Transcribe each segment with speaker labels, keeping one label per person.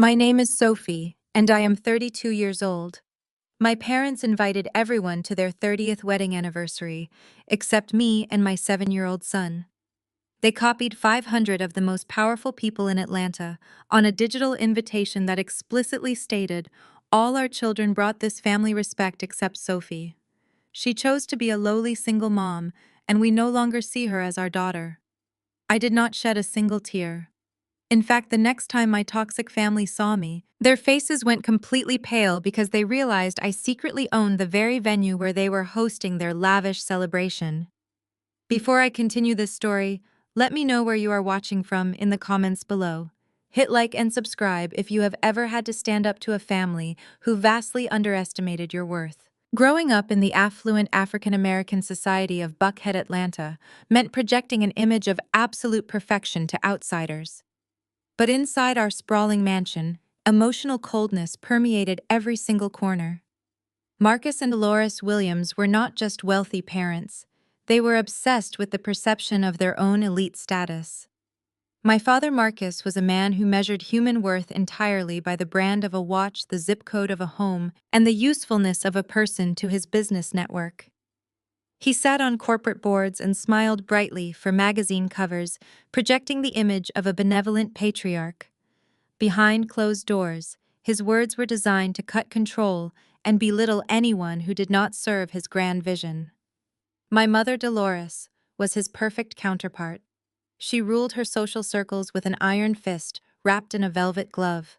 Speaker 1: My name is Sophie, and I am 32 years old. My parents invited everyone to their 30th wedding anniversary, except me and my 7-year-old son. They copied 500 of the most powerful people in Atlanta on a digital invitation that explicitly stated, "All our children brought this family respect except Sophie." She chose to be a lowly single mom, and we no longer see her as our daughter. I did not shed a single tear. In fact, the next time my toxic family saw me, their faces went completely pale because they realized I secretly owned the very venue where they were hosting their lavish celebration. Before I continue this story, let me know where you are watching from in the comments below. Hit like and subscribe if you have ever had to stand up to a family who vastly underestimated your worth. Growing up in the affluent African American society of Buckhead, Atlanta, meant projecting an image of absolute perfection to outsiders. But inside our sprawling mansion, emotional coldness permeated every single corner. Marcus and Dolores Williams were not just wealthy parents, they were obsessed with the perception of their own elite status. My father Marcus was a man who measured human worth entirely by the brand of a watch, the zip code of a home, and the usefulness of a person to his business network. He sat on corporate boards and smiled brightly for magazine covers, projecting the image of a benevolent patriarch. Behind closed doors, his words were designed to cut control and belittle anyone who did not serve his grand vision. My mother, Dolores, was his perfect counterpart. She ruled her social circles with an iron fist wrapped in a velvet glove.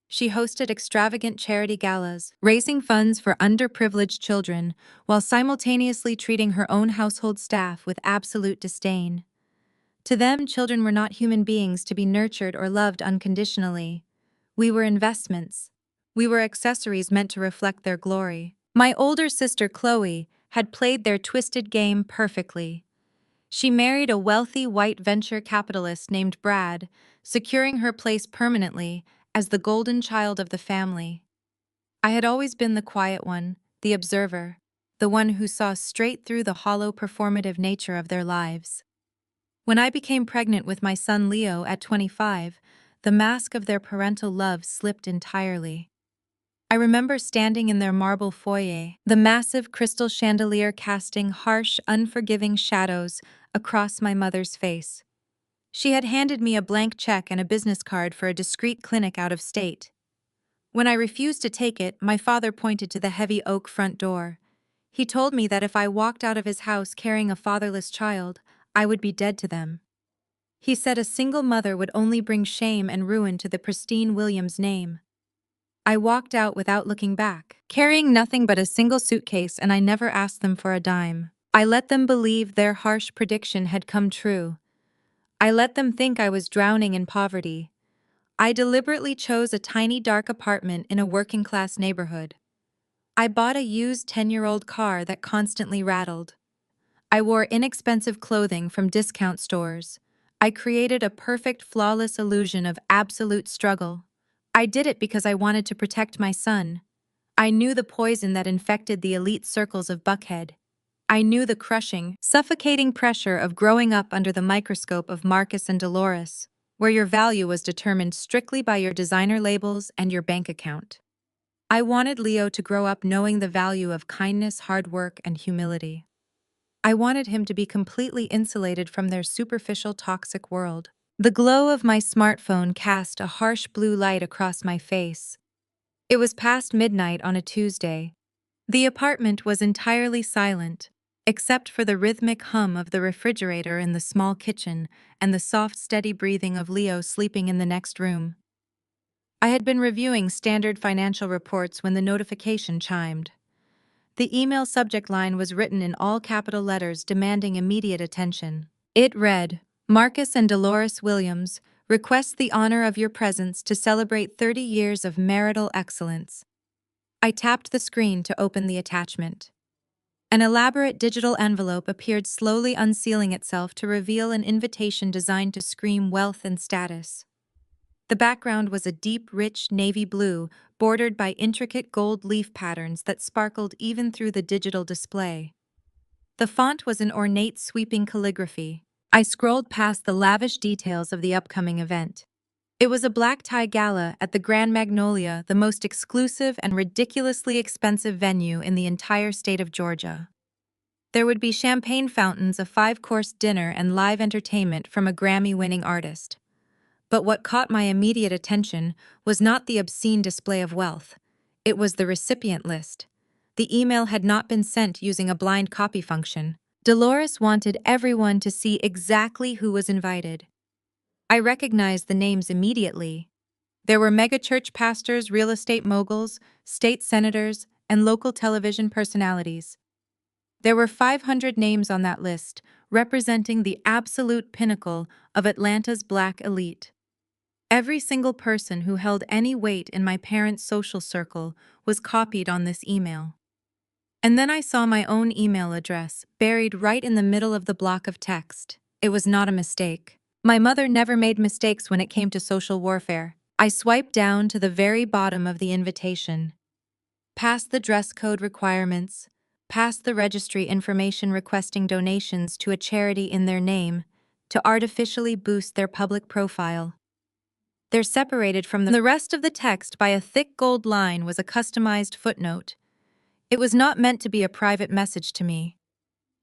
Speaker 1: She hosted extravagant charity galas, raising funds for underprivileged children, while simultaneously treating her own household staff with absolute disdain. To them, children were not human beings to be nurtured or loved unconditionally. We were investments. We were accessories meant to reflect their glory. My older sister, Chloe, had played their twisted game perfectly. She married a wealthy white venture capitalist named Brad, securing her place permanently as the golden child of the family. I had always been the quiet one, the observer, the one who saw straight through the hollow performative nature of their lives. When I became pregnant with my son Leo at 25, the mask of their parental love slipped entirely. I remember standing in their marble foyer, the massive crystal chandelier casting harsh, unforgiving shadows across my mother's face. She had handed me a blank check and a business card for a discreet clinic out of state. When I refused to take it, my father pointed to the heavy oak front door. He told me that if I walked out of his house carrying a fatherless child, I would be dead to them. He said a single mother would only bring shame and ruin to the pristine Williams name. I walked out without looking back, carrying nothing but a single suitcase, and I never asked them for a dime. I let them believe their harsh prediction had come true. I let them think I was drowning in poverty. I deliberately chose a tiny dark apartment in a working-class neighborhood. I bought a used 10-year-old car that constantly rattled. I wore inexpensive clothing from discount stores. I created a perfect, flawless illusion of absolute struggle. I did it because I wanted to protect my son. I knew the poison that infected the elite circles of Buckhead. I knew the crushing, suffocating pressure of growing up under the microscope of Marcus and Dolores, where your value was determined strictly by your designer labels and your bank account. I wanted Leo to grow up knowing the value of kindness, hard work, and humility. I wanted him to be completely insulated from their superficial, toxic world. The glow of my smartphone cast a harsh blue light across my face. It was past midnight on a Tuesday. The apartment was entirely silent, except for the rhythmic hum of the refrigerator in the small kitchen and the soft, steady breathing of Leo sleeping in the next room. I had been reviewing standard financial reports when the notification chimed. The email subject line was written in all capital letters demanding immediate attention. It read, "Marcus and Dolores Williams request the honor of your presence to celebrate 30 years of marital excellence." I tapped the screen to open the attachment. An elaborate digital envelope appeared, slowly unsealing itself to reveal an invitation designed to scream wealth and status. The background was a deep, rich navy blue, bordered by intricate gold leaf patterns that sparkled even through the digital display. The font was in ornate, sweeping calligraphy. I scrolled past the lavish details of the upcoming event. It was a black tie gala at the Grand Magnolia, the most exclusive and ridiculously expensive venue in the entire state of Georgia. There would be champagne fountains, a five-course dinner, and live entertainment from a Grammy-winning artist. But what caught my immediate attention was not the obscene display of wealth. It was the recipient list. The email had not been sent using a blind copy function. Dolores wanted everyone to see exactly who was invited. I recognized the names immediately. There were megachurch pastors, real estate moguls, state senators, and local television personalities. There were 500 names on that list, representing the absolute pinnacle of Atlanta's black elite. Every single person who held any weight in my parents' social circle was copied on this email. And then I saw my own email address buried right in the middle of the block of text. It was not a mistake. My mother never made mistakes when it came to social warfare. I swiped down to the very bottom of the invitation. Past the dress code requirements, past the registry information requesting donations to a charity in their name, to artificially boost their public profile. They're separated from the rest of the text by a thick gold line was a customized footnote. It was not meant to be a private message to me.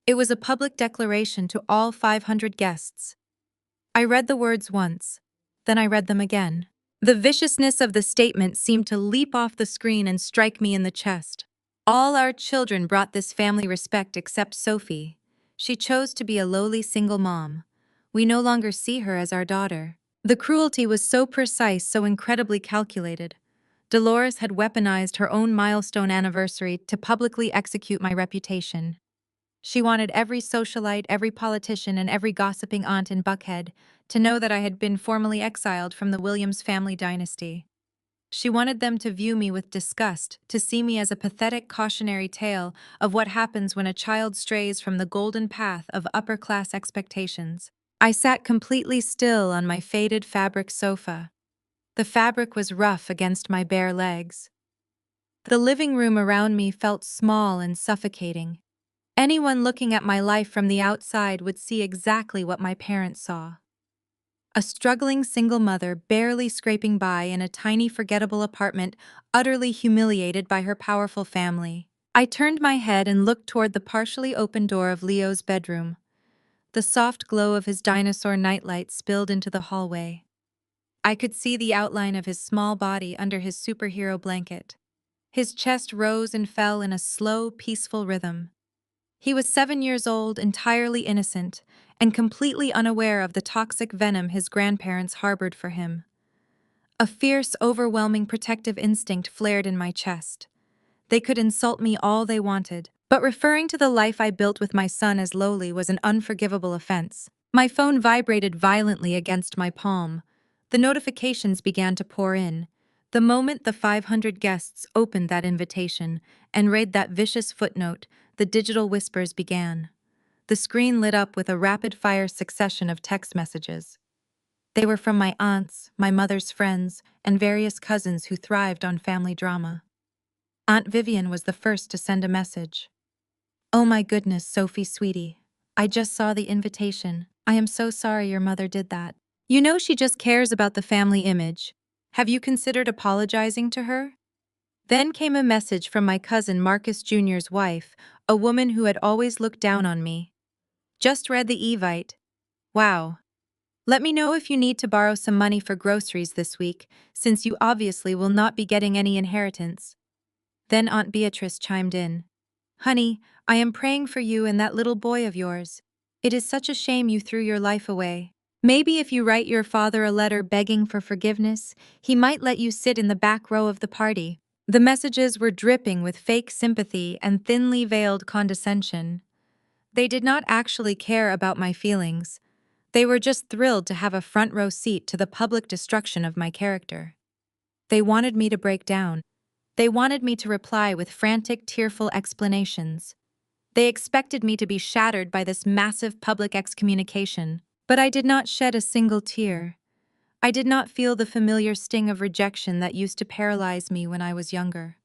Speaker 1: It was a public declaration to all 500 guests. I read the words once, then I read them again. The viciousness of the statement seemed to leap off the screen and strike me in the chest. All our children brought this family respect except Sophie. She chose to be a lowly single mom. We no longer see her as our daughter. The cruelty was so precise, so incredibly calculated. Dolores had weaponized her own milestone anniversary to publicly execute my reputation. She wanted every socialite, every politician, and every gossiping aunt in Buckhead to know that I had been formally exiled from the Williams family dynasty. She wanted them to view me with disgust, to see me as a pathetic cautionary tale of what happens when a child strays from the golden path of upper-class expectations. I sat completely still on my faded fabric sofa. The fabric was rough against my bare legs. The living room around me felt small and suffocating. Anyone looking at my life from the outside would see exactly what my parents saw. A struggling single mother barely scraping by in a tiny forgettable apartment, utterly humiliated by her powerful family. I turned my head and looked toward the partially open door of Leo's bedroom. The soft glow of his dinosaur nightlight spilled into the hallway. I could see the outline of his small body under his superhero blanket. His chest rose and fell in a slow, peaceful rhythm. He was 7 years old, entirely innocent, and completely unaware of the toxic venom his grandparents harbored for him. A fierce, overwhelming protective instinct flared in my chest. They could insult me all they wanted, but referring to the life I built with my son as lowly was an unforgivable offense. My phone vibrated violently against my palm. The notifications began to pour in. The moment the 500 guests opened that invitation and read that vicious footnote, the digital whispers began. The screen lit up with a rapid-fire succession of text messages. They were from my aunts, my mother's friends, and various cousins who thrived on family drama. Aunt Vivian was the first to send a message. "Oh my goodness, Sophie, sweetie. I just saw the invitation. I am so sorry your mother did that. You know she just cares about the family image. Have you considered apologizing to her?" Then came a message from my cousin Marcus Jr.'s wife, a woman who had always looked down on me. "Just read the Evite. Wow. Let me know if you need to borrow some money for groceries this week, since you obviously will not be getting any inheritance." Then Aunt Beatrice chimed in. "Honey, I am praying for you and that little boy of yours. It is such a shame you threw your life away. Maybe if you write your father a letter begging for forgiveness, he might let you sit in the back row of the party." The messages were dripping with fake sympathy and thinly veiled condescension. They did not actually care about my feelings. They were just thrilled to have a front row seat to the public destruction of my character. They wanted me to break down. They wanted me to reply with frantic, tearful explanations. They expected me to be shattered by this massive public excommunication. But I did not shed a single tear. I did not feel the familiar sting of rejection that used to paralyze me when I was younger.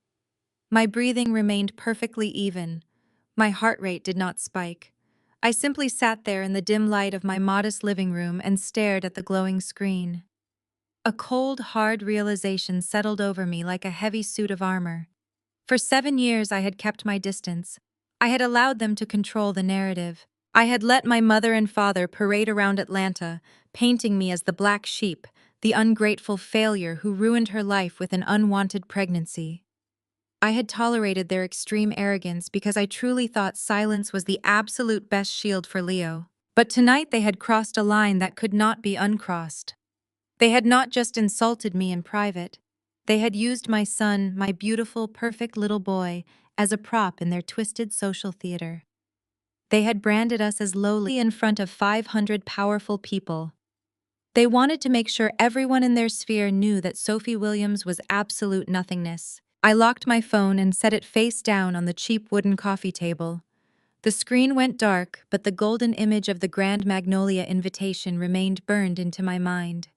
Speaker 1: My breathing remained perfectly even. My heart rate did not spike. I simply sat there in the dim light of my modest living room and stared at the glowing screen. A cold, hard realization settled over me like a heavy suit of armor. For 7 years, I had kept my distance. I had allowed them to control the narrative. I had let my mother and father parade around Atlanta, painting me as the black sheep, the ungrateful failure who ruined her life with an unwanted pregnancy. I had tolerated their extreme arrogance because I truly thought silence was the absolute best shield for Leo. But tonight they had crossed a line that could not be uncrossed. They had not just insulted me in private. They had used my son, my beautiful, perfect little boy, as a prop in their twisted social theater. They had branded us as lowly in front of 500 powerful people. They wanted to make sure everyone in their sphere knew that Sophie Williams was absolute nothingness. I locked my phone and set it face down on the cheap wooden coffee table. The screen went dark, but the golden image of the Grand Magnolia invitation remained burned into my mind.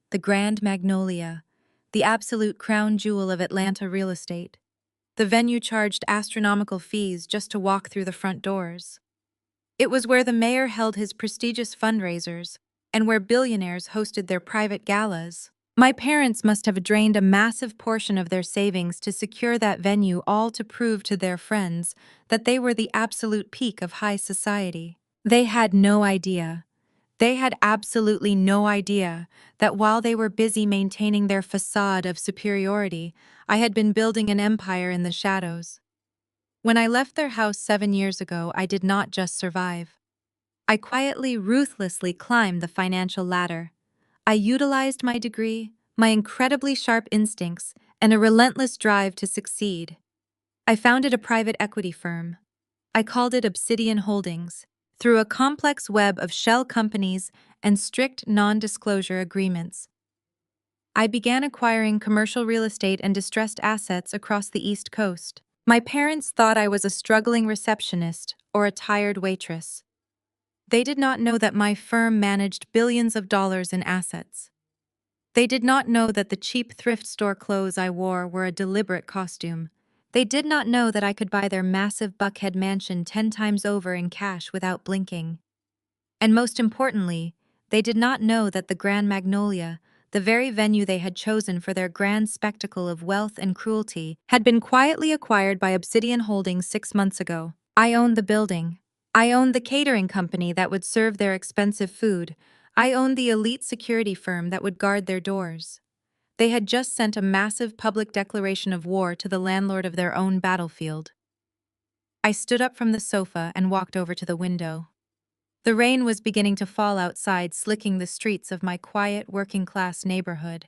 Speaker 1: The Grand Magnolia, the absolute crown jewel of Atlanta real estate. The venue charged astronomical fees just to walk through the front doors. It was where the mayor held his prestigious fundraisers and where billionaires hosted their private galas. My parents must have drained a massive portion of their savings to secure that venue, all to prove to their friends that they were the absolute peak of high society. They had no idea. They had absolutely no idea that while they were busy maintaining their facade of superiority, I had been building an empire in the shadows. When I left their house 7 years ago, I did not just survive. I quietly, ruthlessly climbed the financial ladder. I utilized my degree, my incredibly sharp instincts, and a relentless drive to succeed. I founded a private equity firm. I called it Obsidian Holdings. Through a complex web of shell companies and strict non-disclosure agreements, I began acquiring commercial real estate and distressed assets across the East Coast. My parents thought I was a struggling receptionist or a tired waitress. They did not know that my firm managed billions of dollars in assets. They did not know that the cheap thrift store clothes I wore were a deliberate costume. They did not know that I could buy their massive Buckhead mansion 10 times over in cash without blinking. And most importantly, they did not know that the Grand Magnolia, the very venue they had chosen for their grand spectacle of wealth and cruelty, had been quietly acquired by Obsidian Holdings 6 months ago. I owned the building. I owned the catering company that would serve their expensive food. I owned the elite security firm that would guard their doors. They had just sent a massive public declaration of war to the landlord of their own battlefield. I stood up from the sofa and walked over to the window. The rain was beginning to fall outside, slicking the streets of my quiet, working-class neighborhood.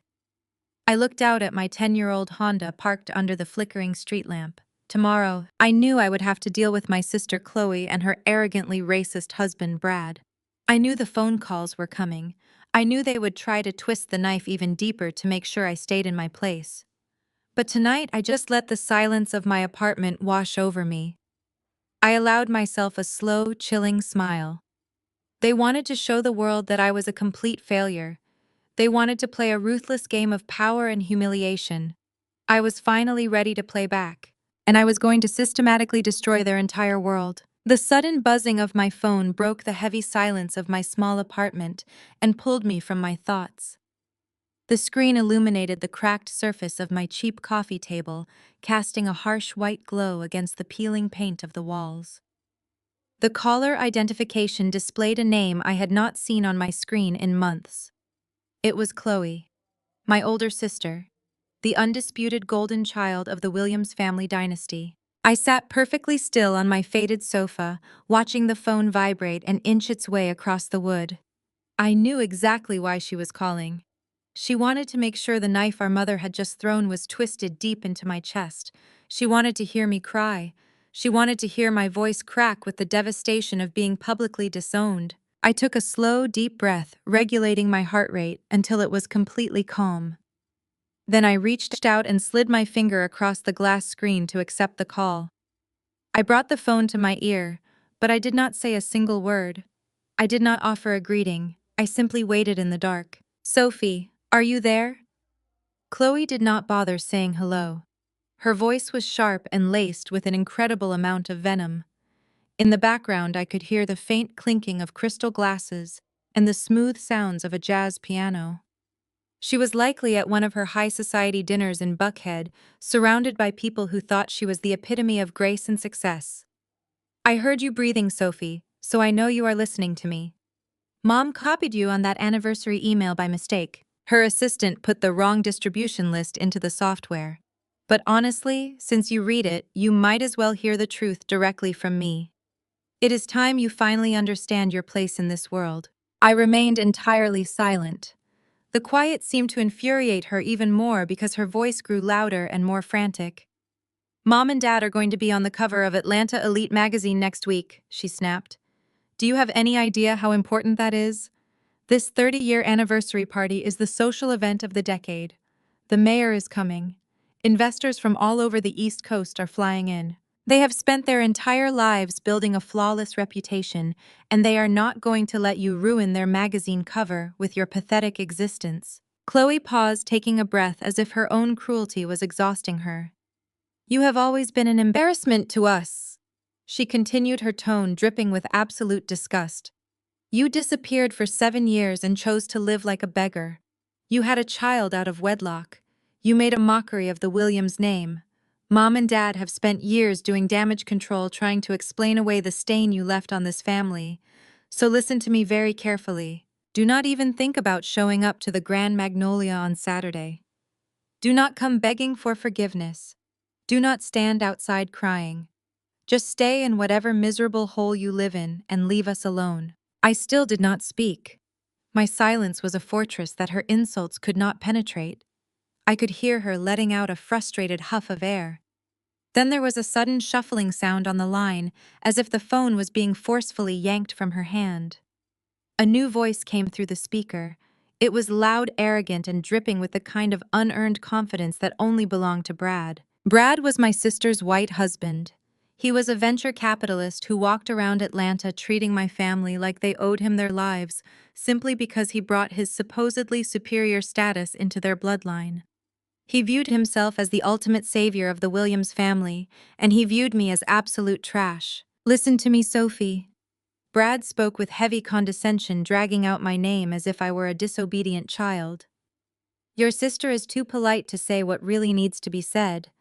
Speaker 1: I looked out at my 10-year-old Honda parked under the flickering street lamp. Tomorrow, I knew I would have to deal with my sister Chloe and her arrogantly racist husband Brad. I knew the phone calls were coming. I knew they would try to twist the knife even deeper to make sure I stayed in my place. But tonight I just let the silence of my apartment wash over me. I allowed myself a slow, chilling smile. They wanted to show the world that I was a complete failure. They wanted to play a ruthless game of power and humiliation. I was finally ready to play back, and I was going to systematically destroy their entire world. The sudden buzzing of my phone broke the heavy silence of my small apartment and pulled me from my thoughts. The screen illuminated the cracked surface of my cheap coffee table, casting a harsh white glow against the peeling paint of the walls. The caller identification displayed a name I had not seen on my screen in months. It was Chloe, my older sister, the undisputed golden child of the Williams family dynasty. I sat perfectly still on my faded sofa, watching the phone vibrate and inch its way across the wood. I knew exactly why she was calling. She wanted to make sure the knife our mother had just thrown was twisted deep into my chest. She wanted to hear me cry. She wanted to hear my voice crack with the devastation of being publicly disowned. I took a slow, deep breath, regulating my heart rate until it was completely calm. Then I reached out and slid my finger across the glass screen to accept the call. I brought the phone to my ear, but I did not say a single word. I did not offer a greeting. I simply waited in the dark. "Sophie, are you there?" Chloe did not bother saying hello. Her voice was sharp and laced with an incredible amount of venom. In the background, I could hear the faint clinking of crystal glasses and the smooth sounds of a jazz piano. She was likely at one of her high society dinners in Buckhead, surrounded by people who thought she was the epitome of grace and success. I heard you breathing, Sophie, so I know you are listening to me. Mom copied you on that anniversary email by mistake. Her assistant put the wrong distribution list into the software. But honestly, since you read it, you might as well hear the truth directly from me. It is time you finally understand your place in this world. I remained entirely silent. The quiet seemed to infuriate her even more because her voice grew louder and more frantic. Mom and Dad are going to be on the cover of Atlanta Elite magazine next week, she snapped. Do you have any idea how important that is? This 30-year anniversary party is the social event of the decade. The mayor is coming. Investors from all over the East Coast are flying in. They have spent their entire lives building a flawless reputation, and they are not going to let you ruin their magazine cover with your pathetic existence. Chloe paused, taking a breath as if her own cruelty was exhausting her. You have always been an embarrassment to us. She continued, her tone dripping with absolute disgust. You disappeared for 7 years and chose to live like a beggar. You had a child out of wedlock. You made a mockery of the Williams name. Mom and Dad have spent years doing damage control trying to explain away the stain you left on this family. So listen to me very carefully. Do not even think about showing up to the Grand Magnolia on Saturday. Do not come begging for forgiveness. Do not stand outside crying. Just stay in whatever miserable hole you live in and leave us alone. I still did not speak. My silence was a fortress that her insults could not penetrate. I could hear her letting out a frustrated huff of air. Then there was a sudden shuffling sound on the line, as if the phone was being forcefully yanked from her hand. A new voice came through the speaker. It was loud, arrogant, and dripping with the kind of unearned confidence that only belonged to Brad. Brad was my sister's white husband. He was a venture capitalist who walked around Atlanta treating my family like they owed him their lives, simply because he brought his supposedly superior status into their bloodline. He viewed himself as the ultimate savior of the Williams family, and he viewed me as absolute trash. Listen to me, Sophie. Brad spoke with heavy condescension, dragging out my name as if I were a disobedient child. Your sister is too polite to say what really needs to be said,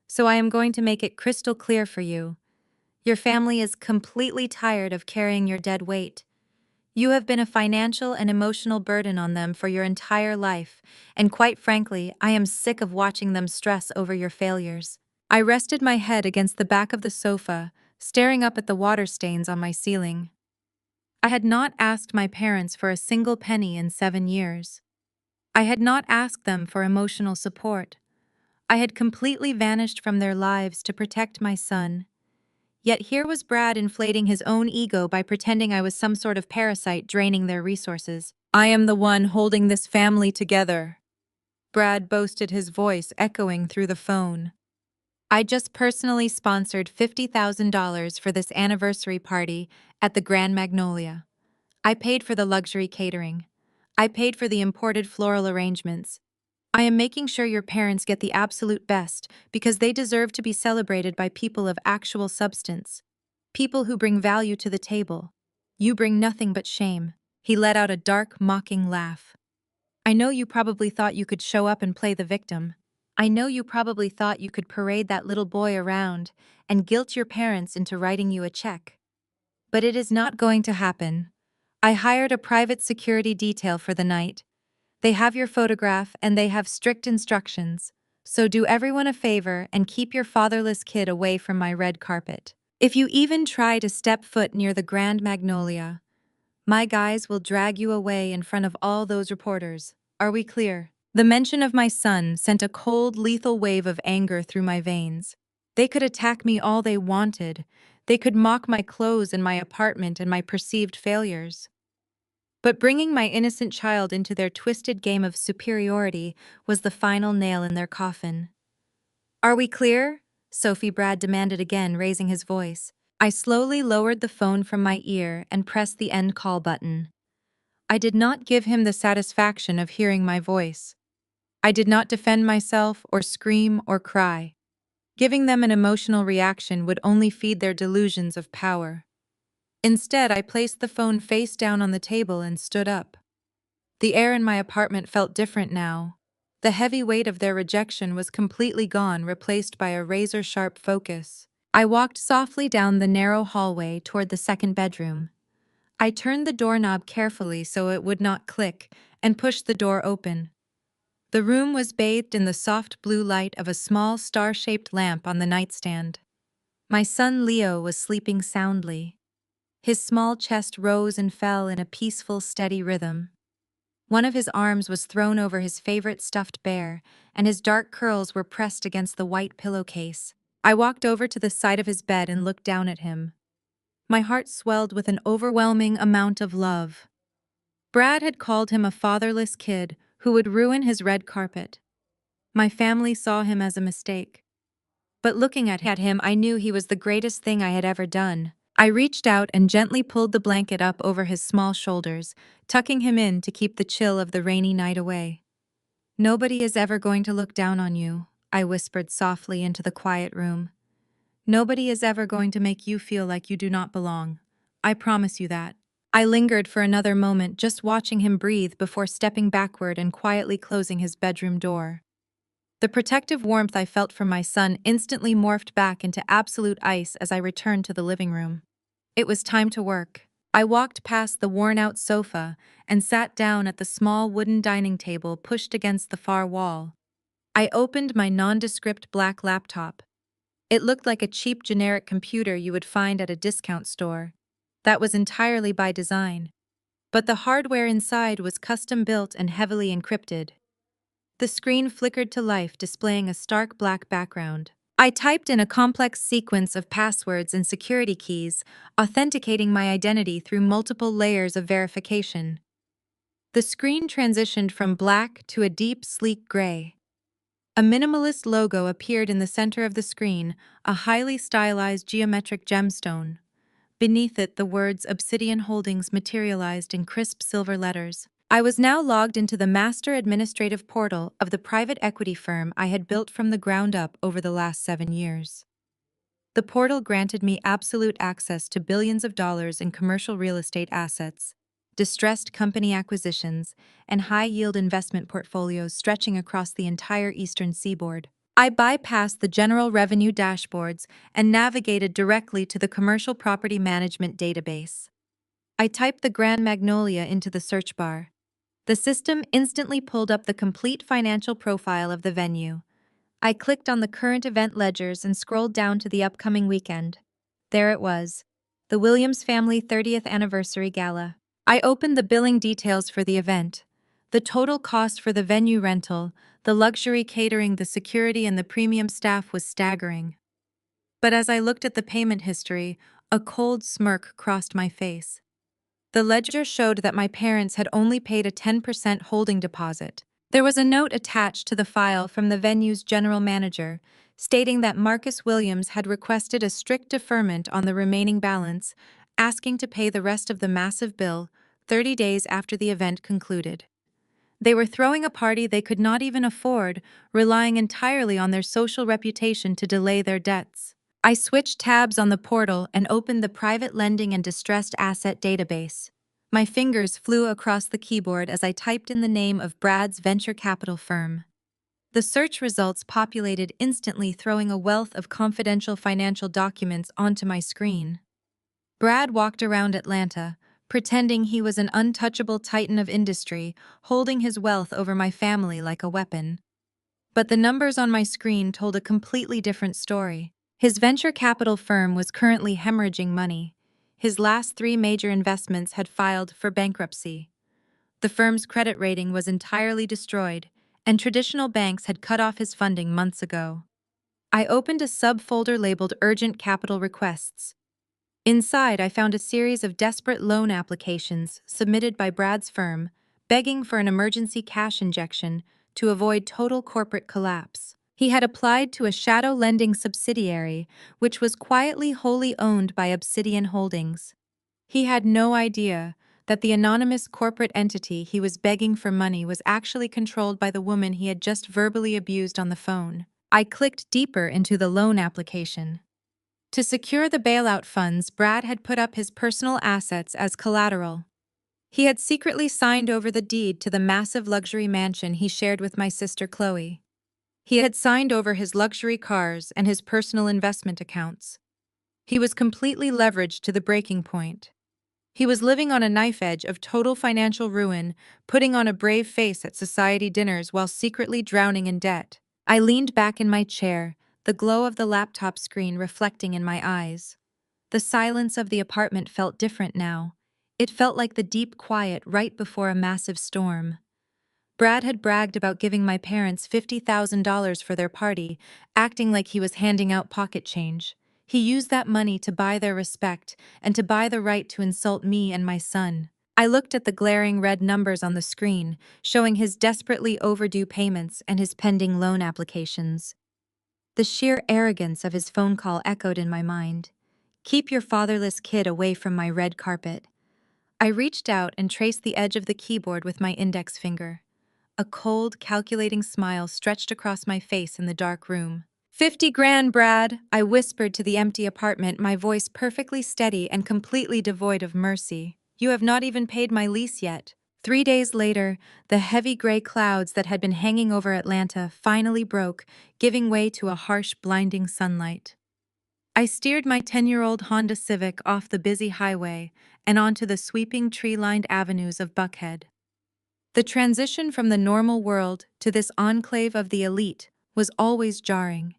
Speaker 1: so I am going to make it crystal clear for you. Your family is completely tired of carrying your dead weight. You have been a financial and emotional burden on them for your entire life, and quite frankly, I am sick of watching them stress over your failures. I rested my head against the back of the sofa, staring up at the water stains on my ceiling. I had not asked my parents for a single penny in 7 years. I had not asked them for emotional support. I had completely vanished from their lives to protect my son. Yet here was Brad inflating his own ego by pretending I was some sort of parasite draining their resources. I am the one holding this family together, Brad boasted, his voice echoing through the phone. I just personally sponsored $50,000 for this anniversary party at the Grand Magnolia. I paid for the luxury catering. I paid for the imported floral arrangements. I am making sure your parents get the absolute best because they deserve to be celebrated by people of actual substance. People who bring value to the table. You bring nothing but shame. He let out a dark, mocking laugh. I know you probably thought you could show up and play the victim. I know you probably thought you could parade that little boy around and guilt your parents into writing you a check. But it is not going to happen. I hired a private security detail for the night. They have your photograph and they have strict instructions. So do everyone a favor and keep your fatherless kid away from my red carpet. If you even try to step foot near the Grand Magnolia, my guys will drag you away in front of all those reporters. Are we clear? The mention of my son sent a cold, lethal wave of anger through my veins. They could attack me all they wanted. They could mock my clothes and my apartment and my perceived failures. But bringing my innocent child into their twisted game of superiority was the final nail in their coffin. Are we clear? Sophie, Brad demanded again, raising his voice. I slowly lowered the phone from my ear and pressed the end call button. I did not give him the satisfaction of hearing my voice. I did not defend myself or scream or cry. Giving them an emotional reaction would only feed their delusions of power. Instead, I placed the phone face down on the table and stood up. The air in my apartment felt different now. The heavy weight of their rejection was completely gone, replaced by a razor-sharp focus. I walked softly down the narrow hallway toward the second bedroom. I turned the doorknob carefully so it would not click, and pushed the door open. The room was bathed in the soft blue light of a small star-shaped lamp on the nightstand. My son Leo was sleeping soundly. His small chest rose and fell in a peaceful, steady rhythm. One of his arms was thrown over his favorite stuffed bear, and his dark curls were pressed against the white pillowcase. I walked over to the side of his bed and looked down at him. My heart swelled with an overwhelming amount of love. Brad had called him a fatherless kid who would ruin his red carpet. My family saw him as a mistake. But looking at him, I knew he was the greatest thing I had ever done. I reached out and gently pulled the blanket up over his small shoulders, tucking him in to keep the chill of the rainy night away. "Nobody is ever going to look down on you," I whispered softly into the quiet room. "Nobody is ever going to make you feel like you do not belong. I promise you that." I lingered for another moment, just watching him breathe before stepping backward and quietly closing his bedroom door. The protective warmth I felt from my son instantly morphed back into absolute ice as I returned to the living room. It was time to work. I walked past the worn-out sofa and sat down at the small wooden dining table pushed against the far wall. I opened my nondescript black laptop. It looked like a cheap generic computer you would find at a discount store. That was entirely by design. But the hardware inside was custom-built and heavily encrypted. The screen flickered to life, displaying a stark black background. I typed in a complex sequence of passwords and security keys, authenticating my identity through multiple layers of verification. The screen transitioned from black to a deep, sleek gray. A minimalist logo appeared in the center of the screen, a highly stylized geometric gemstone. Beneath it, the words Obsidian Holdings materialized in crisp silver letters. I was now logged into the master administrative portal of the private equity firm I had built from the ground up over the last 7 years. The portal granted me absolute access to billions of dollars in commercial real estate assets, distressed company acquisitions, and high-yield investment portfolios stretching across the entire eastern seaboard. I bypassed the general revenue dashboards and navigated directly to the commercial property management database. I typed the Grand Magnolia into the search bar. The system instantly pulled up the complete financial profile of the venue. I clicked on the current event ledgers and scrolled down to the upcoming weekend. There it was, the Williams family 30th anniversary gala. I opened the billing details for the event. The total cost for the venue rental, the luxury catering, the security, and the premium staff was staggering. But as I looked at the payment history, a cold smirk crossed my face. The ledger showed that my parents had only paid a 10% holding deposit. There was a note attached to the file from the venue's general manager, stating that Marcus Williams had requested a strict deferment on the remaining balance, asking to pay the rest of the massive bill 30 days after the event concluded. They were throwing a party they could not even afford, relying entirely on their social reputation to delay their debts. I switched tabs on the portal and opened the private lending and distressed asset database. My fingers flew across the keyboard as I typed in the name of Brad's venture capital firm. The search results populated instantly, throwing a wealth of confidential financial documents onto my screen. Brad walked around Atlanta, pretending he was an untouchable titan of industry, holding his wealth over my family like a weapon. But the numbers on my screen told a completely different story. His venture capital firm was currently hemorrhaging money. His last 3 major investments had filed for bankruptcy. The firm's credit rating was entirely destroyed, and traditional banks had cut off his funding months ago. I opened a subfolder labeled Urgent Capital Requests. Inside, I found a series of desperate loan applications submitted by Brad's firm, begging for an emergency cash injection to avoid total corporate collapse. He had applied to a shadow lending subsidiary, which was quietly wholly owned by Obsidian Holdings. He had no idea that the anonymous corporate entity he was begging for money was actually controlled by the woman he had just verbally abused on the phone. I clicked deeper into the loan application. To secure the bailout funds, Brad had put up his personal assets as collateral. He had secretly signed over the deed to the massive luxury mansion he shared with my sister Chloe. He had signed over his luxury cars and his personal investment accounts. He was completely leveraged to the breaking point. He was living on a knife edge of total financial ruin, putting on a brave face at society dinners while secretly drowning in debt. I leaned back in my chair, the glow of the laptop screen reflecting in my eyes. The silence of the apartment felt different now. It felt like the deep quiet right before a massive storm. Brad had bragged about giving my parents $50,000 for their party, acting like he was handing out pocket change. He used that money to buy their respect and to buy the right to insult me and my son. I looked at the glaring red numbers on the screen, showing his desperately overdue payments and his pending loan applications. The sheer arrogance of his phone call echoed in my mind. Keep your fatherless kid away from my red carpet. I reached out and traced the edge of the keyboard with my index finger. A cold, calculating smile stretched across my face in the dark room. 50 grand, Brad, I whispered to the empty apartment, my voice perfectly steady and completely devoid of mercy. You have not even paid my lease yet. 3 days later, the heavy gray clouds that had been hanging over Atlanta finally broke, giving way to a harsh, blinding sunlight. I steered my 10-year-old Honda Civic off the busy highway and onto the sweeping tree-lined avenues of Buckhead. The transition from the normal world to this enclave of the elite was always jarring.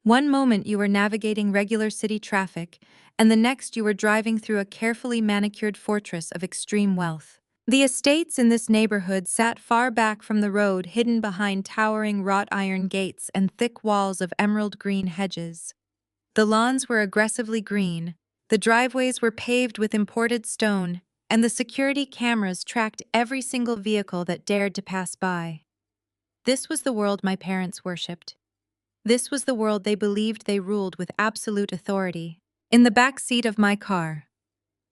Speaker 1: One moment you were navigating regular city traffic, and the next you were driving through a carefully manicured fortress of extreme wealth. The estates in this neighborhood sat far back from the road, hidden behind towering wrought iron gates and thick walls of emerald green hedges. The lawns were aggressively green, the driveways were paved with imported stone, and the security cameras tracked every single vehicle that dared to pass by. This was the world my parents worshipped. This was the world they believed they ruled with absolute authority. In the back seat of my car,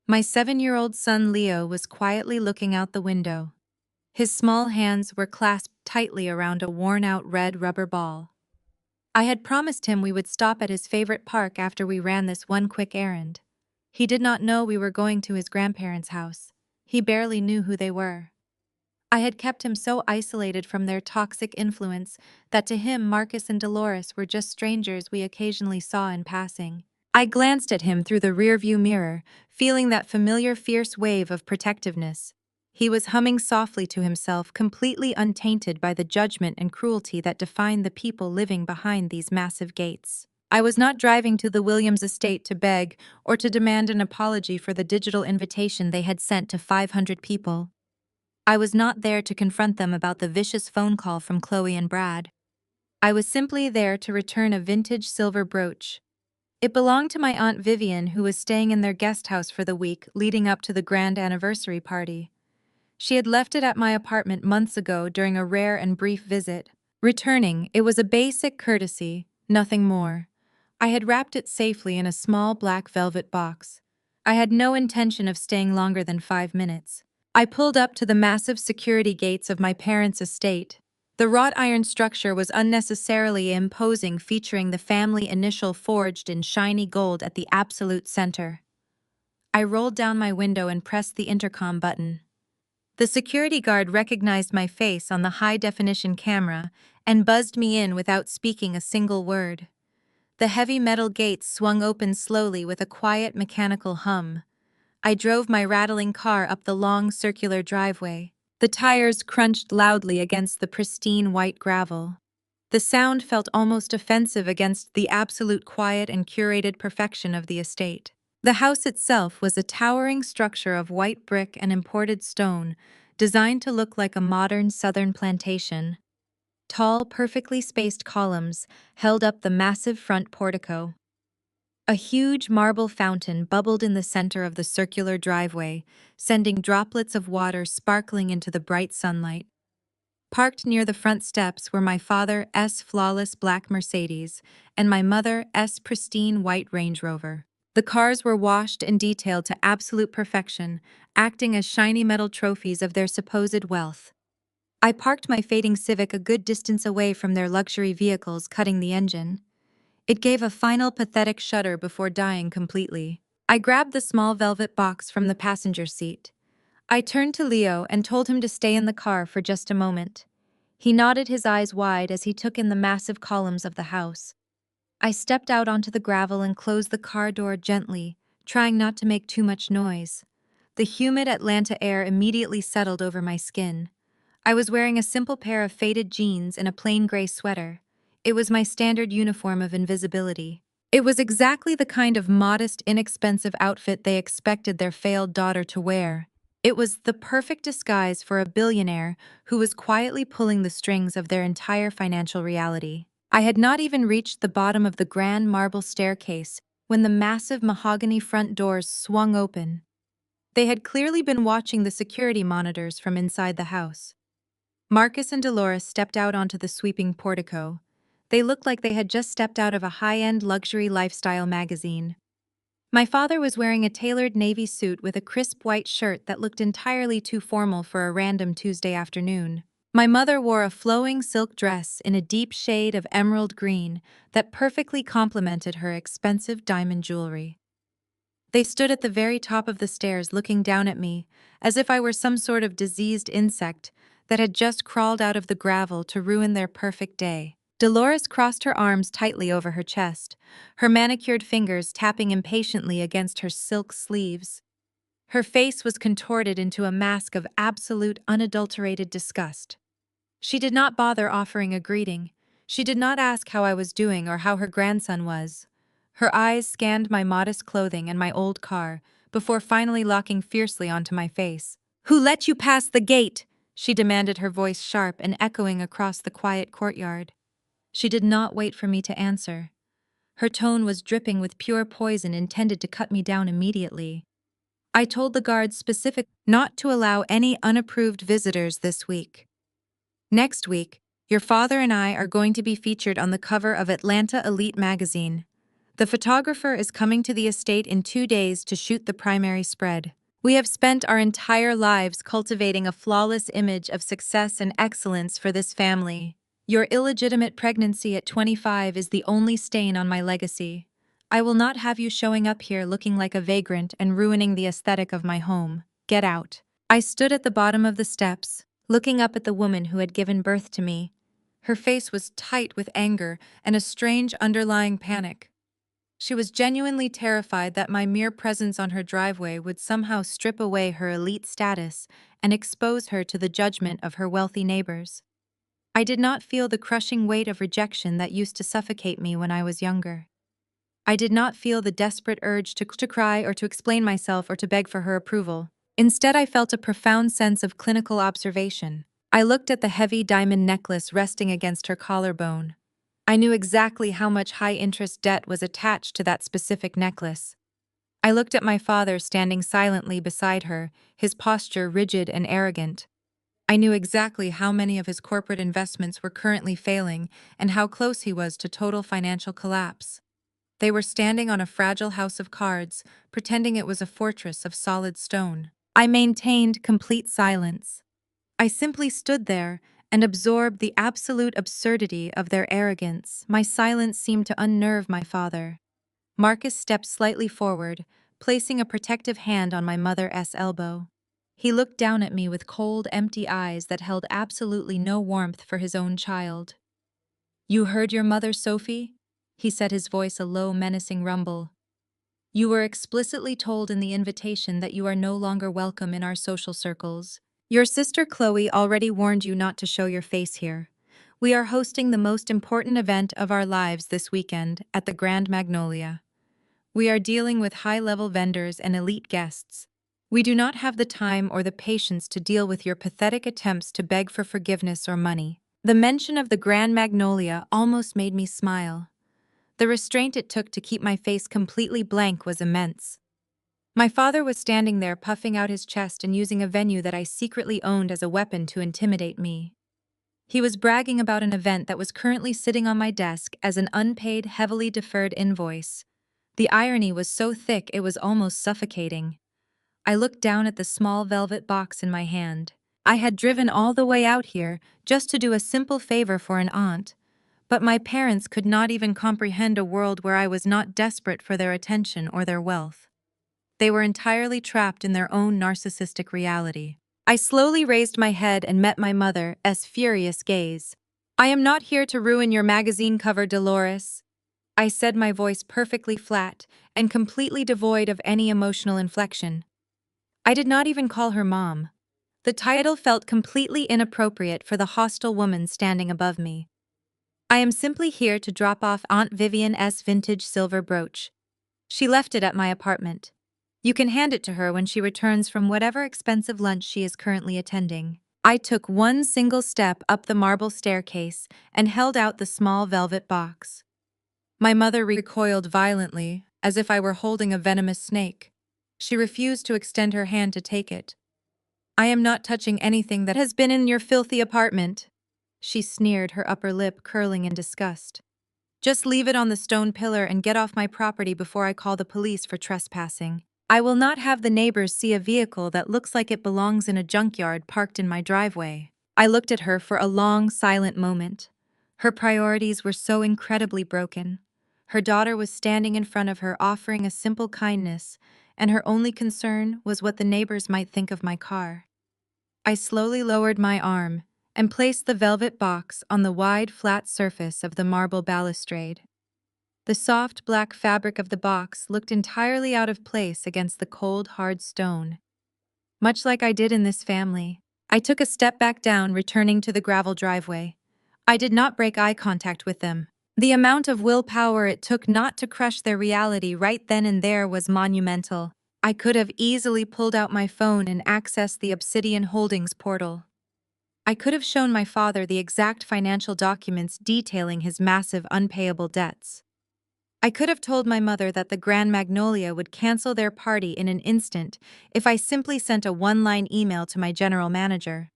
Speaker 1: my 7-year-old son Leo was quietly looking out the window. His small hands were clasped tightly around a worn-out red rubber ball. I had promised him we would stop at his favorite park after we ran this one quick errand. He did not know we were going to his grandparents' house. He barely knew who they were. I had kept him so isolated from their toxic influence that to him Marcus and Dolores were just strangers we occasionally saw in passing. I glanced at him through the rearview mirror, feeling that familiar fierce wave of protectiveness. He was humming softly to himself, completely untainted by the judgment and cruelty that defined the people living behind these massive gates. I was not driving to the Williams estate to beg or to demand an apology for the digital invitation they had sent to 500 people. I was not there to confront them about the vicious phone call from Chloe and Brad. I was simply there to return a vintage silver brooch. It belonged to my Aunt Vivian, who was staying in their guest house for the week leading up to the grand anniversary party. She had left it at my apartment months ago during a rare and brief visit. Returning, it was a basic courtesy, nothing more. I had wrapped it safely in a small black velvet box. I had no intention of staying longer than 5 minutes. I pulled up to the massive security gates of my parents' estate. The wrought iron structure was unnecessarily imposing, featuring the family initial forged in shiny gold at the absolute center. I rolled down my window and pressed the intercom button. The security guard recognized my face on the high-definition camera and buzzed me in without speaking a single word. The heavy metal gates swung open slowly with a quiet mechanical hum. I drove my rattling car up the long circular driveway. The tires crunched loudly against the pristine white gravel. The sound felt almost offensive against the absolute quiet and curated perfection of the estate. The house itself was a towering structure of white brick and imported stone, designed to look like a modern southern plantation. Tall, perfectly spaced columns held up the massive front portico. A huge marble fountain bubbled in the center of the circular driveway, sending droplets of water sparkling into the bright sunlight. Parked near the front steps were my father's flawless black Mercedes and my mother's pristine white Range Rover. The cars were washed and detailed to absolute perfection, acting as shiny metal trophies of their supposed wealth. I parked my fading Civic a good distance away from their luxury vehicles, cutting the engine. It gave a final pathetic shudder before dying completely. I grabbed the small velvet box from the passenger seat. I turned to Leo and told him to stay in the car for just a moment. He nodded, his eyes wide as he took in the massive columns of the house. I stepped out onto the gravel and closed the car door gently, trying not to make too much noise. The humid Atlanta air immediately settled over my skin. I was wearing a simple pair of faded jeans and a plain gray sweater. It was my standard uniform of invisibility. It was exactly the kind of modest, inexpensive outfit they expected their failed daughter to wear. It was the perfect disguise for a billionaire who was quietly pulling the strings of their entire financial reality. I had not even reached the bottom of the grand marble staircase when the massive mahogany front doors swung open. They had clearly been watching the security monitors from inside the house. Marcus and Dolores stepped out onto the sweeping portico. They looked like they had just stepped out of a high-end luxury lifestyle magazine. My father was wearing a tailored navy suit with a crisp white shirt that looked entirely too formal for a random Tuesday afternoon. My mother wore a flowing silk dress in a deep shade of emerald green that perfectly complemented her expensive diamond jewelry. They stood at the very top of the stairs looking down at me, as if I were some sort of diseased insect that had just crawled out of the gravel to ruin their perfect day. Dolores crossed her arms tightly over her chest, her manicured fingers tapping impatiently against her silk sleeves. Her face was contorted into a mask of absolute unadulterated disgust. She did not bother offering a greeting. She did not ask how I was doing or how her grandson was. Her eyes scanned my modest clothing and my old car, before finally locking fiercely onto my face. "Who let you pass the gate?" she demanded, her voice sharp and echoing across the quiet courtyard. She did not wait for me to answer. Her tone was dripping with pure poison intended to cut me down immediately. "I told the guards specifically not to allow any unapproved visitors this week. Next week, your father and I are going to be featured on the cover of Atlanta Elite magazine. The photographer is coming to the estate in 2 days to shoot the primary spread. We have spent our entire lives cultivating a flawless image of success and excellence for this family. Your illegitimate pregnancy at 25 is the only stain on my legacy. I will not have you showing up here looking like a vagrant and ruining the aesthetic of my home. Get out." I stood at the bottom of the steps, looking up at the woman who had given birth to me. Her face was tight with anger and a strange underlying panic. She was genuinely terrified that my mere presence on her driveway would somehow strip away her elite status and expose her to the judgment of her wealthy neighbors. I did not feel the crushing weight of rejection that used to suffocate me when I was younger. I did not feel the desperate urge to cry or to explain myself or to beg for her approval. Instead, I felt a profound sense of clinical observation. I looked at the heavy diamond necklace resting against her collarbone. I knew exactly how much high-interest debt was attached to that specific necklace. I looked at my father standing silently beside her, his posture rigid and arrogant. I knew exactly how many of his corporate investments were currently failing and how close he was to total financial collapse. They were standing on a fragile house of cards, pretending it was a fortress of solid stone. I maintained complete silence. I simply stood there and absorbed the absolute absurdity of their arrogance. My silence seemed to unnerve my father. Marcus stepped slightly forward, placing a protective hand on my mother's elbow. He looked down at me with cold, empty eyes that held absolutely no warmth for his own child. "You heard your mother, Sophie?" he said, his voice a low, menacing rumble. "You were explicitly told in the invitation that you are no longer welcome in our social circles. Your sister Chloe already warned you not to show your face here. We are hosting the most important event of our lives this weekend at the Grand Magnolia. We are dealing with high-level vendors and elite guests. We do not have the time or the patience to deal with your pathetic attempts to beg for forgiveness or money." The mention of the Grand Magnolia almost made me smile. The restraint it took to keep my face completely blank was immense. My father was standing there puffing out his chest and using a venue that I secretly owned as a weapon to intimidate me. He was bragging about an event that was currently sitting on my desk as an unpaid, heavily deferred invoice. The irony was so thick it was almost suffocating. I looked down at the small velvet box in my hand. I had driven all the way out here just to do a simple favor for an aunt, but my parents could not even comprehend a world where I was not desperate for their attention or their wealth. They were entirely trapped in their own narcissistic reality. I slowly raised my head and met my mother's furious gaze. "I am not here to ruin your magazine cover, Dolores," I said, my voice perfectly flat and completely devoid of any emotional inflection. I did not even call her mom. The title felt completely inappropriate for the hostile woman standing above me. "I am simply here to drop off Aunt Vivian's vintage silver brooch. She left it at my apartment. You can hand it to her when she returns from whatever expensive lunch she is currently attending." I took one single step up the marble staircase and held out the small velvet box. My mother recoiled violently, as if I were holding a venomous snake. She refused to extend her hand to take it. "I am not touching anything that has been in your filthy apartment," she sneered, her upper lip curling in disgust. "Just leave it on the stone pillar and get off my property before I call the police for trespassing. I will not have the neighbors see a vehicle that looks like it belongs in a junkyard parked in my driveway." I looked at her for a long, silent moment. Her priorities were so incredibly broken. Her daughter was standing in front of her offering a simple kindness, and her only concern was what the neighbors might think of my car. I slowly lowered my arm and placed the velvet box on the wide, flat surface of the marble balustrade. The soft, black fabric of the box looked entirely out of place against the cold, hard stone. Much like I did in this family, I took a step back down, returning to the gravel driveway. I did not break eye contact with them. The amount of willpower it took not to crush their reality right then and there was monumental. I could have easily pulled out my phone and accessed the Obsidian Holdings portal. I could have shown my father the exact financial documents detailing his massive unpayable debts. I could have told my mother that the Grand Magnolia would cancel their party in an instant if I simply sent a one-line email to my general manager.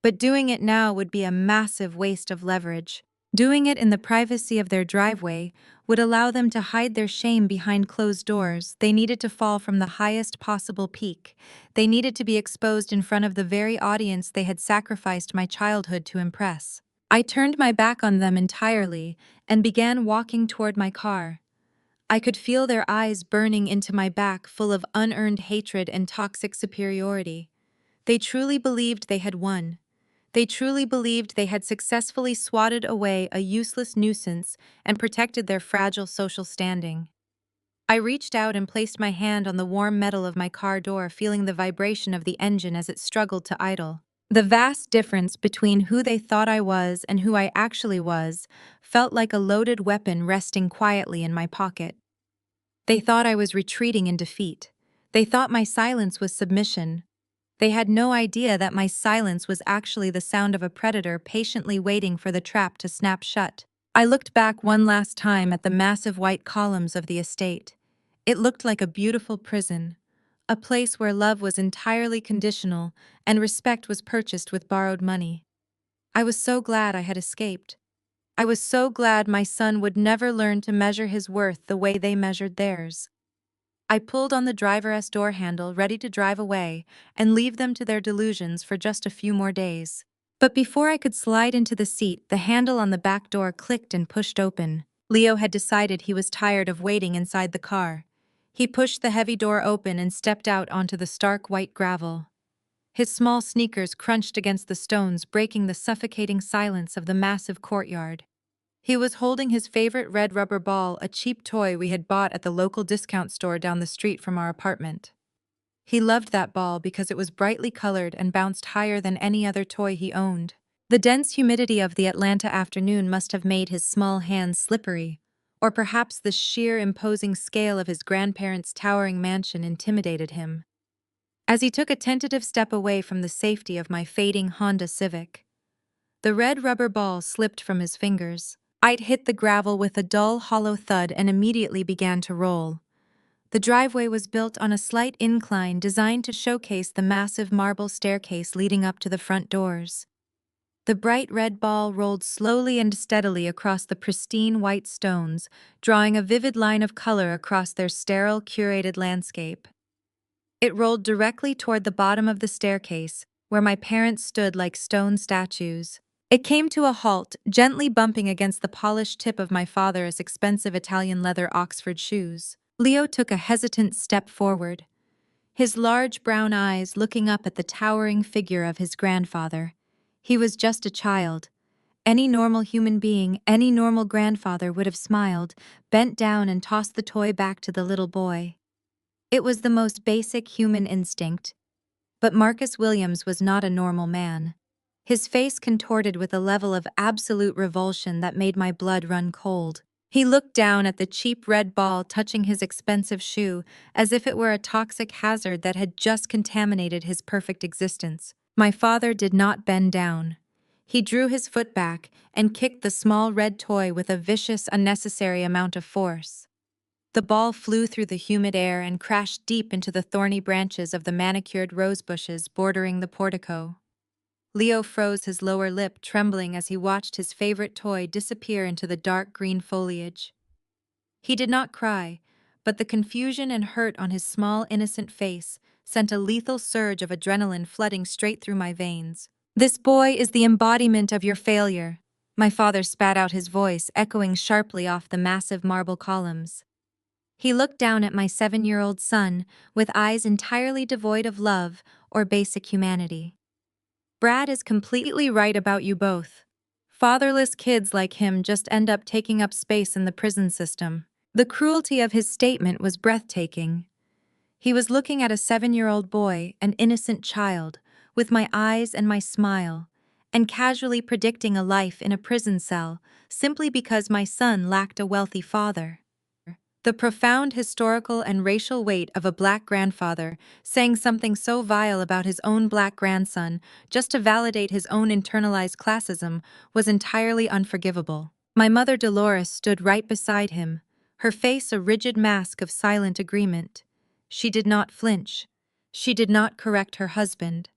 Speaker 1: But doing it now would be a massive waste of leverage. Doing it in the privacy of their driveway would allow them to hide their shame behind closed doors. They needed to fall from the highest possible peak. They needed to be exposed in front of the very audience they had sacrificed my childhood to impress. I turned my back on them entirely and began walking toward my car. I could feel their eyes burning into my back, full of unearned hatred and toxic superiority. They truly believed they had won. They truly believed they had successfully swatted away a useless nuisance and protected their fragile social standing. I reached out and placed my hand on the warm metal of my car door, feeling the vibration of the engine as it struggled to idle. The vast difference between who they thought I was and who I actually was felt like a loaded weapon resting quietly in my pocket. They thought I was retreating in defeat. They thought my silence was submission. They had no idea that my silence was actually the sound of a predator patiently waiting for the trap to snap shut. I looked back one last time at the massive white columns of the estate. It looked like a beautiful prison, a place where love was entirely conditional and respect was purchased with borrowed money. I was so glad I had escaped. I was so glad my son would never learn to measure his worth the way they measured theirs. I pulled on the driver's door handle, ready to drive away and leave them to their delusions for just a few more days. But before I could slide into the seat, the handle on the back door clicked and pushed open. Leo had decided he was tired of waiting inside the car. He pushed the heavy door open and stepped out onto the stark white gravel. His small sneakers crunched against the stones, breaking the suffocating silence of the massive courtyard. He was holding his favorite red rubber ball, a cheap toy we had bought at the local discount store down the street from our apartment. He loved that ball because it was brightly colored and bounced higher than any other toy he owned. The dense humidity of the Atlanta afternoon must have made his small hands slippery, or perhaps the sheer imposing scale of his grandparents' towering mansion intimidated him. As he took a tentative step away from the safety of my fading Honda Civic, the red rubber ball slipped from his fingers. It hit the gravel with a dull, hollow thud and immediately began to roll. The driveway was built on a slight incline designed to showcase the massive marble staircase leading up to the front doors. The bright red ball rolled slowly and steadily across the pristine white stones, drawing a vivid line of color across their sterile, curated landscape. It rolled directly toward the bottom of the staircase, where my parents stood like stone statues. It came to a halt, gently bumping against the polished tip of my father's expensive Italian leather Oxford shoes. Leo took a hesitant step forward, his large brown eyes looking up at the towering figure of his grandfather. He was just a child. Any normal human being, any normal grandfather would have smiled, bent down and tossed the toy back to the little boy. It was the most basic human instinct. But Marcus Williams was not a normal man. His face contorted with a level of absolute revulsion that made my blood run cold. He looked down at the cheap red ball touching his expensive shoe as if it were a toxic hazard that had just contaminated his perfect existence. My father did not bend down. He drew his foot back and kicked the small red toy with a vicious, unnecessary amount of force. The ball flew through the humid air and crashed deep into the thorny branches of the manicured rose bushes bordering the portico. Leo froze his lower lip, trembling as he watched his favorite toy disappear into the dark green foliage. He did not cry, but the confusion and hurt on his small, innocent face sent a lethal surge of adrenaline flooding straight through my veins. "This boy is the embodiment of your failure," my father spat out, his voice echoing sharply off the massive marble columns. He looked down at my 7-year-old son with eyes entirely devoid of love or basic humanity. "Brad is completely right about you both. Fatherless kids like him just end up taking up space in the prison system." The cruelty of his statement was breathtaking. He was looking at a 7-year-old boy, an innocent child, with my eyes and my smile, and casually predicting a life in a prison cell simply because my son lacked a wealthy father. The profound historical and racial weight of a black grandfather saying something so vile about his own black grandson just to validate his own internalized classism was entirely unforgivable. My mother Dolores stood right beside him, her face a rigid mask of silent agreement. She did not flinch. She did not correct her husband.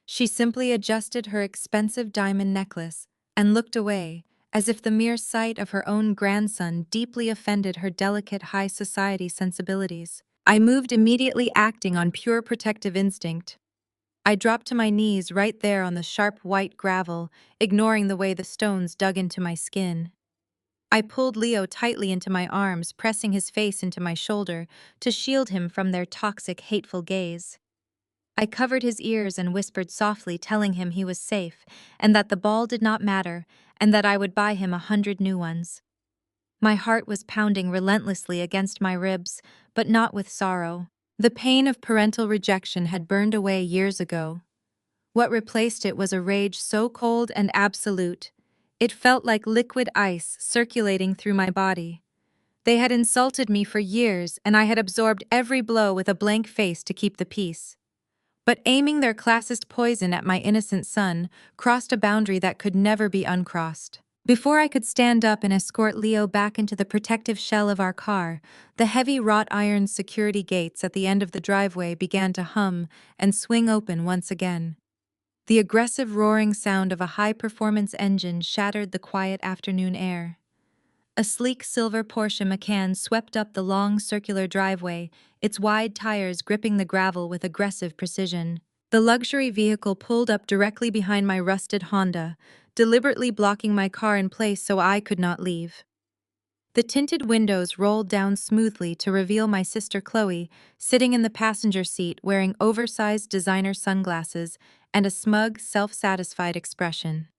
Speaker 1: She simply adjusted her expensive diamond necklace and looked away, as if the mere sight of her own grandson deeply offended her delicate high society sensibilities. I moved immediately, acting on pure protective instinct. I dropped to my knees right there on the sharp white gravel, ignoring the way the stones dug into my skin. I pulled Leo tightly into my arms, pressing his face into my shoulder to shield him from their toxic, hateful gaze. I covered his ears and whispered softly, telling him he was safe, and that the ball did not matter, and that I would buy him 100 new ones. My heart was pounding relentlessly against my ribs, but not with sorrow. The pain of parental rejection had burned away years ago. What replaced it was a rage so cold and absolute. It felt like liquid ice circulating through my body. They had insulted me for years, and I had absorbed every blow with a blank face to keep the peace. But aiming their classist poison at my innocent son crossed a boundary that could never be uncrossed. Before I could stand up and escort Leo back into the protective shell of our car, the heavy wrought iron security gates at the end of the driveway began to hum and swing open once again. The aggressive roaring sound of a high-performance engine shattered the quiet afternoon air. A sleek silver Porsche Macan swept up the long circular driveway, its wide tires gripping the gravel with aggressive precision. The luxury vehicle pulled up directly behind my rusted Honda, deliberately blocking my car in place so I could not leave. The tinted windows rolled down smoothly to reveal my sister Chloe, sitting in the passenger seat wearing oversized designer sunglasses and a smug, self-satisfied expression.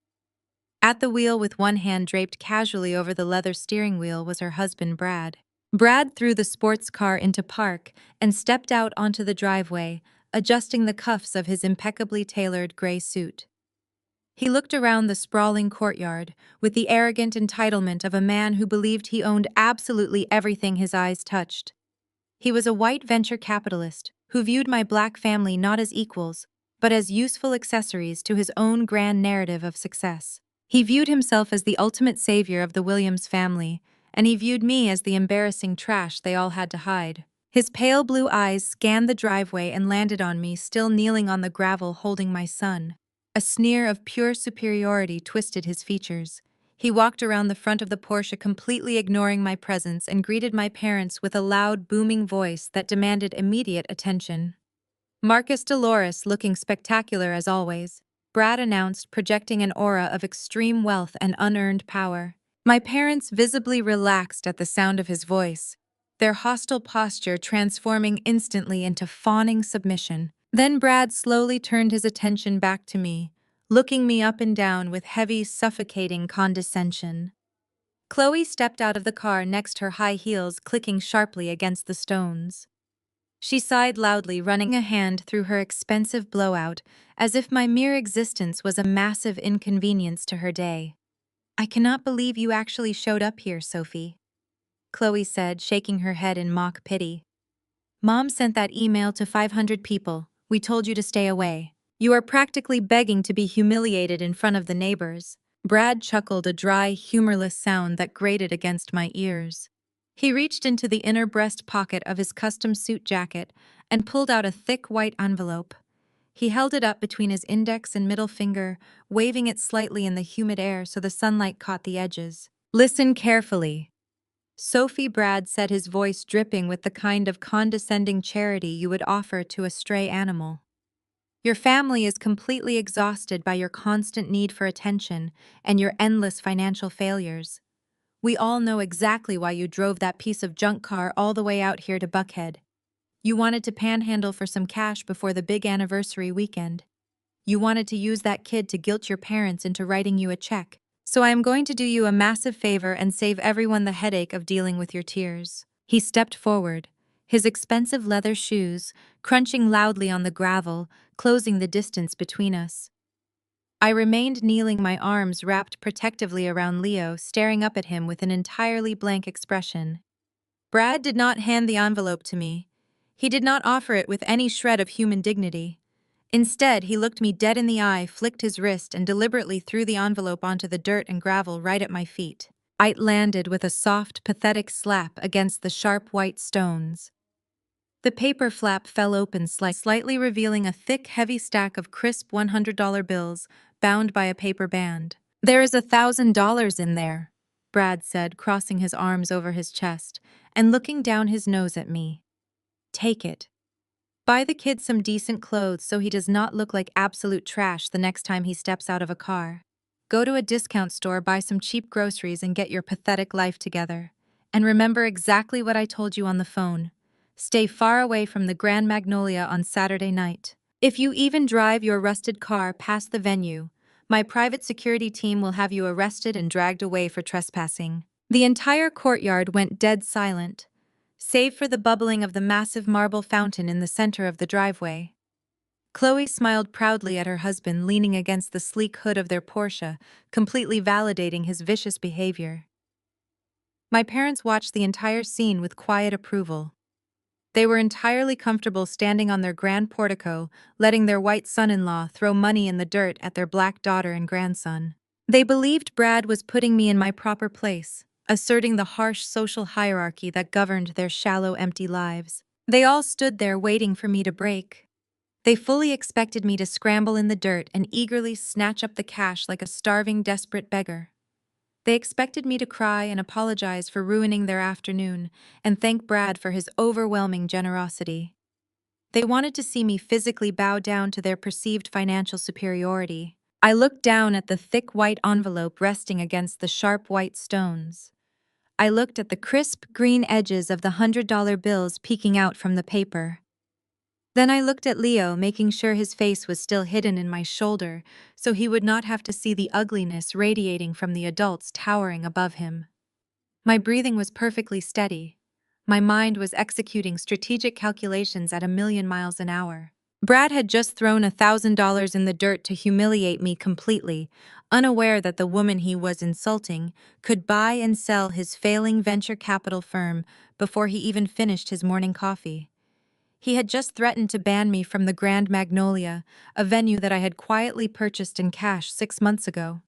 Speaker 1: At the wheel, with one hand draped casually over the leather steering wheel, was her husband, Brad. Brad threw the sports car into park and stepped out onto the driveway, adjusting the cuffs of his impeccably tailored gray suit. He looked around the sprawling courtyard with the arrogant entitlement of a man who believed he owned absolutely everything his eyes touched. He was a white venture capitalist who viewed my black family not as equals, but as useful accessories to his own grand narrative of success. He viewed himself as the ultimate savior of the Williams family, and he viewed me as the embarrassing trash they all had to hide. His pale blue eyes scanned the driveway and landed on me, still kneeling on the gravel holding my son. A sneer of pure superiority twisted his features. He walked around the front of the Porsche, completely ignoring my presence, and greeted my parents with a loud, booming voice that demanded immediate attention. "Marcus Dolores, looking spectacular as always," Brad announced, projecting an aura of extreme wealth and unearned power. My parents visibly relaxed at the sound of his voice. their hostile posture transforming instantly into fawning submission. Then Brad slowly turned his attention back to me, looking me up and down with heavy, suffocating condescension. Chloe stepped out of the car next, her high heels clicking sharply against the stones. She sighed loudly, running a hand through her expensive blowout, as if my mere existence was a massive inconvenience to her day. "I cannot believe you actually showed up here, Sophie," Chloe said, shaking her head in mock pity. "Mom sent that email to 500 people. We told you to stay away. You are practically begging to be humiliated in front of the neighbors." Brad chuckled, a dry, humorless sound that grated against my ears. He reached into the inner breast pocket of his custom suit jacket and pulled out a thick white envelope. He held it up between his index and middle finger, waving it slightly in the humid air so the sunlight caught the edges. "Listen carefully," Sophie, Brad said, his voice dripping with the kind of condescending charity you would offer to a stray animal. "Your family is completely exhausted by your constant need for attention and your endless financial failures. We all know exactly why you drove that piece of junk car all the way out here to Buckhead. You wanted to panhandle for some cash before the big anniversary weekend. You wanted to use that kid to guilt your parents into writing you a check. So I am going to do you a massive favor and save everyone the headache of dealing with your tears." He stepped forward, his expensive leather shoes crunching loudly on the gravel, closing the distance between us. I remained kneeling, my arms wrapped protectively around Leo, staring up at him with an entirely blank expression. Brad did not hand the envelope to me. He did not offer it with any shred of human dignity. Instead, he looked me dead in the eye, flicked his wrist, and deliberately threw the envelope onto the dirt and gravel right at my feet. It landed with a soft, pathetic slap against the sharp white stones. The paper flap fell open slightly, revealing a thick, heavy stack of crisp $100 bills bound by a paper band. "There is $1,000 in there," Brad said, crossing his arms over his chest and looking down his nose at me. "Take it. Buy the kid some decent clothes so he does not look like absolute trash the next time he steps out of a car. Go to a discount store, buy some cheap groceries, and get your pathetic life together. And remember exactly what I told you on the phone. Stay far away from the Grand Magnolia on Saturday night. If you even drive your rusted car past the venue, my private security team will have you arrested and dragged away for trespassing." The entire courtyard went dead silent, save for the bubbling of the massive marble fountain in the center of the driveway. Chloe smiled proudly at her husband leaning against the sleek hood of their Porsche, completely validating his vicious behavior. My parents watched the entire scene with quiet approval. They were entirely comfortable standing on their grand portico, letting their white son-in-law throw money in the dirt at their black daughter and grandson. They believed Brad was putting me in my proper place, asserting the harsh social hierarchy that governed their shallow, empty lives. They all stood there waiting for me to break. They fully expected me to scramble in the dirt and eagerly snatch up the cash like a starving, desperate beggar. They expected me to cry and apologize for ruining their afternoon and thank Brad for his overwhelming generosity. They wanted to see me physically bow down to their perceived financial superiority. I looked down at the thick white envelope resting against the sharp white stones. I looked at the crisp green edges of the $100 bills peeking out from the paper. Then I looked at Leo, making sure his face was still hidden in my shoulder so he would not have to see the ugliness radiating from the adults towering above him. My breathing was perfectly steady. My mind was executing strategic calculations at 1,000,000 miles an hour. Brad had just thrown $1,000 in the dirt to humiliate me completely, unaware that the woman he was insulting could buy and sell his failing venture capital firm before he even finished his morning coffee. He had just threatened to ban me from the Grand Magnolia, a venue that I had quietly purchased in cash 6 months ago.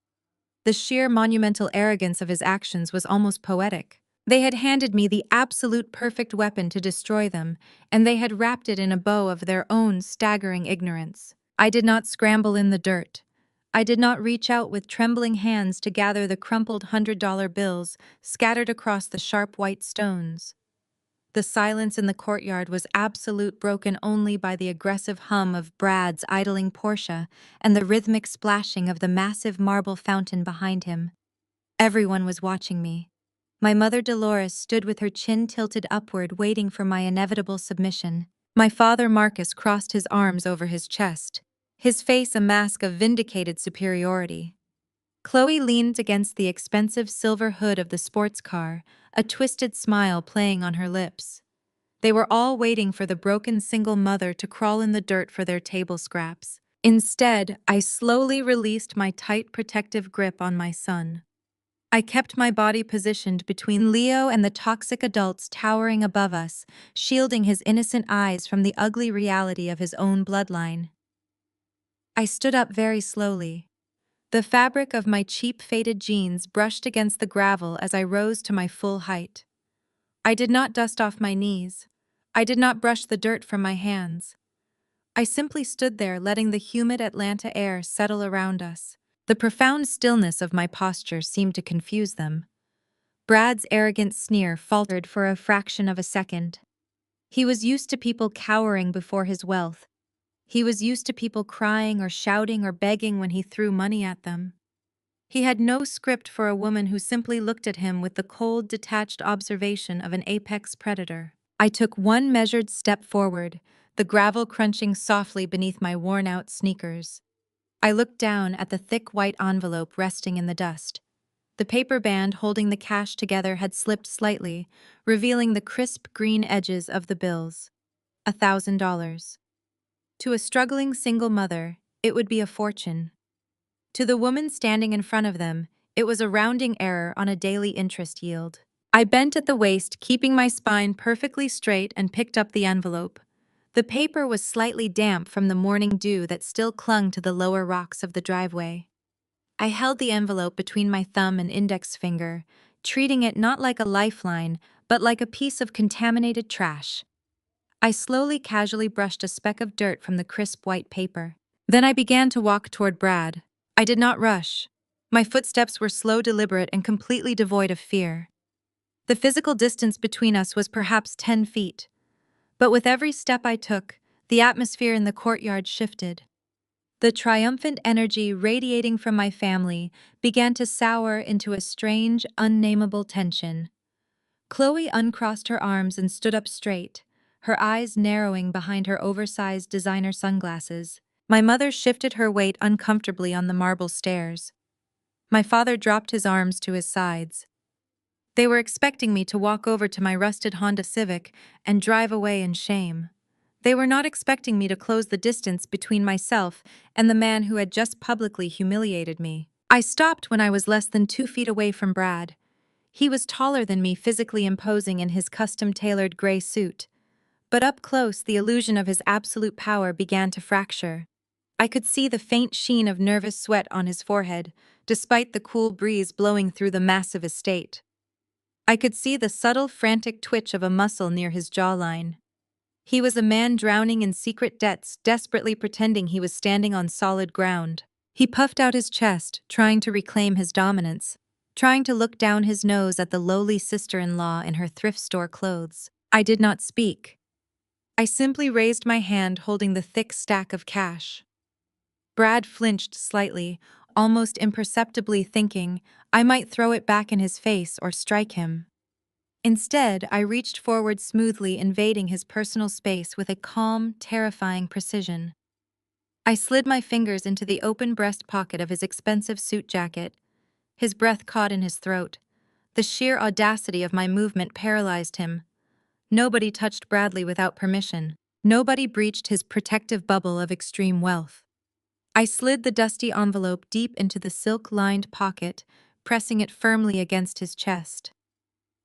Speaker 1: The sheer monumental arrogance of his actions was almost poetic. They had handed me the absolute perfect weapon to destroy them, and they had wrapped it in a bow of their own staggering ignorance. I did not scramble in the dirt. I did not reach out with trembling hands to gather the crumpled $100 bills scattered across the sharp white stones. The silence in the courtyard was absolute, broken only by the aggressive hum of Brad's idling Porsche and the rhythmic splashing of the massive marble fountain behind him. Everyone was watching me. My mother Dolores stood with her chin tilted upward, waiting for my inevitable submission. My father Marcus crossed his arms over his chest, his face a mask of vindicated superiority. Chloe leaned against the expensive silver hood of the sports car, a twisted smile playing on her lips. They were all waiting for the broken single mother to crawl in the dirt for their table scraps. Instead, I slowly released my tight protective grip on my son. I kept my body positioned between Leo and the toxic adults towering above us, shielding his innocent eyes from the ugly reality of his own bloodline. I stood up very slowly. The fabric of my cheap faded jeans brushed against the gravel as I rose to my full height. I did not dust off my knees. I did not brush the dirt from my hands. I simply stood there, letting the humid Atlanta air settle around us. The profound stillness of my posture seemed to confuse them. Brad's arrogant sneer faltered for a fraction of a second. He was used to people cowering before his wealth. He was used to people crying or shouting or begging when he threw money at them. He had no script for a woman who simply looked at him with the cold, detached observation of an apex predator. I took one measured step forward, the gravel crunching softly beneath my worn-out sneakers. I looked down at the thick white envelope resting in the dust. The paper band holding the cash together had slipped slightly, revealing the crisp green edges of the bills. $1,000. To a struggling single mother, it would be a fortune. To the woman standing in front of them, it was a rounding error on a daily interest yield. I bent at the waist, keeping my spine perfectly straight, and picked up the envelope. The paper was slightly damp from the morning dew that still clung to the lower rocks of the driveway. I held the envelope between my thumb and index finger, treating it not like a lifeline, but like a piece of contaminated trash. I slowly, casually brushed a speck of dirt from the crisp white paper. Then I began to walk toward Brad. I did not rush. My footsteps were slow, deliberate, and completely devoid of fear. The physical distance between us was perhaps 10 feet. But with every step I took, the atmosphere in the courtyard shifted. The triumphant energy radiating from my family began to sour into a strange, unnameable tension. Chloe uncrossed her arms and stood up straight, her eyes narrowing behind her oversized designer sunglasses. My mother shifted her weight uncomfortably on the marble stairs. My father dropped his arms to his sides. They were expecting me to walk over to my rusted Honda Civic and drive away in shame. They were not expecting me to close the distance between myself and the man who had just publicly humiliated me. I stopped when I was less than 2 feet away from Brad. He was taller than me, physically imposing in his custom-tailored gray suit. But up close, the illusion of his absolute power began to fracture. I could see the faint sheen of nervous sweat on his forehead, despite the cool breeze blowing through the massive estate. I could see the subtle, frantic twitch of a muscle near his jawline. He was a man drowning in secret debts, desperately pretending he was standing on solid ground. He puffed out his chest, trying to reclaim his dominance, trying to look down his nose at the lowly sister-in-law in her thrift store clothes. I did not speak. I simply raised my hand holding the thick stack of cash. Brad flinched slightly, almost imperceptibly, thinking I might throw it back in his face or strike him. Instead, I reached forward smoothly, invading his personal space with a calm, terrifying precision. I slid my fingers into the open breast pocket of his expensive suit jacket. His breath caught in his throat. The sheer audacity of my movement paralyzed him. Nobody touched Bradley without permission. Nobody breached his protective bubble of extreme wealth. I slid the dusty envelope deep into the silk-lined pocket, pressing it firmly against his chest.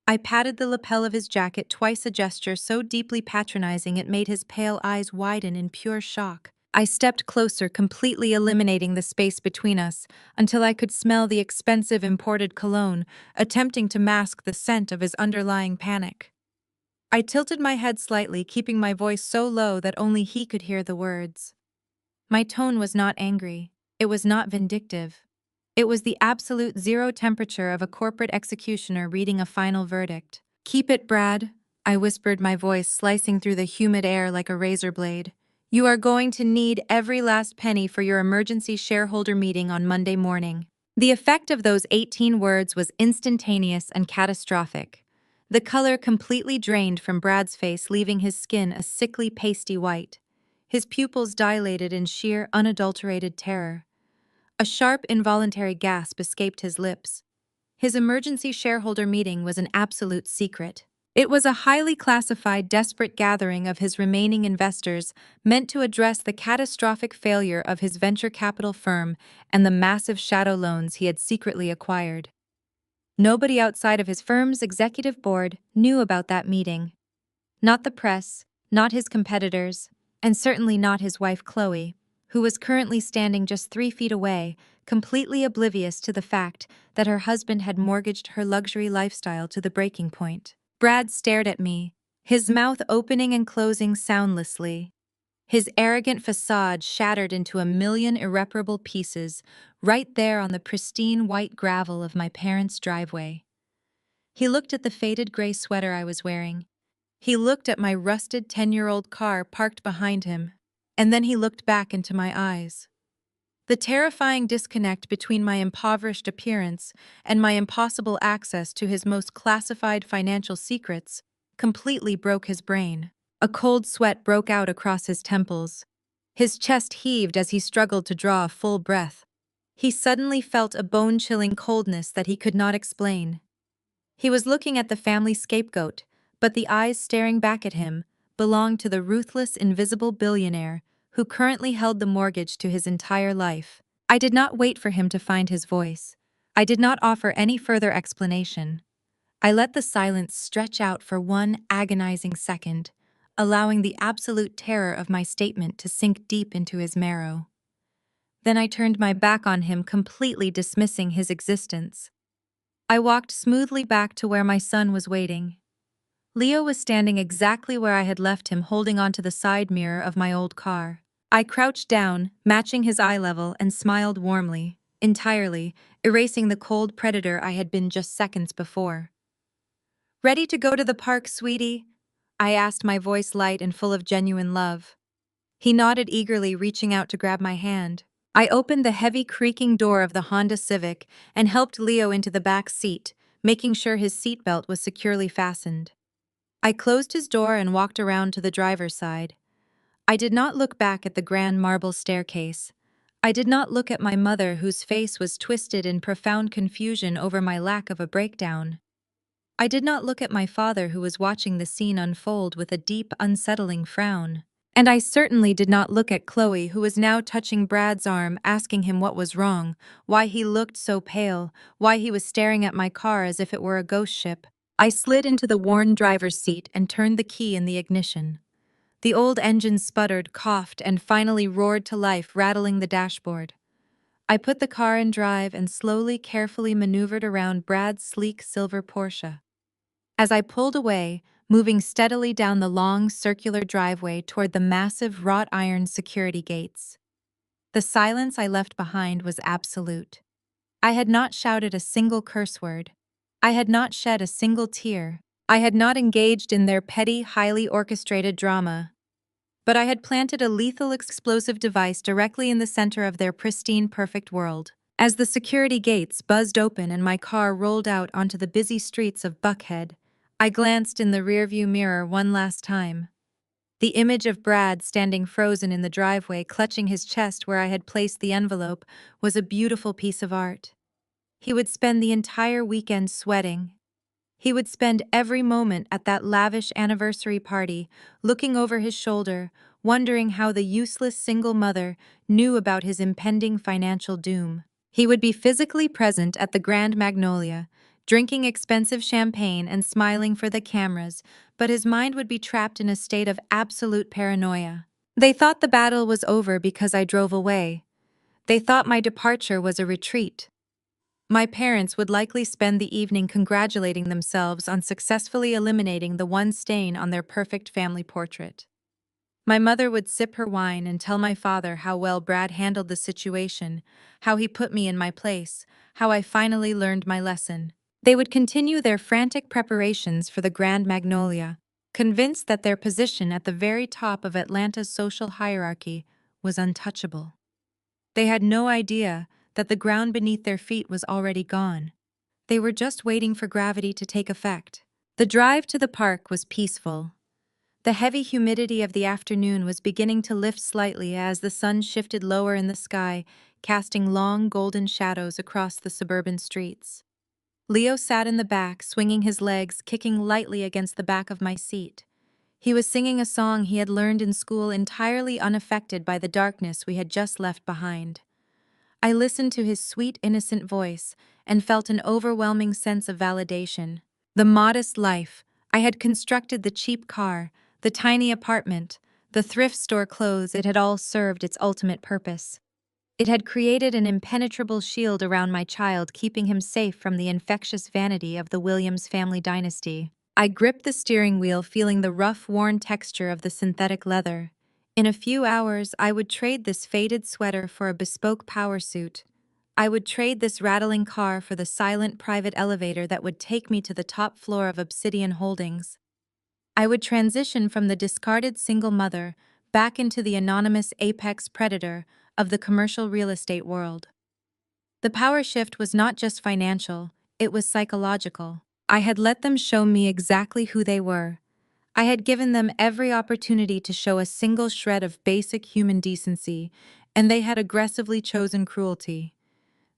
Speaker 1: I patted the lapel of his jacket twice, a gesture so deeply patronizing it made his pale eyes widen in pure shock. I stepped closer, completely eliminating the space between us, until I could smell the expensive imported cologne, attempting to mask the scent of his underlying panic. I tilted my head slightly, keeping my voice so low that only he could hear the words. My tone was not angry. It was not vindictive. It was the absolute zero temperature of a corporate executioner reading a final verdict. "Keep it, Brad," I whispered, my voice slicing through the humid air like a razor blade. "You are going to need every last penny for your emergency shareholder meeting on Monday morning." The effect of those 18 words was instantaneous and catastrophic. The color completely drained from Brad's face, leaving his skin a sickly, pasty white. His pupils dilated in sheer, unadulterated terror. A sharp, involuntary gasp escaped his lips. His emergency shareholder meeting was an absolute secret. It was a highly classified, desperate gathering of his remaining investors meant to address the catastrophic failure of his venture capital firm and the massive shadow loans he had secretly acquired. Nobody outside of his firm's executive board knew about that meeting. Not the press, not his competitors, and certainly not his wife Chloe, who was currently standing just 3 feet away, completely oblivious to the fact that her husband had mortgaged her luxury lifestyle to the breaking point. Brad stared at me, his mouth opening and closing soundlessly. His arrogant facade shattered into a million irreparable pieces right there on the pristine white gravel of my parents' driveway. He looked at the faded gray sweater I was wearing. He looked at my rusted 10-year-old car parked behind him. And then he looked back into my eyes. The terrifying disconnect between my impoverished appearance and my impossible access to his most classified financial secrets completely broke his brain. A cold sweat broke out across his temples. His chest heaved as he struggled to draw a full breath. He suddenly felt a bone-chilling coldness that he could not explain. He was looking at the family scapegoat, but the eyes staring back at him belonged to the ruthless, invisible billionaire who currently held the mortgage to his entire life. I did not wait for him to find his voice. I did not offer any further explanation. I let the silence stretch out for one agonizing second, allowing the absolute terror of my statement to sink deep into his marrow. Then I turned my back on him, completely dismissing his existence. I walked smoothly back to where my son was waiting. Leo was standing exactly where I had left him, holding onto the side mirror of my old car. I crouched down, matching his eye level, and smiled warmly, entirely, erasing the cold predator I had been just seconds before. "Ready to go to the park, sweetie?" I asked, my voice light and full of genuine love. He nodded eagerly, reaching out to grab my hand. I opened the heavy creaking door of the Honda Civic and helped Leo into the back seat, making sure his seatbelt was securely fastened. I closed his door and walked around to the driver's side. I did not look back at the grand marble staircase. I did not look at my mother, whose face was twisted in profound confusion over my lack of a breakdown. I did not look at my father, who was watching the scene unfold with a deep, unsettling frown. And I certainly did not look at Chloe, who was now touching Brad's arm, asking him what was wrong, why he looked so pale, why he was staring at my car as if it were a ghost ship. I slid into the worn driver's seat and turned the key in the ignition. The old engine sputtered, coughed, and finally roared to life, rattling the dashboard. I put the car in drive and slowly, carefully maneuvered around Brad's sleek silver Porsche. As I pulled away, moving steadily down the long, circular driveway toward the massive wrought iron security gates, the silence I left behind was absolute. I had not shouted a single curse word. I had not shed a single tear. I had not engaged in their petty, highly orchestrated drama. But I had planted a lethal explosive device directly in the center of their pristine, perfect world. As the security gates buzzed open and my car rolled out onto the busy streets of Buckhead, I glanced in the rearview mirror one last time. The image of Brad standing frozen in the driveway, clutching his chest where I had placed the envelope, was a beautiful piece of art. He would spend the entire weekend sweating. He would spend every moment at that lavish anniversary party, looking over his shoulder, wondering how the useless single mother knew about his impending financial doom. He would be physically present at the Grand Magnolia, drinking expensive champagne and smiling for the cameras, but his mind would be trapped in a state of absolute paranoia. They thought the battle was over because I drove away. They thought my departure was a retreat. My parents would likely spend the evening congratulating themselves on successfully eliminating the one stain on their perfect family portrait. My mother would sip her wine and tell my father how well Brad handled the situation, how he put me in my place, how I finally learned my lesson. They would continue their frantic preparations for the Grand Magnolia, convinced that their position at the very top of Atlanta's social hierarchy was untouchable. They had no idea that the ground beneath their feet was already gone. They were just waiting for gravity to take effect. The drive to the park was peaceful. The heavy humidity of the afternoon was beginning to lift slightly as the sun shifted lower in the sky, casting long golden shadows across the suburban streets. Leo sat in the back, swinging his legs, kicking lightly against the back of my seat. He was singing a song he had learned in school, entirely unaffected by the darkness we had just left behind. I listened to his sweet, innocent voice and felt an overwhelming sense of validation. The modest life, I had constructed the cheap car, the tiny apartment, the thrift store clothes, it had all served its ultimate purpose. It had created an impenetrable shield around my child, keeping him safe from the infectious vanity of the Williams family dynasty. I gripped the steering wheel, feeling the rough, worn texture of the synthetic leather. In a few hours, I would trade this faded sweater for a bespoke power suit. I would trade this rattling car for the silent private elevator that would take me to the top floor of Obsidian Holdings. I would transition from the discarded single mother back into the anonymous apex predator of the commercial real estate world. The power shift was not just financial, it was psychological. I had let them show me exactly who they were. I had given them every opportunity to show a single shred of basic human decency, and they had aggressively chosen cruelty.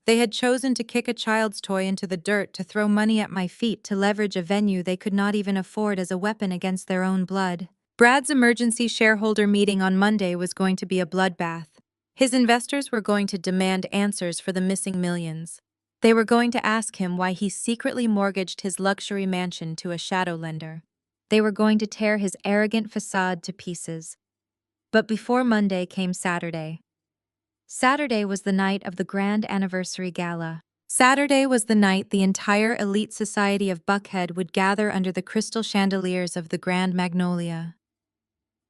Speaker 1: They had chosen to kick a child's toy into the dirt, to throw money at my feet, to leverage a venue they could not even afford as a weapon against their own blood. Brad's emergency shareholder meeting on Monday was going to be a bloodbath. His investors were going to demand answers for the missing millions. They were going to ask him why he secretly mortgaged his luxury mansion to a shadow lender. They were going to tear his arrogant facade to pieces. But before Monday came Saturday. Saturday was the night of the grand anniversary gala. Saturday was the night the entire elite society of Buckhead would gather under the crystal chandeliers of the Grand Magnolia.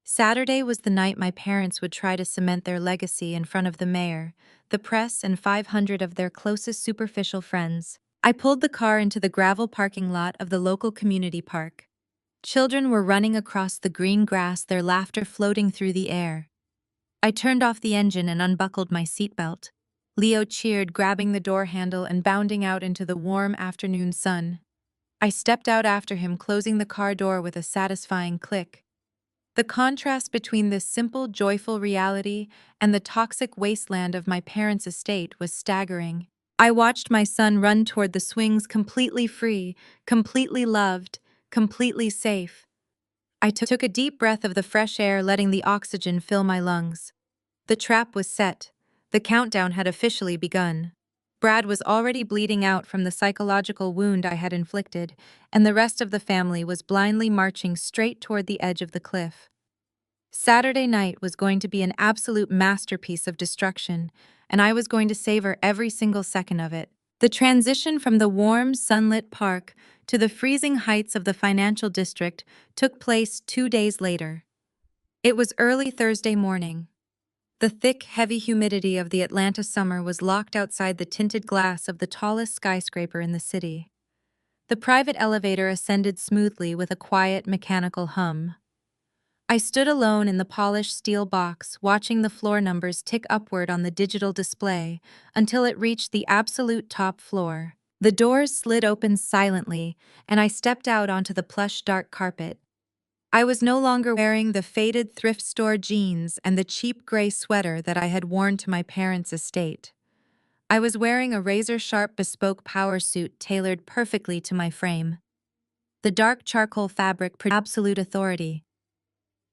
Speaker 1: Saturday was the night my parents would try to cement their legacy in front of the mayor, the press, and 500 of their closest superficial friends. I pulled the car into the gravel parking lot of the local community park. Children were running across the green grass, their laughter floating through the air. I turned off the engine and unbuckled my seatbelt. Leo cheered, grabbing the door handle and bounding out into the warm afternoon sun. I stepped out after him, closing the car door with a satisfying click. The contrast between this simple, joyful reality and the toxic wasteland of my parents' estate was staggering. I watched my son run toward the swings, completely free, completely loved, completely safe. I took a deep breath of the fresh air, letting the oxygen fill my lungs. The trap was set. The countdown had officially begun. Brad was already bleeding out from the psychological wound I had inflicted, and the rest of the family was blindly marching straight toward the edge of the cliff. Saturday night was going to be an absolute masterpiece of destruction, and I was going to savor every single second of it. The transition from the warm, sunlit park to the freezing heights of the financial district took place 2 days later. It was early Thursday morning. The thick, heavy humidity of the Atlanta summer was locked outside the tinted glass of the tallest skyscraper in the city. The private elevator ascended smoothly with a quiet, mechanical hum. I stood alone in the polished steel box, watching the floor numbers tick upward on the digital display until it reached the absolute top floor. The doors slid open silently, and I stepped out onto the plush dark carpet. I was no longer wearing the faded thrift store jeans and the cheap gray sweater that I had worn to my parents' estate. I was wearing a razor-sharp bespoke power suit tailored perfectly to my frame. The dark charcoal fabric produced absolute authority.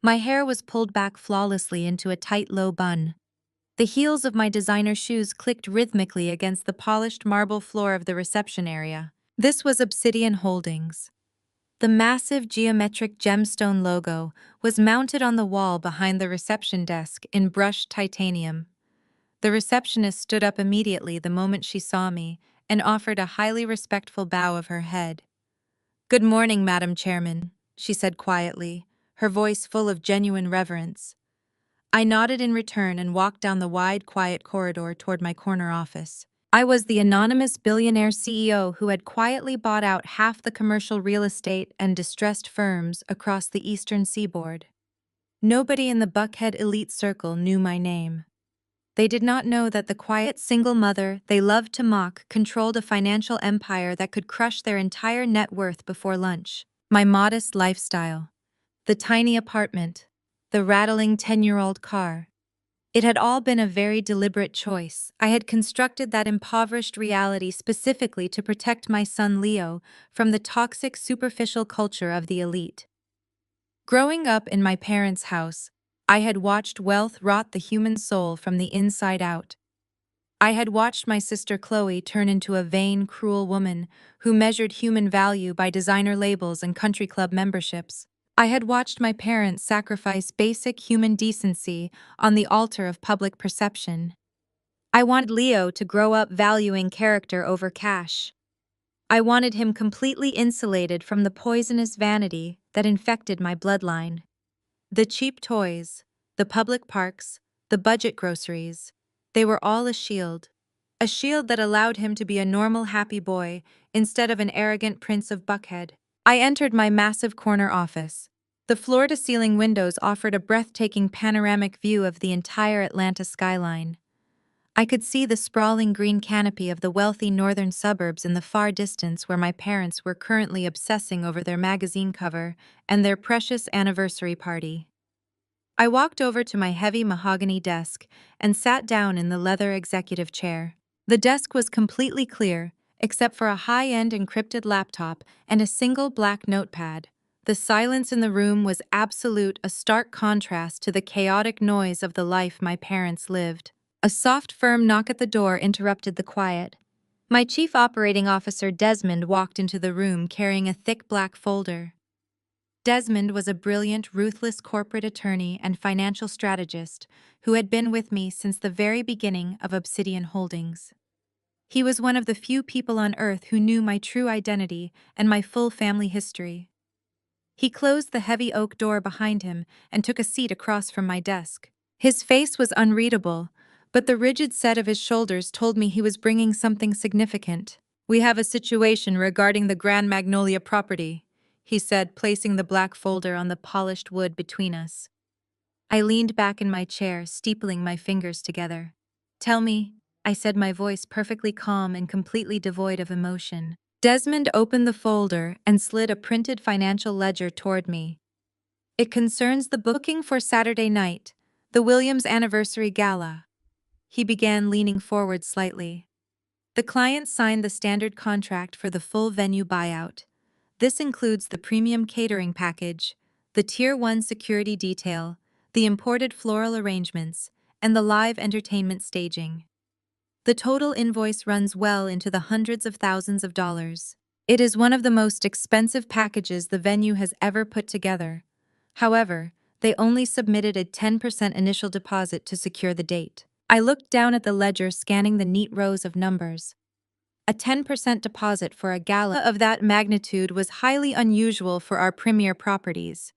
Speaker 1: My hair was pulled back flawlessly into a tight low bun. The heels of my designer shoes clicked rhythmically against the polished marble floor of the reception area. This was Obsidian Holdings. The massive geometric gemstone logo was mounted on the wall behind the reception desk in brushed titanium. The receptionist stood up immediately the moment she saw me and offered a highly respectful bow of her head. "Good morning, Madam Chairman," she said quietly, her voice full of genuine reverence. I nodded in return and walked down the wide, quiet corridor toward my corner office. I was the anonymous billionaire CEO who had quietly bought out half the commercial real estate and distressed firms across the eastern seaboard. Nobody in the Buckhead elite circle knew my name. They did not know that the quiet single mother they loved to mock controlled a financial empire that could crush their entire net worth before lunch. My modest lifestyle. The tiny apartment. The rattling 10-year-old car. It had all been a very deliberate choice. I had constructed that impoverished reality specifically to protect my son Leo from the toxic, superficial culture of the elite. Growing up in my parents' house, I had watched wealth rot the human soul from the inside out. I had watched my sister Chloe turn into a vain, cruel woman who measured human value by designer labels and country club memberships. I had watched my parents sacrifice basic human decency on the altar of public perception. I wanted Leo to grow up valuing character over cash. I wanted him completely insulated from the poisonous vanity that infected my bloodline. The cheap toys, the public parks, the budget groceries, they were all a shield. A shield that allowed him to be a normal, happy boy instead of an arrogant prince of Buckhead. I entered my massive corner office. The floor-to-ceiling windows offered a breathtaking panoramic view of the entire Atlanta skyline. I could see the sprawling green canopy of the wealthy northern suburbs in the far distance where my parents were currently obsessing over their magazine cover and their precious anniversary party. I walked over to my heavy mahogany desk and sat down in the leather executive chair. The desk was completely clear, except for a high-end encrypted laptop and a single black notepad. The silence in the room was absolute, a stark contrast to the chaotic noise of the life my parents lived. A soft, firm knock at the door interrupted the quiet. My chief operating officer Desmond walked into the room carrying a thick black folder. Desmond was a brilliant, ruthless corporate attorney and financial strategist who had been with me since the very beginning of Obsidian Holdings. He was one of the few people on Earth who knew my true identity and my full family history. He closed the heavy oak door behind him and took a seat across from my desk. His face was unreadable, but the rigid set of his shoulders told me he was bringing something significant. "We have a situation regarding the Grand Magnolia property," he said, placing the black folder on the polished wood between us. I leaned back in my chair, steepling my fingers together. "Tell me," I said, my voice perfectly calm and completely devoid of emotion. Desmond opened the folder and slid a printed financial ledger toward me. "It concerns the booking for Saturday night, the Williams Anniversary Gala." He began, leaning forward slightly. "The client signed the standard contract for the full venue buyout. This includes the premium catering package, the Tier 1 security detail, the imported floral arrangements, and the live entertainment staging. The total invoice runs well into the hundreds of thousands of dollars. It is one of the most expensive packages the venue has ever put together. However, they only submitted a 10% initial deposit to secure the date." I looked down at the ledger, scanning the neat rows of numbers. A 10% deposit for a gala of that magnitude was highly unusual for our premier properties.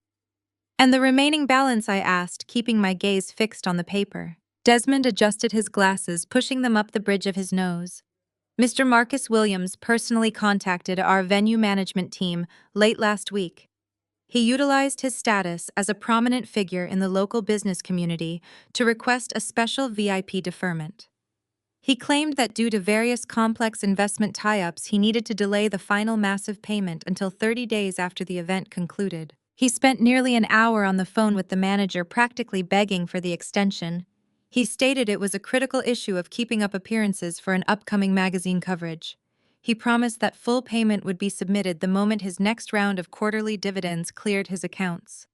Speaker 1: "And the remaining balance?" I asked, keeping my gaze fixed on the paper. Desmond adjusted his glasses, pushing them up the bridge of his nose. "Mr. Marcus Williams personally contacted our venue management team late last week. He utilized his status as a prominent figure in the local business community to request a special VIP deferment. He claimed that due to various complex investment tie-ups, he needed to delay the final massive payment until 30 days after the event concluded. He spent nearly an hour on the phone with the manager, practically begging for the extension. He stated it was a critical issue of keeping up appearances for an upcoming magazine coverage. He promised that full payment would be submitted the moment his next round of quarterly dividends cleared his accounts.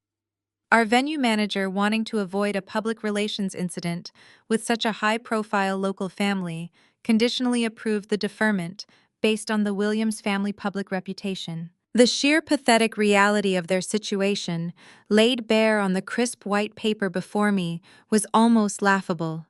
Speaker 1: Our venue manager, wanting to avoid a public relations incident with such a high-profile local family, conditionally approved the deferment based on the Williams family public reputation. The sheer pathetic reality of their situation, laid bare on the crisp white paper before me, was almost laughable.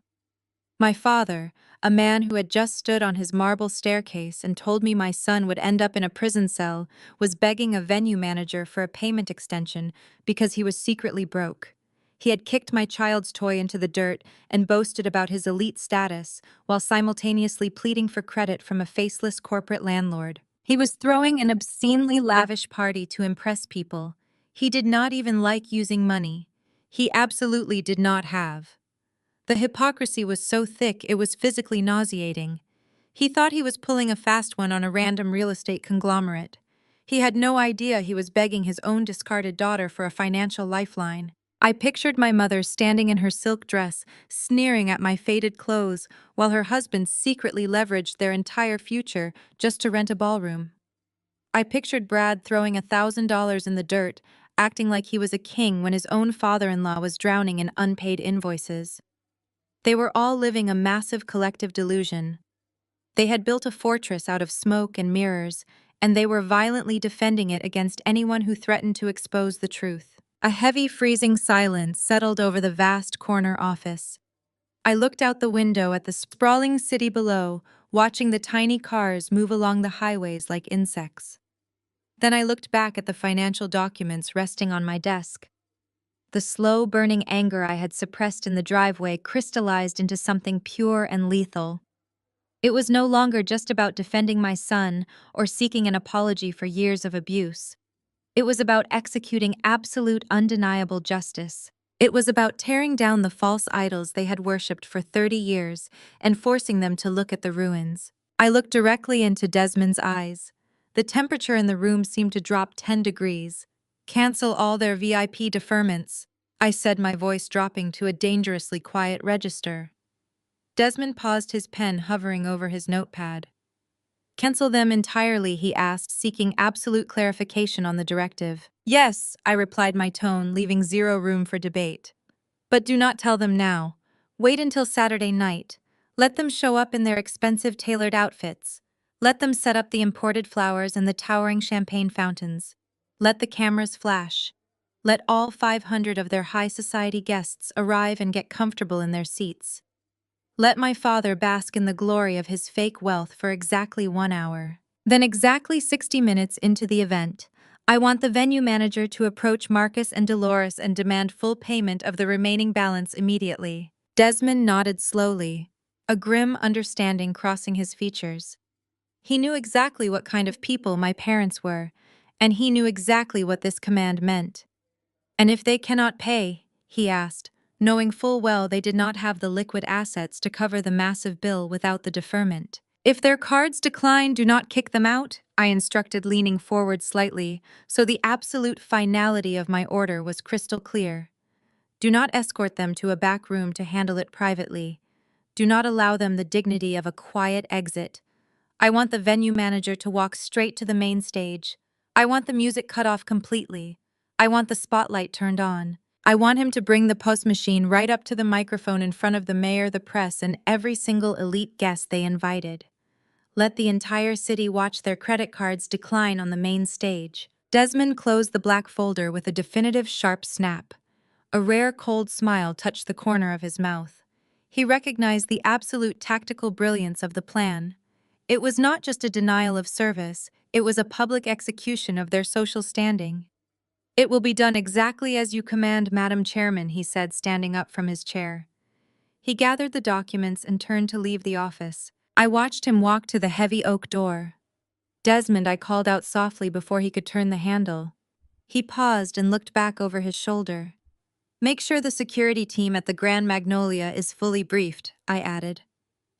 Speaker 1: My father, a man who had just stood on his marble staircase and told me my son would end up in a prison cell, was begging a venue manager for a payment extension because he was secretly broke. He had kicked my child's toy into the dirt and boasted about his elite status while simultaneously pleading for credit from a faceless corporate landlord. He was throwing an obscenely lavish party to impress people. He did not even like using money. He absolutely did not have. The hypocrisy was so thick it was physically nauseating. He thought he was pulling a fast one on a random real estate conglomerate. He had no idea he was begging his own discarded daughter for a financial lifeline. I pictured my mother standing in her silk dress, sneering at my faded clothes, while her husband secretly leveraged their entire future just to rent a ballroom. I pictured Brad throwing $1,000 in the dirt, acting like he was a king when his own father-in-law was drowning in unpaid invoices. They were all living a massive collective delusion. They had built a fortress out of smoke and mirrors, and they were violently defending it against anyone who threatened to expose the truth. A heavy, freezing silence settled over the vast corner office. I looked out the window at the sprawling city below, watching the tiny cars move along the highways like insects. Then I looked back at the financial documents resting on my desk. The slow burning anger I had suppressed in the driveway crystallized into something pure and lethal. It was no longer just about defending my son or seeking an apology for years of abuse. It was about executing absolute, undeniable justice. It was about tearing down the false idols they had worshipped for 30 years and forcing them to look at the ruins. I looked directly into Desmond's eyes. The temperature in the room seemed to drop 10 degrees. "Cancel all their VIP deferments," I said, my voice dropping to a dangerously quiet register. Desmond paused, his pen hovering over his notepad. "Cancel them entirely?" he asked, seeking absolute clarification on the directive. "Yes," I replied, my tone leaving zero room for debate. "But do not tell them now. Wait until Saturday night. Let them show up in their expensive tailored outfits. Let them set up the imported flowers and the towering champagne fountains. Let the cameras flash. Let all 500 of their high society guests arrive and get comfortable in their seats. Let my father bask in the glory of his fake wealth for exactly 1 hour. Then exactly 60 minutes into the event, I want the venue manager to approach Marcus and Dolores and demand full payment of the remaining balance immediately." Desmond nodded slowly, a grim understanding crossing his features. He knew exactly what kind of people my parents were, and he knew exactly what this command meant. "And if they cannot pay?" he asked, knowing full well they did not have the liquid assets to cover the massive bill without the deferment. "If their cards decline, do not kick them out," I instructed, leaning forward slightly, so the absolute finality of my order was crystal clear. "Do not escort them to a back room to handle it privately. Do not allow them the dignity of a quiet exit. I want the venue manager to walk straight to the main stage. I want the music cut off completely. I want the spotlight turned on. I want him to bring the post machine right up to the microphone in front of the mayor, the press, and every single elite guest they invited. Let the entire city watch their credit cards decline on the main stage." Desmond closed the black folder with a definitive sharp snap. A rare cold smile touched the corner of his mouth. He recognized the absolute tactical brilliance of the plan. It was not just a denial of service, it was a public execution of their social standing. "It will be done exactly as you command, Madam Chairman," he said, standing up from his chair. He gathered the documents and turned to leave the office. I watched him walk to the heavy oak door. "Desmond," I called out softly before he could turn the handle. He paused and looked back over his shoulder. "Make sure the security team at the Grand Magnolia is fully briefed," I added.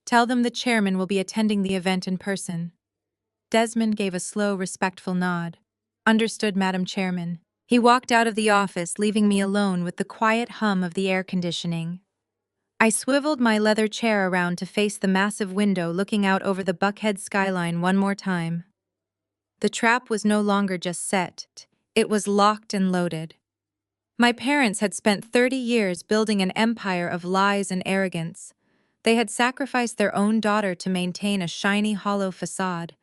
Speaker 1: "Tell them the chairman will be attending the event in person." Desmond gave a slow, respectful nod. "Understood, Madam Chairman." He walked out of the office, leaving me alone with the quiet hum of the air conditioning. I swiveled my leather chair around to face the massive window, looking out over the Buckhead skyline one more time. The trap was no longer just set, it was locked and loaded. My parents had spent 30 years building an empire of lies and arrogance. They had sacrificed their own daughter to maintain a shiny, hollow facade.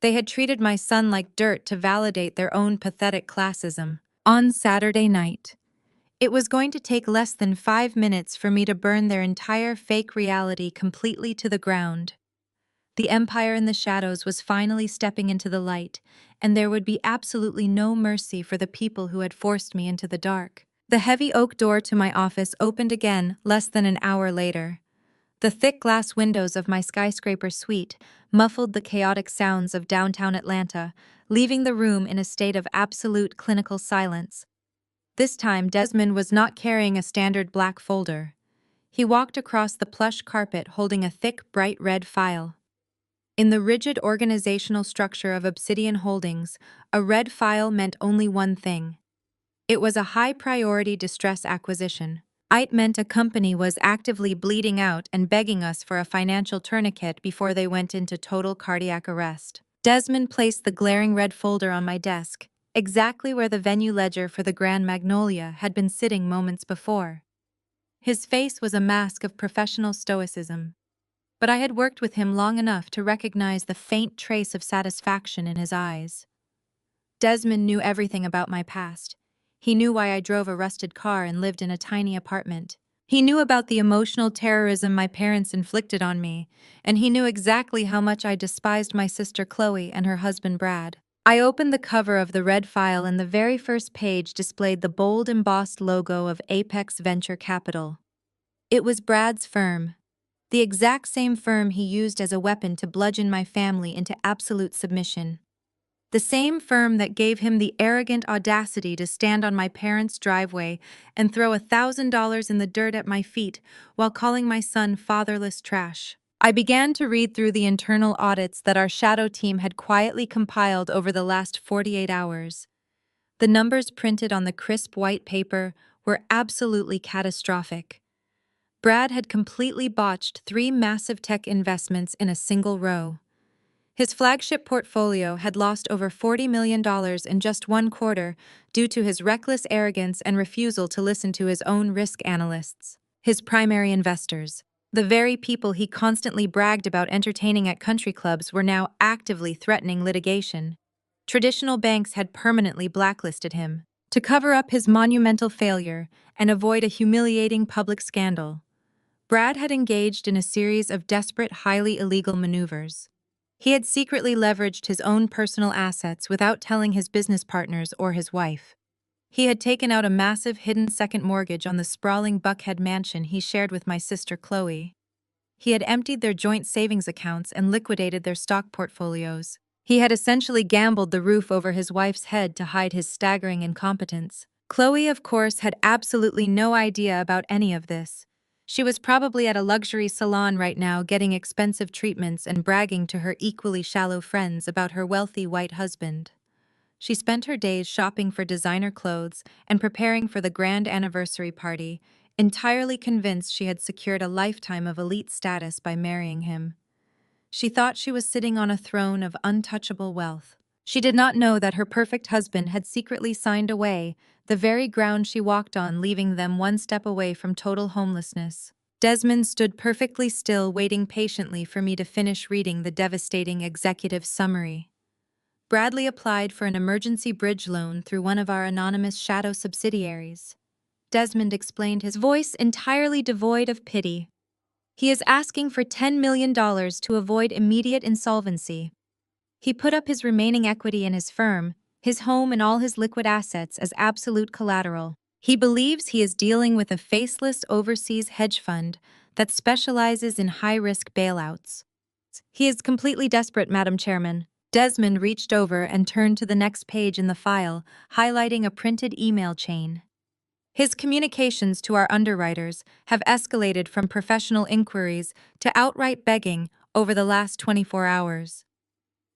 Speaker 1: They had treated my son like dirt to validate their own pathetic classism. On Saturday night, it was going to take less than 5 minutes for me to burn their entire fake reality completely to the ground. The empire in the shadows was finally stepping into the light, and there would be absolutely no mercy for the people who had forced me into the dark. The heavy oak door to my office opened again less than an hour later. The thick glass windows of my skyscraper suite muffled the chaotic sounds of downtown Atlanta, leaving the room in a state of absolute clinical silence. This time, Desmond was not carrying a standard black folder. He walked across the plush carpet holding a thick, bright red file. In the rigid organizational structure of Obsidian Holdings, a red file meant only one thing. It was a high-priority distress acquisition. It meant a company was actively bleeding out and begging us for a financial tourniquet before they went into total cardiac arrest. Desmond placed the glaring red folder on my desk, exactly where the venue ledger for the Grand Magnolia had been sitting moments before. His face was a mask of professional stoicism, but I had worked with him long enough to recognize the faint trace of satisfaction in his eyes. Desmond knew everything about my past. He knew why I drove a rusted car and lived in a tiny apartment. He knew about the emotional terrorism my parents inflicted on me, and he knew exactly how much I despised my sister Chloe and her husband Brad. I opened the cover of the red file and the very first page displayed the bold embossed logo of Apex Venture Capital. It was Brad's firm, the exact same firm he used as a weapon to bludgeon my family into absolute submission. The same firm that gave him the arrogant audacity to stand on my parents' driveway and throw $1,000 in the dirt at my feet while calling my son fatherless trash. I began to read through the internal audits that our shadow team had quietly compiled over the last 48 hours. The numbers printed on the crisp white paper were absolutely catastrophic. Brad had completely botched 3 massive tech investments in a single row. His flagship portfolio had lost over $40 million in just one quarter due to his reckless arrogance and refusal to listen to his own risk analysts, his primary investors. The very people he constantly bragged about entertaining at country clubs were now actively threatening litigation. Traditional banks had permanently blacklisted him. To cover up his monumental failure and avoid a humiliating public scandal, Brad had engaged in a series of desperate, highly illegal maneuvers. He had secretly leveraged his own personal assets without telling his business partners or his wife. He had taken out a massive hidden second mortgage on the sprawling Buckhead mansion he shared with my sister Chloe. He had emptied their joint savings accounts and liquidated their stock portfolios. He had essentially gambled the roof over his wife's head to hide his staggering incompetence. Chloe, of course, had absolutely no idea about any of this. She was probably at a luxury salon right now getting expensive treatments and bragging to her equally shallow friends about her wealthy white husband. She spent her days shopping for designer clothes and preparing for the grand anniversary party, entirely convinced she had secured a lifetime of elite status by marrying him. She thought she was sitting on a throne of untouchable wealth. She did not know that her perfect husband had secretly signed away the very ground she walked on, leaving them one step away from total homelessness. Desmond stood perfectly still, waiting patiently for me to finish reading the devastating executive summary. Bradley applied for an emergency bridge loan through one of our anonymous shadow subsidiaries. Desmond explained, his voice entirely devoid of pity. He is asking for $10 million to avoid immediate insolvency. He put up his remaining equity in his firm, his home and all his liquid assets as absolute collateral. He believes he is dealing with a faceless overseas hedge fund that specializes in high-risk bailouts. He is completely desperate, Madam Chairman. Desmond reached over and turned to the next page in the file, highlighting a printed email chain. His communications to our underwriters have escalated from professional inquiries to outright begging over the last 24 hours.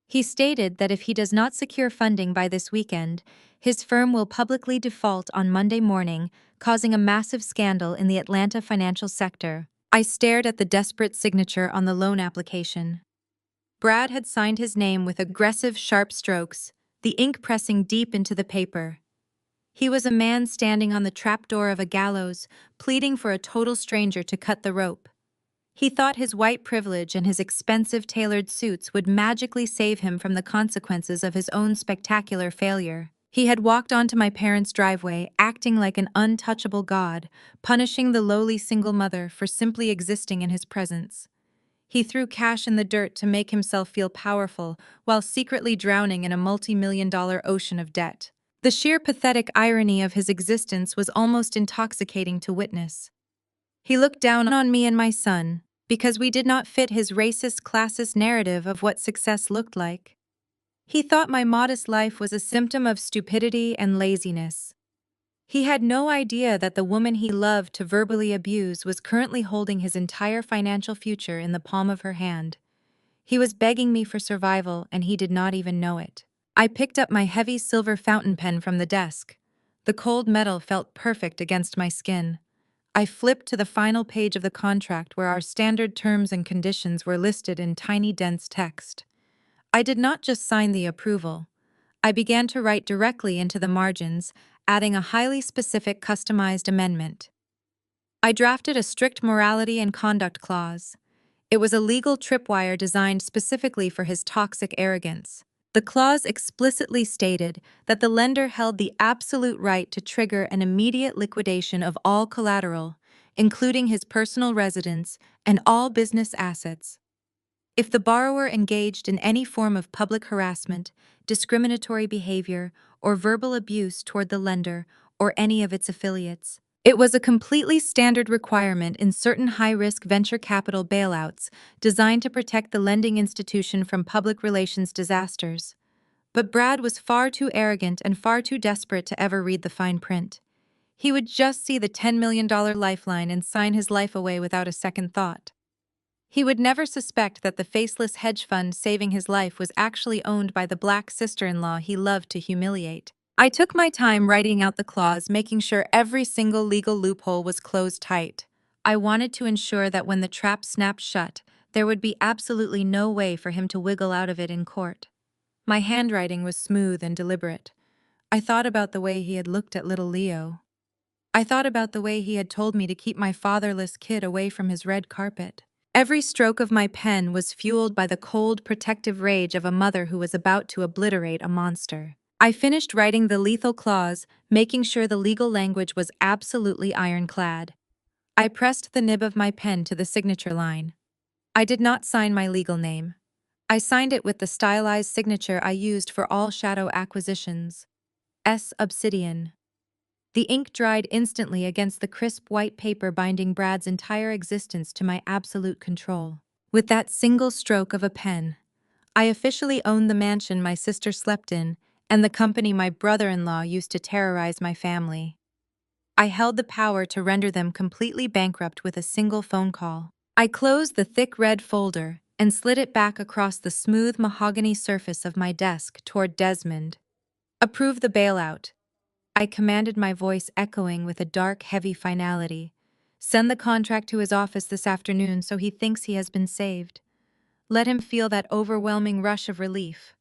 Speaker 1: He stated that if he does not secure funding by this weekend, his firm will publicly default on Monday morning, causing a massive scandal in the Atlanta financial sector. I stared at the desperate signature on the loan application. Brad had signed his name with aggressive, sharp strokes, the ink pressing deep into the paper. He was a man standing on the trapdoor of a gallows, pleading for a total stranger to cut the rope. He thought his white privilege and his expensive tailored suits would magically save him from the consequences of his own spectacular failure. He had walked onto my parents' driveway, acting like an untouchable god, punishing the lowly single mother for simply existing in his presence. He threw cash in the dirt to make himself feel powerful, while secretly drowning in a multi-million-dollar ocean of debt. The sheer pathetic irony of his existence was almost intoxicating to witness. He looked down on me and my son, because we did not fit his racist, classist narrative of what success looked like. He thought my modest life was a symptom of stupidity and laziness. He had no idea that the woman he loved to verbally abuse was currently holding his entire financial future in the palm of her hand. He was begging me for survival, and he did not even know it. I picked up my heavy silver fountain pen from the desk. The cold metal felt perfect against my skin. I flipped to the final page of the contract where our standard terms and conditions were listed in tiny, dense text. I did not just sign the approval. I began to write directly into the margins, adding a highly specific customized amendment. I drafted a strict morality and conduct clause. It was a legal tripwire designed specifically for his toxic arrogance. The clause explicitly stated that the lender held the absolute right to trigger an immediate liquidation of all collateral, including his personal residence and all business assets, if the borrower engaged in any form of public harassment, discriminatory behavior, or verbal abuse toward the lender or any of its affiliates. It was a completely standard requirement in certain high-risk venture capital bailouts designed to protect the lending institution from public relations disasters. But Brad was far too arrogant and far too desperate to ever read the fine print. He would just see the $10 million lifeline and sign his life away without a second thought. He would never suspect that the faceless hedge fund saving his life was actually owned by the black sister-in-law he loved to humiliate. I took my time writing out the clause, making sure every single legal loophole was closed tight. I wanted to ensure that when the trap snapped shut, there would be absolutely no way for him to wiggle out of it in court. My handwriting was smooth and deliberate. I thought about the way he had looked at little Leo. I thought about the way he had told me to keep my fatherless kid away from his red carpet. Every stroke of my pen was fueled by the cold, protective rage of a mother who was about to obliterate a monster. I finished writing the lethal clause, making sure the legal language was absolutely ironclad. I pressed the nib of my pen to the signature line. I did not sign my legal name. I signed it with the stylized signature I used for all shadow acquisitions. S. Obsidian. The ink dried instantly against the crisp white paper binding Brad's entire existence to my absolute control. With that single stroke of a pen, I officially owned the mansion my sister slept in and the company my brother-in-law used to terrorize my family. I held the power to render them completely bankrupt with a single phone call. I closed the thick red folder and slid it back across the smooth mahogany surface of my desk toward Desmond. Approve the bailout. I commanded, my voice echoing with a dark, heavy finality. Send the contract to his office this afternoon so he thinks he has been saved. Let him feel that overwhelming rush of relief.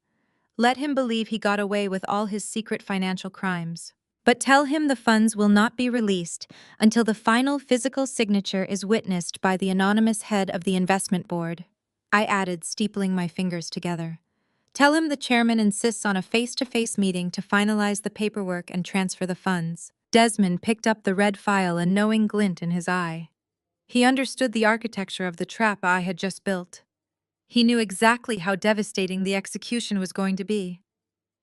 Speaker 1: Let him believe he got away with all his secret financial crimes. But tell him the funds will not be released until the final physical signature is witnessed by the anonymous head of the investment board. I added, steepling my fingers together. Tell him the chairman insists on a face-to-face meeting to finalize the paperwork and transfer the funds. Desmond picked up the red file, a knowing glint in his eye. He understood the architecture of the trap I had just built. He knew exactly how devastating the execution was going to be.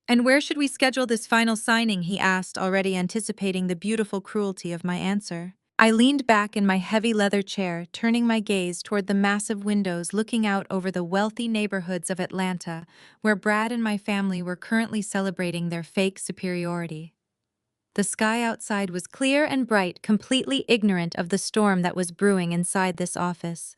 Speaker 1: And where should we schedule this final signing? He asked, already anticipating the beautiful cruelty of my answer. I leaned back in my heavy leather chair, turning my gaze toward the massive windows looking out over the wealthy neighborhoods of Atlanta, where Brad and my family were currently celebrating their fake superiority. The sky outside was clear and bright, completely ignorant of the storm that was brewing inside this office.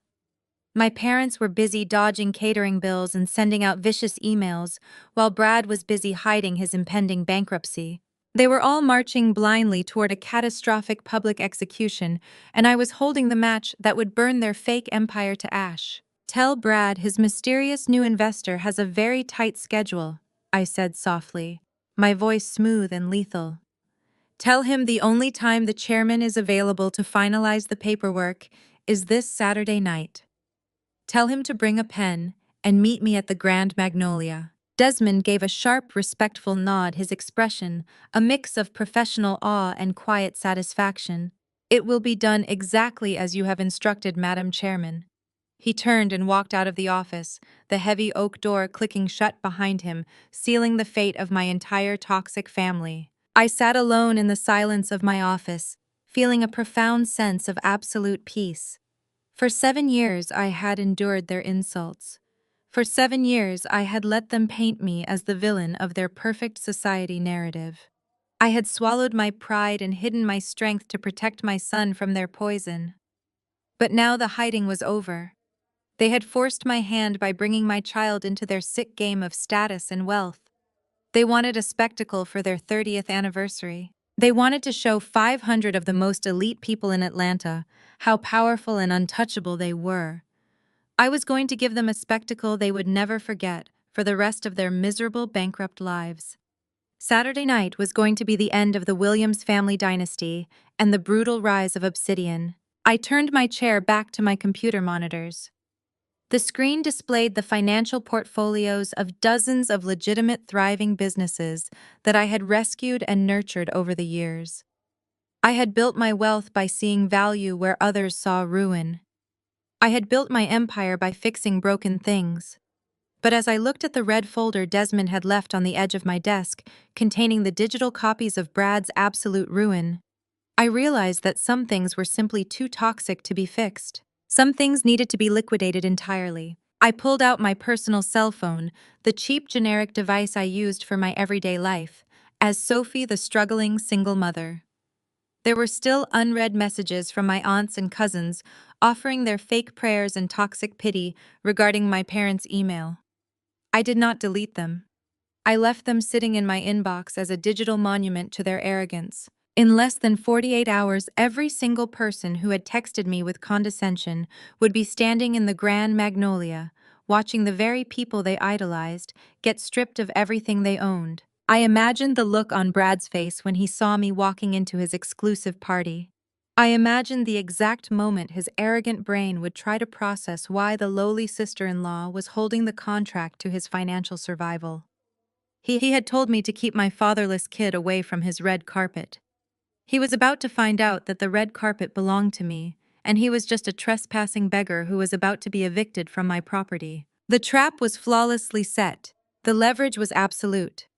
Speaker 1: My parents were busy dodging catering bills and sending out vicious emails, while Brad was busy hiding his impending bankruptcy. They were all marching blindly toward a catastrophic public execution, and I was holding the match that would burn their fake empire to ash. Tell Brad his mysterious new investor has a very tight schedule, I said softly, my voice smooth and lethal. Tell him the only time the chairman is available to finalize the paperwork is this Saturday night. Tell him to bring a pen and meet me at the Grand Magnolia. Desmond gave a sharp, respectful nod, his expression a mix of professional awe and quiet satisfaction. It will be done exactly as you have instructed, Madam Chairman. He turned and walked out of the office, the heavy oak door clicking shut behind him, sealing the fate of my entire toxic family. I sat alone in the silence of my office, feeling a profound sense of absolute peace. For 7 years I had endured their insults. For 7 years I had let them paint me as the villain of their perfect society narrative. I had swallowed my pride and hidden my strength to protect my son from their poison. But now the hiding was over. They had forced my hand by bringing my child into their sick game of status and wealth. They wanted a spectacle for their 30th anniversary. They wanted to show 500 of the most elite people in Atlanta how powerful and untouchable they were. I was going to give them a spectacle they would never forget for the rest of their miserable, bankrupt lives. Saturday night was going to be the end of the Williams family dynasty and the brutal rise of Obsidian. I turned my chair back to my computer monitors. The screen displayed the financial portfolios of dozens of legitimate, thriving businesses that I had rescued and nurtured over the years. I had built my wealth by seeing value where others saw ruin. I had built my empire by fixing broken things. But as I looked at the red folder Desmond had left on the edge of my desk, containing the digital copies of Brad's absolute ruin, I realized that some things were simply too toxic to be fixed. Some things needed to be liquidated entirely. I pulled out my personal cell phone, the cheap generic device I used for my everyday life, as Sophie, the struggling single mother. There were still unread messages from my aunts and cousins offering their fake prayers and toxic pity regarding my parents' email. I did not delete them. I left them sitting in my inbox as a digital monument to their arrogance. In less than 48 hours, every single person who had texted me with condescension would be standing in the Grand Magnolia, watching the very people they idolized get stripped of everything they owned. I imagined the look on Brad's face when he saw me walking into his exclusive party. I imagined the exact moment his arrogant brain would try to process why the lowly sister-in-law was holding the contract to his financial survival. He had told me to keep my fatherless kid away from his red carpet. He was about to find out that the red carpet belonged to me, and he was just a trespassing beggar who was about to be evicted from my property. The trap was flawlessly set. The leverage was absolute.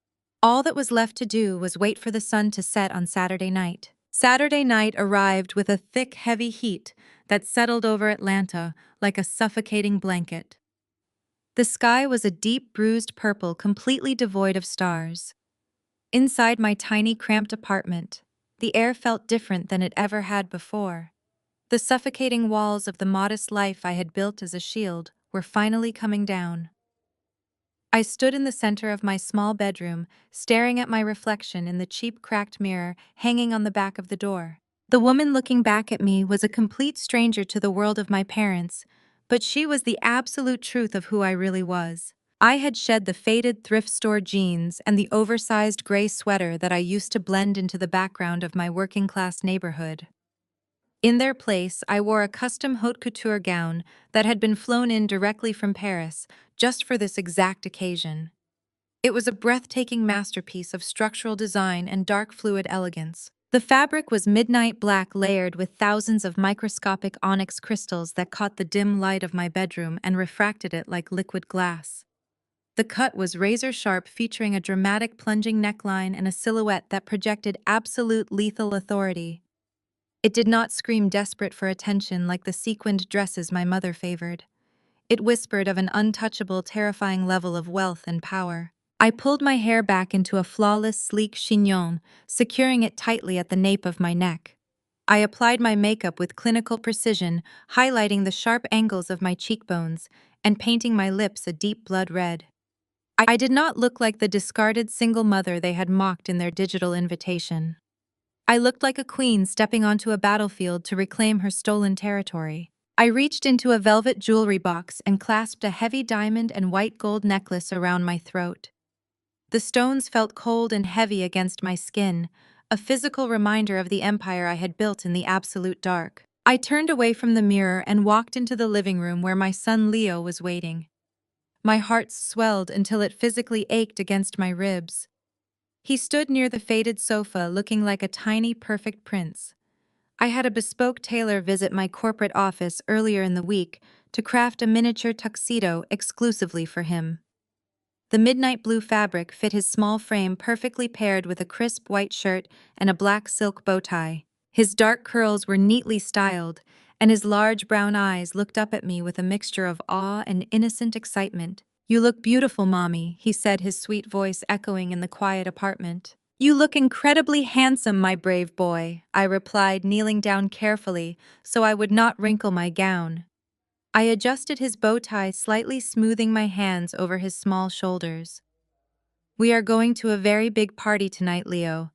Speaker 1: All that was left to do was wait for the sun to set on Saturday night. Saturday night arrived with a thick, heavy heat that settled over Atlanta like a suffocating blanket. The sky was a deep, bruised purple completely devoid of stars. Inside my tiny, cramped apartment, the air felt different than it ever had before. The suffocating walls of the modest life I had built as a shield were finally coming down. I stood in the center of my small bedroom, staring at my reflection in the cheap, cracked mirror hanging on the back of the door. The woman looking back at me was a complete stranger to the world of my parents, but she was the absolute truth of who I really was. I had shed the faded thrift store jeans and the oversized gray sweater that I used to blend into the background of my working-class neighborhood. In their place, I wore a custom haute couture gown that had been flown in directly from Paris, just for this exact occasion. It was a breathtaking masterpiece of structural design and dark fluid elegance. The fabric was midnight black layered with thousands of microscopic onyx crystals that caught the dim light of my bedroom and refracted it like liquid glass. The cut was razor-sharp, featuring a dramatic plunging neckline and a silhouette that projected absolute lethal authority. It did not scream desperate for attention like the sequined dresses my mother favored. It whispered of an untouchable, terrifying level of wealth and power. I pulled my hair back into a flawless, sleek chignon, securing it tightly at the nape of my neck. I applied my makeup with clinical precision, highlighting the sharp angles of my cheekbones and painting my lips a deep blood red. I did not look like the discarded single mother they had mocked in their digital invitation. I looked like a queen stepping onto a battlefield to reclaim her stolen territory. I reached into a velvet jewelry box and clasped a heavy diamond and white gold necklace around my throat. The stones felt cold and heavy against my skin, a physical reminder of the empire I had built in the absolute dark. I turned away from the mirror and walked into the living room where my son Leo was waiting. My heart swelled until it physically ached against my ribs. He stood near the faded sofa looking like a tiny, perfect prince. I had a bespoke tailor visit my corporate office earlier in the week to craft a miniature tuxedo exclusively for him. The midnight blue fabric fit his small frame perfectly, paired with a crisp white shirt and a black silk bow tie. His dark curls were neatly styled, and his large brown eyes looked up at me with a mixture of awe and innocent excitement. "You look beautiful, Mommy," he said, his sweet voice echoing in the quiet apartment. You look incredibly handsome, my brave boy, I replied, kneeling down carefully so I would not wrinkle my gown. I adjusted his bow tie, slightly smoothing my hands over his small shoulders. We are going to a very big party tonight, Leo.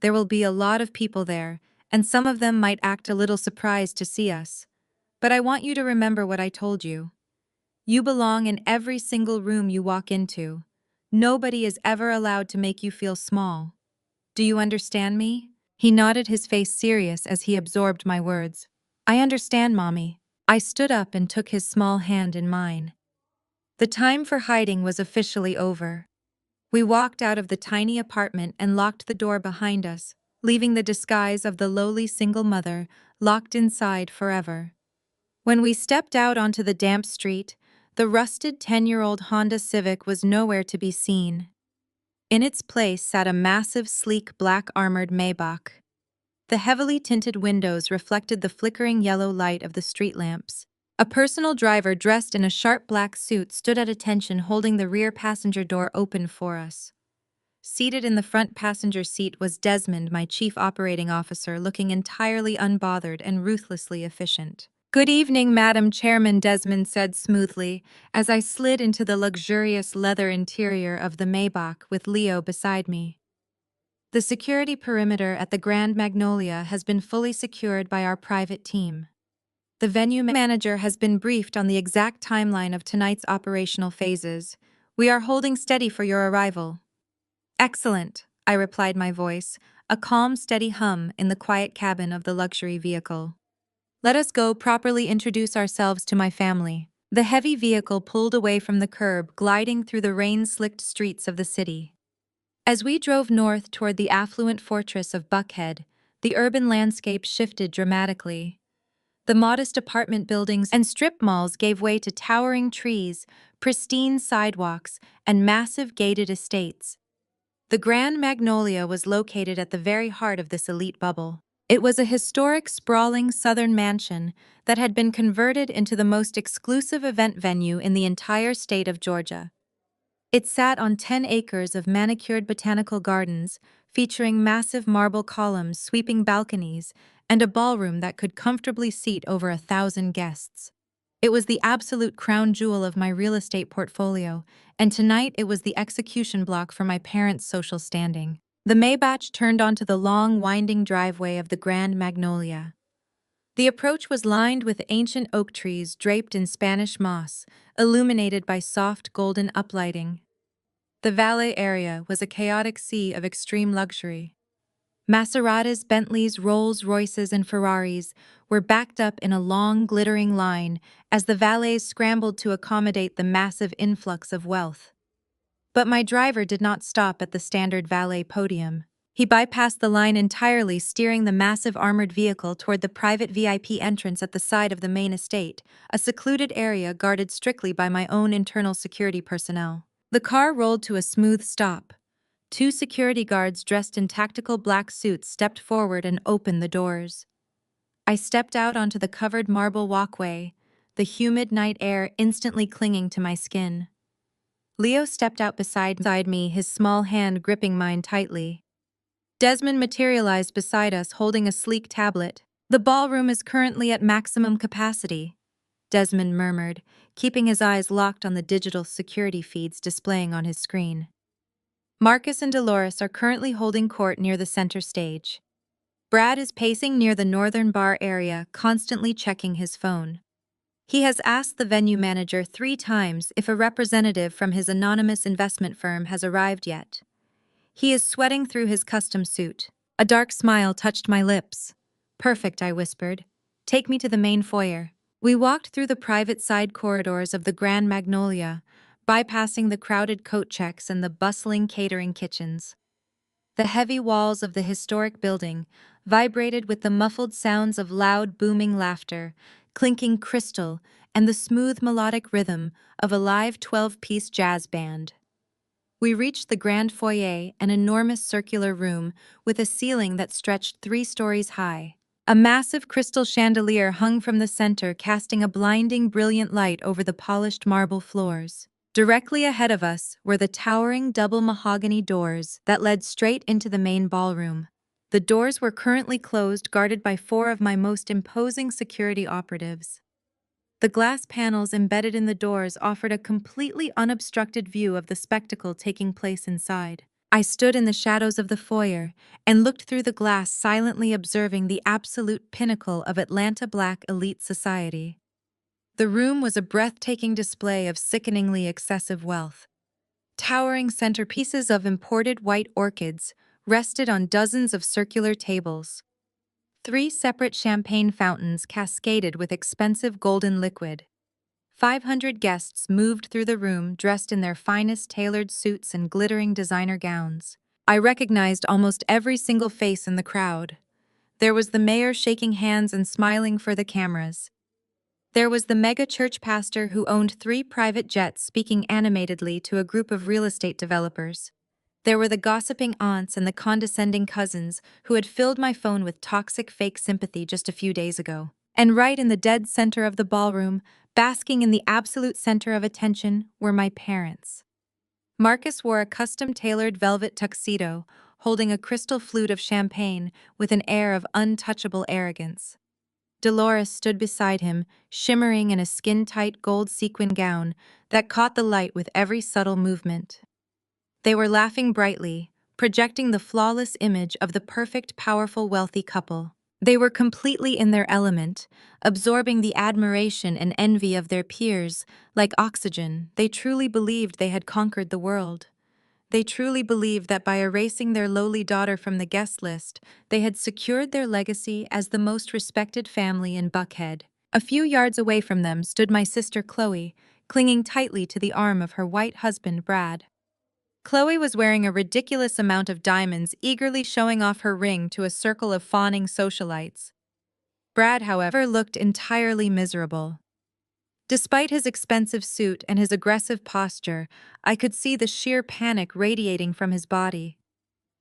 Speaker 1: There will be a lot of people there, and some of them might act a little surprised to see us. But I want you to remember what I told you. You belong in every single room you walk into. Nobody is ever allowed to make you feel small. Do you understand me? He nodded, his face serious as he absorbed my words. I understand, Mommy. I stood up and took his small hand in mine. The time for hiding was officially over. We walked out of the tiny apartment and locked the door behind us, leaving the disguise of the lowly single mother locked inside forever. When we stepped out onto the damp street, the rusted 10-year-old Honda Civic was nowhere to be seen. In its place sat a massive, sleek, black-armored Maybach. The heavily tinted windows reflected the flickering yellow light of the street lamps. A personal driver dressed in a sharp black suit stood at attention, holding the rear passenger door open for us. Seated in the front passenger seat was Desmond, my chief operating officer, looking entirely unbothered and ruthlessly efficient. Good evening, Madam Chairman, Desmond said smoothly, as I slid into the luxurious leather interior of the Maybach with Leo beside me. The security perimeter at the Grand Magnolia has been fully secured by our private team. The venue manager has been briefed on the exact timeline of tonight's operational phases. We are holding steady for your arrival. Excellent, I replied, my voice, a calm, steady hum in the quiet cabin of the luxury vehicle. Let us go properly introduce ourselves to my family. The heavy vehicle pulled away from the curb, gliding through the rain-slicked streets of the city. As we drove north toward the affluent fortress of Buckhead, the urban landscape shifted dramatically. The modest apartment buildings and strip malls gave way to towering trees, pristine sidewalks, and massive gated estates. The Grand Magnolia was located at the very heart of this elite bubble. It was a historic, sprawling southern mansion that had been converted into the most exclusive event venue in the entire state of Georgia. It sat on 10 acres of manicured botanical gardens, featuring massive marble columns, sweeping balconies, and a ballroom that could comfortably seat over 1,000 guests. It was the absolute crown jewel of my real estate portfolio, and tonight it was the execution block for my parents' social standing. The Maybach turned onto the long, winding driveway of the Grand Magnolia. The approach was lined with ancient oak trees draped in Spanish moss, illuminated by soft golden uplighting. The valet area was a chaotic sea of extreme luxury. Maseratis, Bentleys, Rolls-Royces, and Ferraris were backed up in a long, glittering line as the valets scrambled to accommodate the massive influx of wealth. But my driver did not stop at the standard valet podium. He bypassed the line entirely, steering the massive armored vehicle toward the private VIP entrance at the side of the main estate, a secluded area guarded strictly by my own internal security personnel. The car rolled to a smooth stop. Two security guards dressed in tactical black suits stepped forward and opened the doors. I stepped out onto the covered marble walkway, the humid night air instantly clinging to my skin. Leo stepped out beside me, his small hand gripping mine tightly. Desmond materialized beside us, holding a sleek tablet. The ballroom is currently at maximum capacity, Desmond murmured, keeping his eyes locked on the digital security feeds displaying on his screen. Marcus and Dolores are currently holding court near the center stage. Brad is pacing near the northern bar area, constantly checking his phone. He has asked the venue manager 3 times if a representative from his anonymous investment firm has arrived yet. He is sweating through his custom suit. A dark smile touched my lips. Perfect, I whispered. Take me to the main foyer. We walked through the private side corridors of the Grand Magnolia, bypassing the crowded coat checks and the bustling catering kitchens. The heavy walls of the historic building vibrated with the muffled sounds of loud, booming laughter, clinking crystal, and the smooth melodic rhythm of a live 12-piece jazz band. We reached the grand foyer, an enormous circular room with a ceiling that stretched 3 stories high. A massive crystal chandelier hung from the center, casting a blinding, brilliant light over the polished marble floors. Directly ahead of us were the towering double mahogany doors that led straight into the main ballroom. The doors were currently closed, guarded by four of my most imposing security operatives. The glass panels embedded in the doors offered a completely unobstructed view of the spectacle taking place inside. I stood in the shadows of the foyer and looked through the glass, silently observing the absolute pinnacle of Atlanta Black elite society. The room was a breathtaking display of sickeningly excessive wealth. Towering centerpieces of imported white orchids rested on dozens of circular tables. Three separate champagne fountains cascaded with expensive golden liquid. 500 guests moved through the room dressed in their finest tailored suits and glittering designer gowns. I recognized almost every single face in the crowd. There was the mayor shaking hands and smiling for the cameras. There was the mega church pastor who owned 3 private jets speaking animatedly to a group of real estate developers. There were the gossiping aunts and the condescending cousins who had filled my phone with toxic fake sympathy just a few days ago. And right in the dead center of the ballroom, basking in the absolute center of attention, were my parents. Marcus wore a custom-tailored velvet tuxedo, holding a crystal flute of champagne with an air of untouchable arrogance. Dolores stood beside him, shimmering in a skin-tight gold sequin gown that caught the light with every subtle movement. They were laughing brightly, projecting the flawless image of the perfect, powerful, wealthy couple. They were completely in their element, absorbing the admiration and envy of their peers. Like oxygen, they truly believed they had conquered the world. They truly believed that by erasing their lowly daughter from the guest list, they had secured their legacy as the most respected family in Buckhead. A few yards away from them stood my sister Chloe, clinging tightly to the arm of her white husband Brad. Chloe was wearing a ridiculous amount of diamonds, eagerly showing off her ring to a circle of fawning socialites. Brad, however, looked entirely miserable. Despite his expensive suit and his aggressive posture, I could see the sheer panic radiating from his body.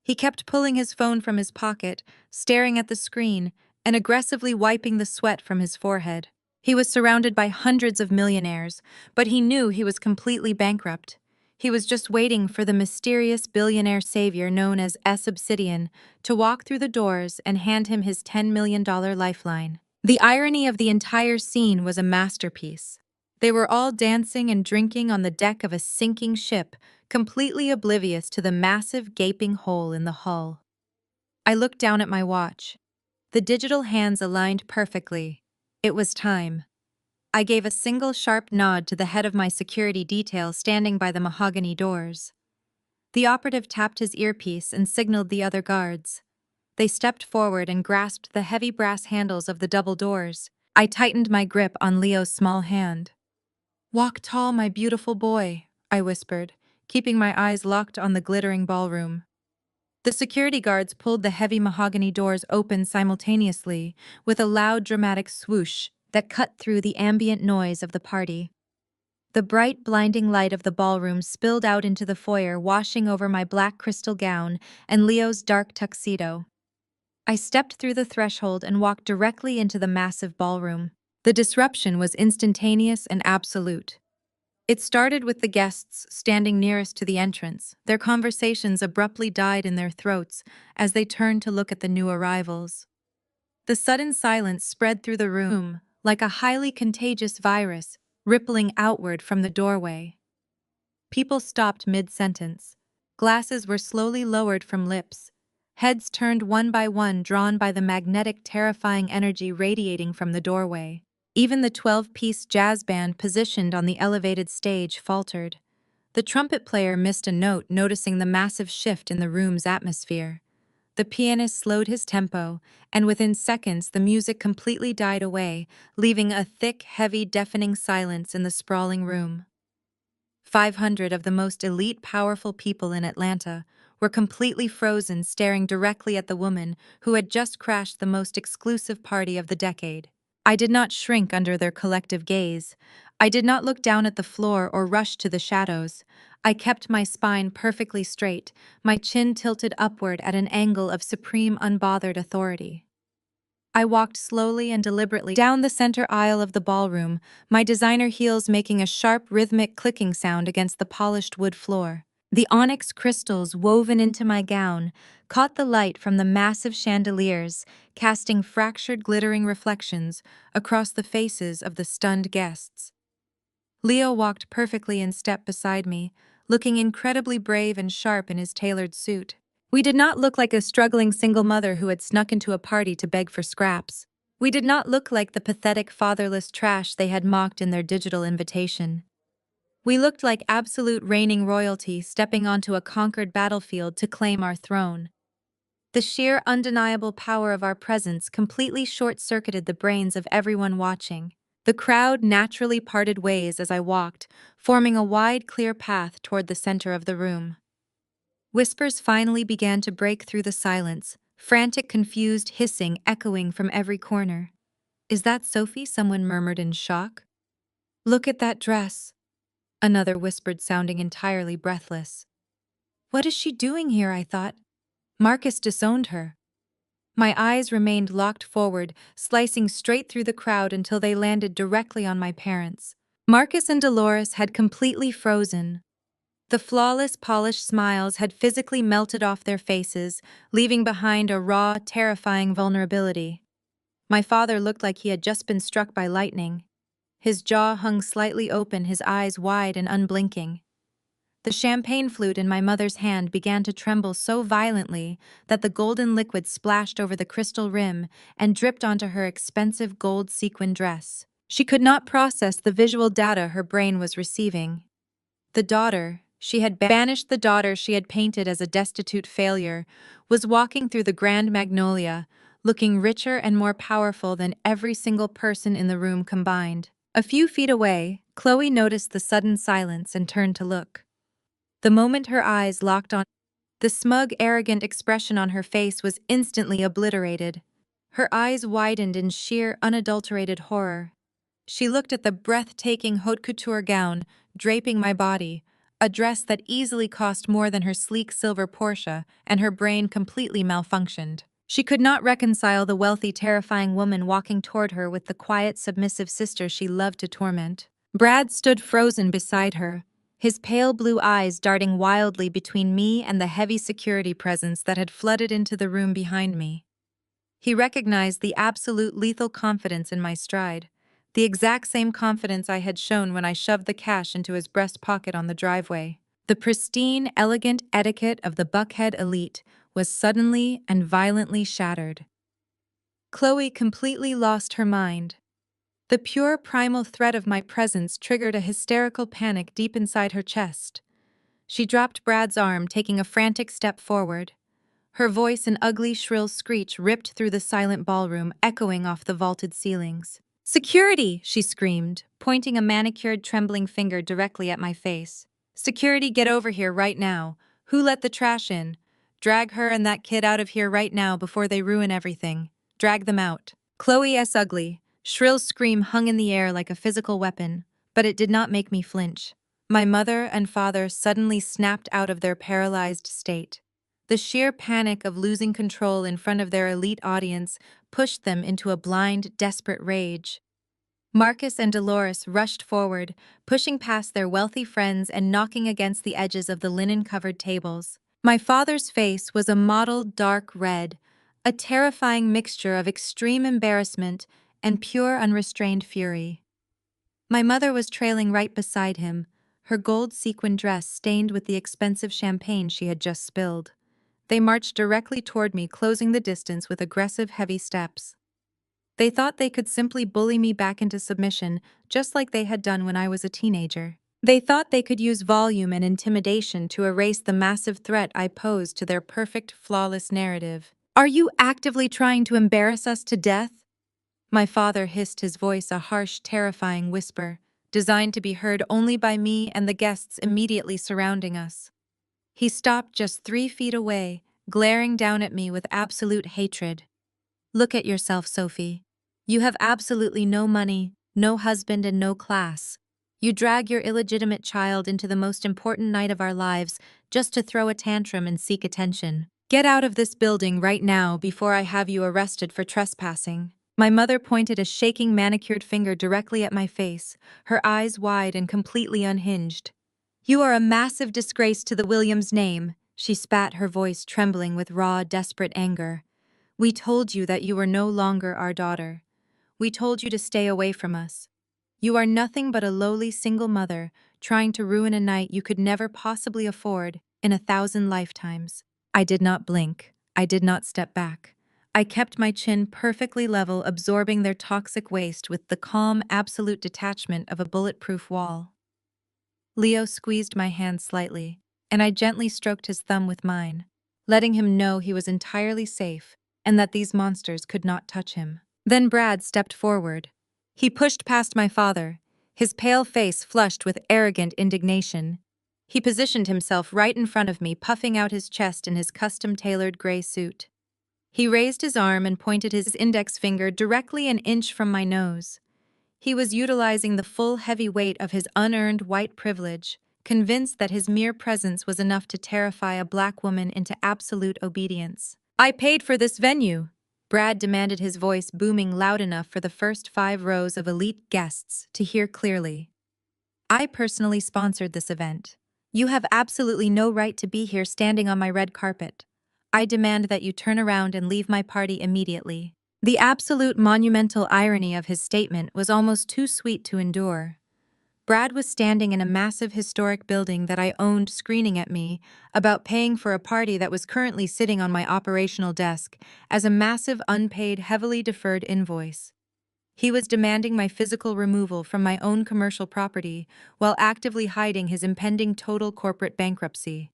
Speaker 1: He kept pulling his phone from his pocket, staring at the screen, and aggressively wiping the sweat from his forehead. He was surrounded by hundreds of millionaires, but he knew he was completely bankrupt. He was just waiting for the mysterious billionaire savior known as S. Obsidian to walk through the doors and hand him his $10 million lifeline. The irony of the entire scene was a masterpiece. They were all dancing and drinking on the deck of a sinking ship, completely oblivious to the massive gaping hole in the hull. I looked down at my watch. The digital hands aligned perfectly. It was time. I gave a single sharp nod to the head of my security detail standing by the mahogany doors. The operative tapped his earpiece and signaled the other guards. They stepped forward and grasped the heavy brass handles of the double doors. I tightened my grip on Leo's small hand. "Walk tall, my beautiful boy," I whispered, keeping my eyes locked on the glittering ballroom. The security guards pulled the heavy mahogany doors open simultaneously, with a loud, dramatic swoosh that cut through the ambient noise of the party. The bright, blinding light of the ballroom spilled out into the foyer, washing over my black crystal gown and Leo's dark tuxedo. I stepped through the threshold and walked directly into the massive ballroom. The disruption was instantaneous and absolute. It started with the guests standing nearest to the entrance. Their conversations abruptly died in their throats as they turned to look at the new arrivals. The sudden silence spread through the room like a highly contagious virus, rippling outward from the doorway. People stopped mid-sentence. Glasses were slowly lowered from lips. Heads turned one by one, drawn by the magnetic, terrifying energy radiating from the doorway. Even the 12-piece jazz band positioned on the elevated stage faltered. The trumpet player missed a note, noticing the massive shift in the room's atmosphere. The pianist slowed his tempo, and within seconds the music completely died away, leaving a thick, heavy, deafening silence in the sprawling room. 500 of the most elite, powerful people in Atlanta were completely frozen, staring directly at the woman who had just crashed the most exclusive party of the decade. I did not shrink under their collective gaze. I did not look down at the floor or rush to the shadows. I kept my spine perfectly straight, my chin tilted upward at an angle of supreme, unbothered authority. I walked slowly and deliberately down the center aisle of the ballroom, my designer heels making a sharp, rhythmic clicking sound against the polished wood floor. The onyx crystals woven into my gown caught the light from the massive chandeliers, casting fractured, glittering reflections across the faces of the stunned guests. Leo walked perfectly in step beside me, looking incredibly brave and sharp in his tailored suit. We did not look like a struggling single mother who had snuck into a party to beg for scraps. We did not look like the pathetic fatherless trash they had mocked in their digital invitation. We looked like absolute reigning royalty stepping onto a conquered battlefield to claim our throne. The sheer, undeniable power of our presence completely short-circuited the brains of everyone watching. The crowd naturally parted ways as I walked, forming a wide, clear path toward the center of the room. Whispers finally began to break through the silence, frantic, confused hissing echoing from every corner. "Is that Sophie?" someone murmured in shock. "Look at that dress," another whispered, sounding entirely breathless. "What is she doing here?" I thought. Marcus disowned her. My eyes remained locked forward, slicing straight through the crowd until they landed directly on my parents. Marcus and Dolores had completely frozen. The flawless, polished smiles had physically melted off their faces, leaving behind a raw, terrifying vulnerability. My father looked like he had just been struck by lightning. His jaw hung slightly open, his eyes wide and unblinking. The champagne flute in my mother's hand began to tremble so violently that the golden liquid splashed over the crystal rim and dripped onto her expensive gold sequin dress. She could not process the visual data her brain was receiving. She had banished the daughter she had painted as a destitute failure, was walking through the Grand Magnolia, looking richer and more powerful than every single person in the room combined. A few feet away, Chloe noticed the sudden silence and turned to look. The moment her eyes locked on, the smug, arrogant expression on her face was instantly obliterated. Her eyes widened in sheer, unadulterated horror. She looked at the breathtaking haute couture gown draping my body, a dress that easily cost more than her sleek silver Porsche, and her brain completely malfunctioned. She could not reconcile the wealthy, terrifying woman walking toward her with the quiet, submissive sister she loved to torment. Brad stood frozen beside her, his pale blue eyes darting wildly between me and the heavy security presence that had flooded into the room behind me. He recognized the absolute lethal confidence in my stride, the exact same confidence I had shown when I shoved the cash into his breast pocket on the driveway. The pristine, elegant etiquette of the Buckhead elite was suddenly and violently shattered. Chloe completely lost her mind. The pure primal threat of my presence triggered a hysterical panic deep inside her chest. She dropped Brad's arm, taking a frantic step forward. Her voice, an ugly, shrill screech, ripped through the silent ballroom, echoing off the vaulted ceilings. "Security!" she screamed, pointing a manicured, trembling finger directly at my face. "Security, get over here right now. Who let the trash in? Drag her and that kid out of here right now before they ruin everything. Drag them out." Chloe's ugly, shrill scream hung in the air like a physical weapon, but it did not make me flinch. My mother and father suddenly snapped out of their paralyzed state. The sheer panic of losing control in front of their elite audience pushed them into a blind, desperate rage. Marcus and Dolores rushed forward, pushing past their wealthy friends and knocking against the edges of the linen-covered tables. My father's face was a mottled dark red, a terrifying mixture of extreme embarrassment and pure unrestrained fury. My mother was trailing right beside him, her gold sequin dress stained with the expensive champagne she had just spilled. They marched directly toward me, closing the distance with aggressive, heavy steps. They thought they could simply bully me back into submission, just like they had done when I was a teenager. They thought they could use volume and intimidation to erase the massive threat I posed to their perfect, flawless narrative. "Are you actively trying to embarrass us to death?" My father hissed, his voice a harsh, terrifying whisper, designed to be heard only by me and the guests immediately surrounding us. He stopped just 3 feet away, glaring down at me with absolute hatred. "Look at yourself, Sophie. You have absolutely no money, no husband, and no class. You drag your illegitimate child into the most important night of our lives just to throw a tantrum and seek attention. Get out of this building right now before I have you arrested for trespassing. My mother pointed a shaking manicured finger directly at my face, her eyes wide and completely unhinged. You are a massive disgrace to the Williams name, she spat, her voice trembling with raw, desperate anger. We told you that you were no longer our daughter. We told you to stay away from us. You are nothing but a lowly single mother trying to ruin a night you could never possibly afford in 1,000 lifetimes. I did not blink. I did not step back. I kept my chin perfectly level, absorbing their toxic waste with the calm, absolute detachment of a bulletproof wall. Leo squeezed my hand slightly, and I gently stroked his thumb with mine, letting him know he was entirely safe and that these monsters could not touch him. Then Brad stepped forward. He pushed past my father, his pale face flushed with arrogant indignation. He positioned himself right in front of me, puffing out his chest in his custom-tailored gray suit. He raised his arm and pointed his index finger directly an inch from my nose. He was utilizing the full heavy weight of his unearned white privilege, convinced that his mere presence was enough to terrify a black woman into absolute obedience. I paid for this venue, Brad demanded, his voice booming loud enough for the first 5 rows of elite guests to hear clearly. I personally sponsored this event. You have absolutely no right to be here standing on my red carpet. I demand that you turn around and leave my party immediately. The absolute monumental irony of his statement was almost too sweet to endure. Brad was standing in a massive historic building that I owned, screaming at me about paying for a party that was currently sitting on my operational desk as a massive unpaid, heavily deferred invoice. He was demanding my physical removal from my own commercial property while actively hiding his impending total corporate bankruptcy.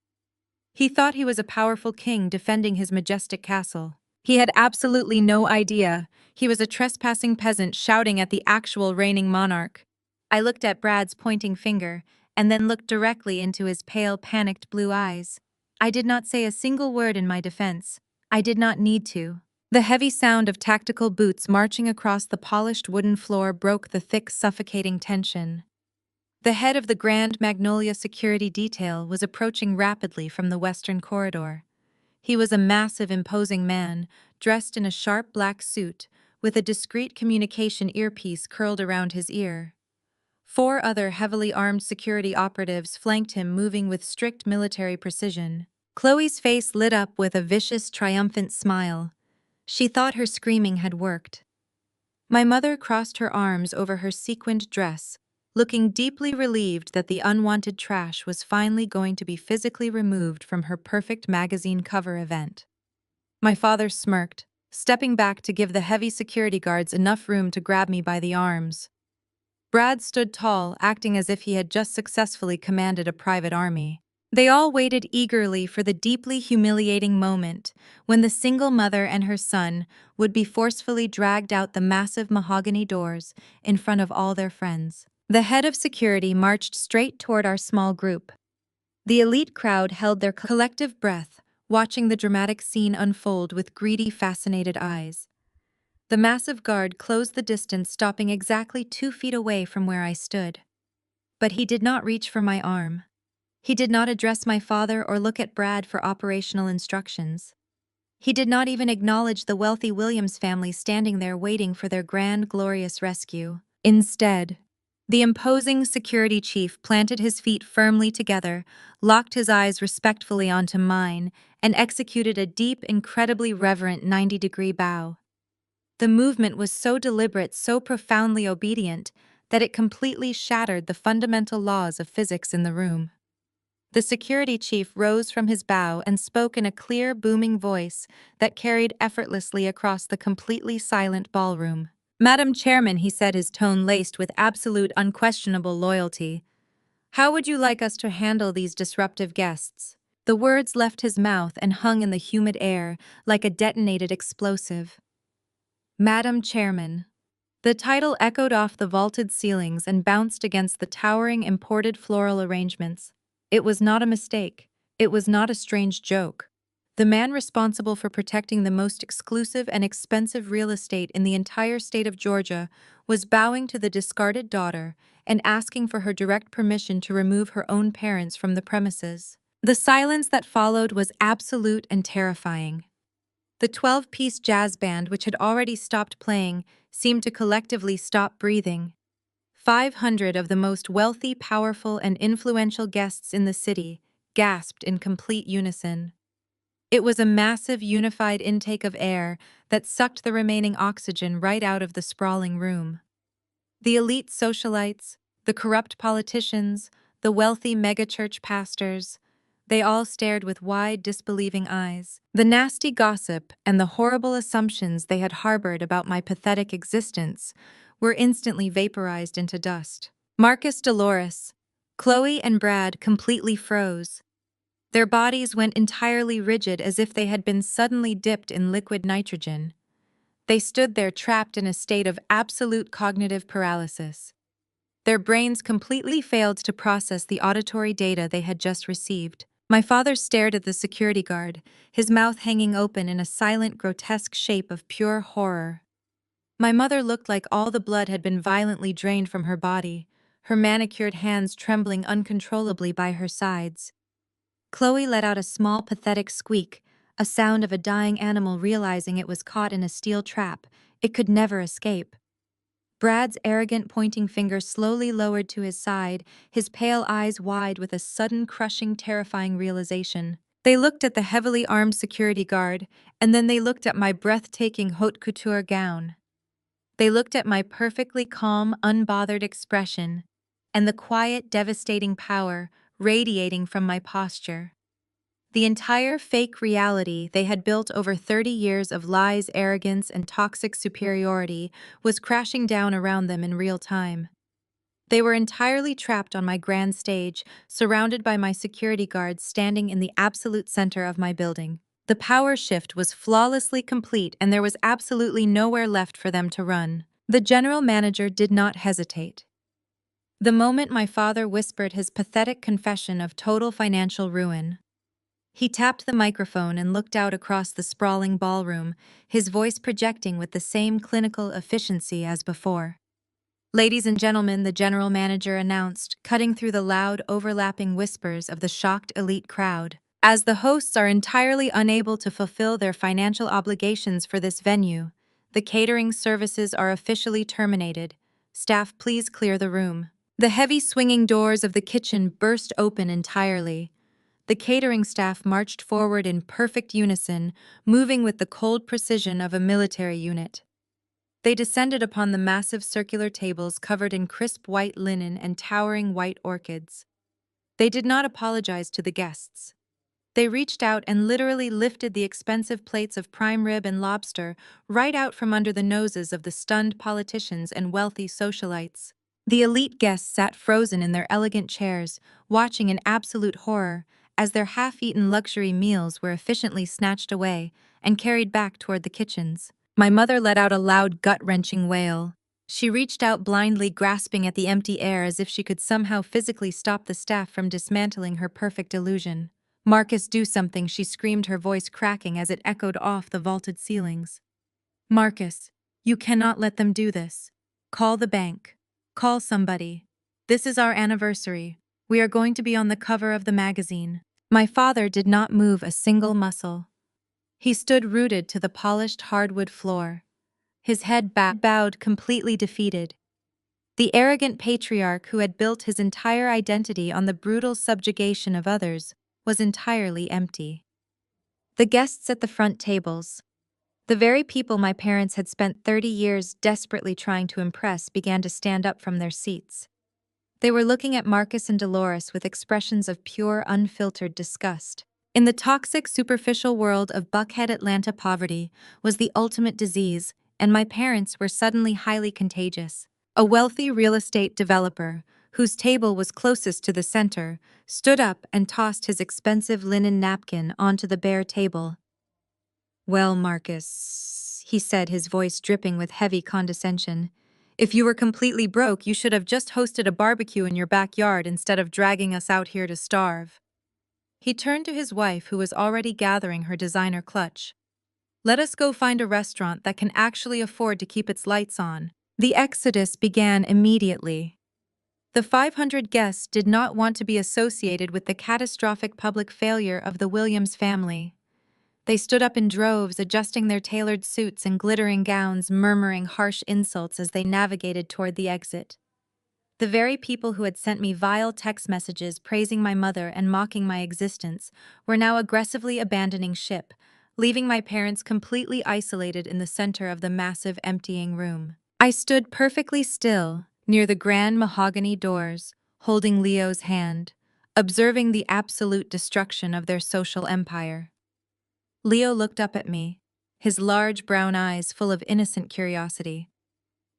Speaker 1: He thought he was a powerful king defending his majestic castle. He had absolutely no idea he was a trespassing peasant shouting at the actual reigning monarch. I looked at Brad's pointing finger and then looked directly into his pale, panicked blue eyes. I did not say a single word in my defense. I did not need to. The heavy sound of tactical boots marching across the polished wooden floor broke the thick, suffocating tension. The head of the Grand Magnolia security detail was approaching rapidly from the western corridor. He was a massive, imposing man, dressed in a sharp black suit, with a discreet communication earpiece curled around his ear. 4 other heavily armed security operatives flanked him, moving with strict military precision. Chloe's face lit up with a vicious, triumphant smile. She thought her screaming had worked. My mother crossed her arms over her sequined dress, looking deeply relieved that the unwanted trash was finally going to be physically removed from her perfect magazine cover event. My father smirked, stepping back to give the heavy security guards enough room to grab me by the arms. Brad stood tall, acting as if he had just successfully commanded a private army. They all waited eagerly for the deeply humiliating moment when the single mother and her son would be forcefully dragged out the massive mahogany doors in front of all their friends. The head of security marched straight toward our small group. The elite crowd held their collective breath, watching the dramatic scene unfold with greedy, fascinated eyes. The massive guard closed the distance, stopping exactly 2 feet away from where I stood. But he did not reach for my arm. He did not address my father or look at Brad for operational instructions. He did not even acknowledge the wealthy Williams family standing there waiting for their grand, glorious rescue. Instead, the imposing security chief planted his feet firmly together, locked his eyes respectfully onto mine, and executed a deep, incredibly reverent 90-degree bow. The movement was so deliberate, so profoundly obedient, that it completely shattered the fundamental laws of physics in the room. The security chief rose from his bow and spoke in a clear, booming voice that carried effortlessly across the completely silent ballroom. "Madam Chairman," he said, his tone laced with absolute, unquestionable loyalty, "how would you like us to handle these disruptive guests?" The words left his mouth and hung in the humid air like a detonated explosive. Madam Chairman. The title echoed off the vaulted ceilings and bounced against the towering imported floral arrangements. It was not a mistake. It was not a strange joke. The man responsible for protecting the most exclusive and expensive real estate in the entire state of Georgia was bowing to the discarded daughter and asking for her direct permission to remove her own parents from the premises. The silence that followed was absolute and terrifying. The 12-piece jazz band, which had already stopped playing, seemed to collectively stop breathing. 500 of the most wealthy, powerful, and influential guests in the city gasped in complete unison. It was a massive, unified intake of air that sucked the remaining oxygen right out of the sprawling room. The elite socialites, the corrupt politicians, the wealthy megachurch pastors, they all stared with wide, disbelieving eyes. The nasty gossip and the horrible assumptions they had harbored about my pathetic existence were instantly vaporized into dust. Marcus, Dolores, Chloe, and Brad completely froze. Their bodies went entirely rigid as if they had been suddenly dipped in liquid nitrogen. They stood there trapped in a state of absolute cognitive paralysis. Their brains completely failed to process the auditory data they had just received. My father stared at the security guard, his mouth hanging open in a silent, grotesque shape of pure horror. My mother looked like all the blood had been violently drained from her body, her manicured hands trembling uncontrollably by her sides. Chloe let out a small, pathetic squeak, a sound of a dying animal realizing it was caught in a steel trap. It could never escape. Brad's arrogant pointing finger slowly lowered to his side, his pale eyes wide with a sudden, crushing, terrifying realization. They looked at the heavily armed security guard, and then they looked at my breathtaking haute couture gown. They looked at my perfectly calm, unbothered expression, and the quiet, devastating power radiating from my posture. The entire fake reality they had built over 30 years of lies, arrogance, and toxic superiority was crashing down around them in real time. They were entirely trapped on my grand stage, surrounded by my security guards standing in the absolute center of my building. The power shift was flawlessly complete, and there was absolutely nowhere left for them to run. The general manager did not hesitate. The moment my father whispered his pathetic confession of total financial ruin, he tapped the microphone and looked out across the sprawling ballroom, his voice projecting with the same clinical efficiency as before. "Ladies and gentlemen," the general manager announced, cutting through the loud, overlapping whispers of the shocked elite crowd. "As the hosts are entirely unable to fulfill their financial obligations for this venue, the catering services are officially terminated. Staff, please clear the room." The heavy swinging doors of the kitchen burst open entirely. The catering staff marched forward in perfect unison, moving with the cold precision of a military unit. They descended upon the massive circular tables covered in crisp white linen and towering white orchids. They did not apologize to the guests. They reached out and literally lifted the expensive plates of prime rib and lobster right out from under the noses of the stunned politicians and wealthy socialites. The elite guests sat frozen in their elegant chairs, watching in absolute horror as their half-eaten luxury meals were efficiently snatched away and carried back toward the kitchens. My mother let out a loud, gut-wrenching wail. She reached out blindly, grasping at the empty air as if she could somehow physically stop the staff from dismantling her perfect illusion. "Marcus, do something," she screamed, her voice cracking as it echoed off the vaulted ceilings. "Marcus, you cannot let them do this. Call the bank. Call somebody. This is our anniversary. We are going to be on the cover of the magazine." My father did not move a single muscle. He stood rooted to the polished hardwood floor, his head bowed, completely defeated. The arrogant patriarch who had built his entire identity on the brutal subjugation of others was entirely empty. The guests at the front tables, the very people my parents had spent 30 years desperately trying to impress, began to stand up from their seats. They were looking at Marcus and Dolores with expressions of pure, unfiltered disgust. In the toxic, superficial world of Buckhead, Atlanta, poverty was the ultimate disease, and my parents were suddenly highly contagious. A wealthy real estate developer, whose table was closest to the center, stood up and tossed his expensive linen napkin onto the bare table. "Well, Marcus," he said, his voice dripping with heavy condescension, "if you were completely broke, you should have just hosted a barbecue in your backyard instead of dragging us out here to starve." He turned to his wife, who was already gathering her designer clutch. "Let us go find a restaurant that can actually afford to keep its lights on." The exodus began immediately. The 500 guests did not want to be associated with the catastrophic public failure of the Williams family. They stood up in droves, adjusting their tailored suits and glittering gowns, murmuring harsh insults as they navigated toward the exit. The very people who had sent me vile text messages praising my mother and mocking my existence were now aggressively abandoning ship, leaving my parents completely isolated in the center of the massive emptying room. I stood perfectly still, near the grand mahogany doors, holding Leo's hand, observing the absolute destruction of their social empire. Leo looked up at me, his large brown eyes full of innocent curiosity.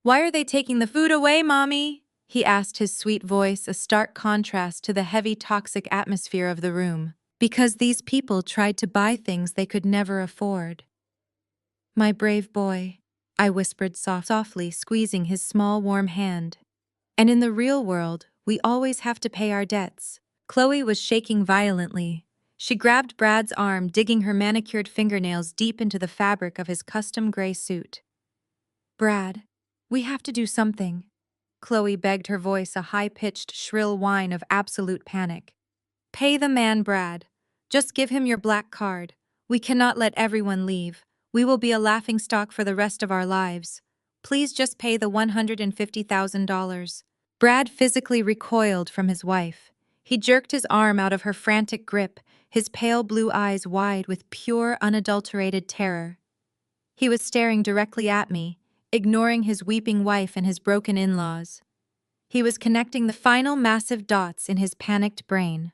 Speaker 1: "Why are they taking the food away, Mommy?" he asked, his sweet voice a stark contrast to the heavy toxic atmosphere of the room. "Because these people tried to buy things they could never afford." "My brave boy," I whispered softly, squeezing his small warm hand. "And in the real world, we always have to pay our debts." Chloe was shaking violently. She grabbed Brad's arm, digging her manicured fingernails deep into the fabric of his custom gray suit. "Brad, we have to do something," Chloe begged, her voice a high-pitched, shrill whine of absolute panic. "Pay the man, Brad. Just give him your black card. We cannot let everyone leave. We will be a laughingstock for the rest of our lives. Please just pay the $150,000. Brad physically recoiled from his wife. He jerked his arm out of her frantic grip, his pale blue eyes wide with pure, unadulterated terror. He was staring directly at me, ignoring his weeping wife and his broken in-laws. He was connecting the final massive dots in his panicked brain.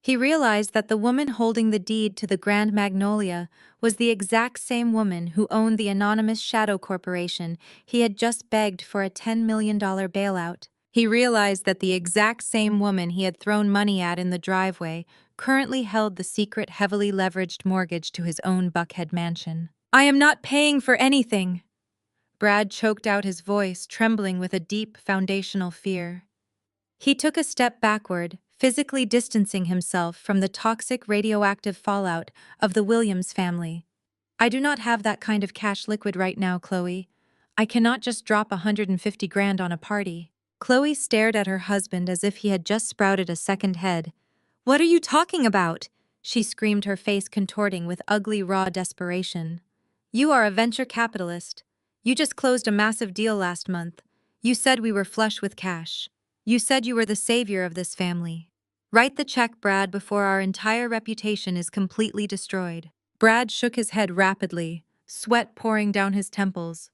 Speaker 1: He realized that the woman holding the deed to the Grand Magnolia was the exact same woman who owned the anonymous shadow corporation he had just begged for a $10 million bailout. He realized that the exact same woman he had thrown money at in the driveway currently held the secret, heavily leveraged mortgage to his own Buckhead mansion. "I am not paying for anything," Brad choked out, his voice trembling with a deep, foundational fear. He took a step backward, physically distancing himself from the toxic radioactive fallout of the Williams family. "I do not have that kind of cash liquid right now, Chloe. I cannot just drop 150 grand on a party." Chloe stared at her husband as if he had just sprouted a second head. "What are you talking about?" she screamed, her face contorting with ugly, raw desperation. "You are a venture capitalist. You just closed a massive deal last month. You said we were flush with cash. You said you were the savior of this family. Write the check, Brad, before our entire reputation is completely destroyed." Brad shook his head rapidly, sweat pouring down his temples.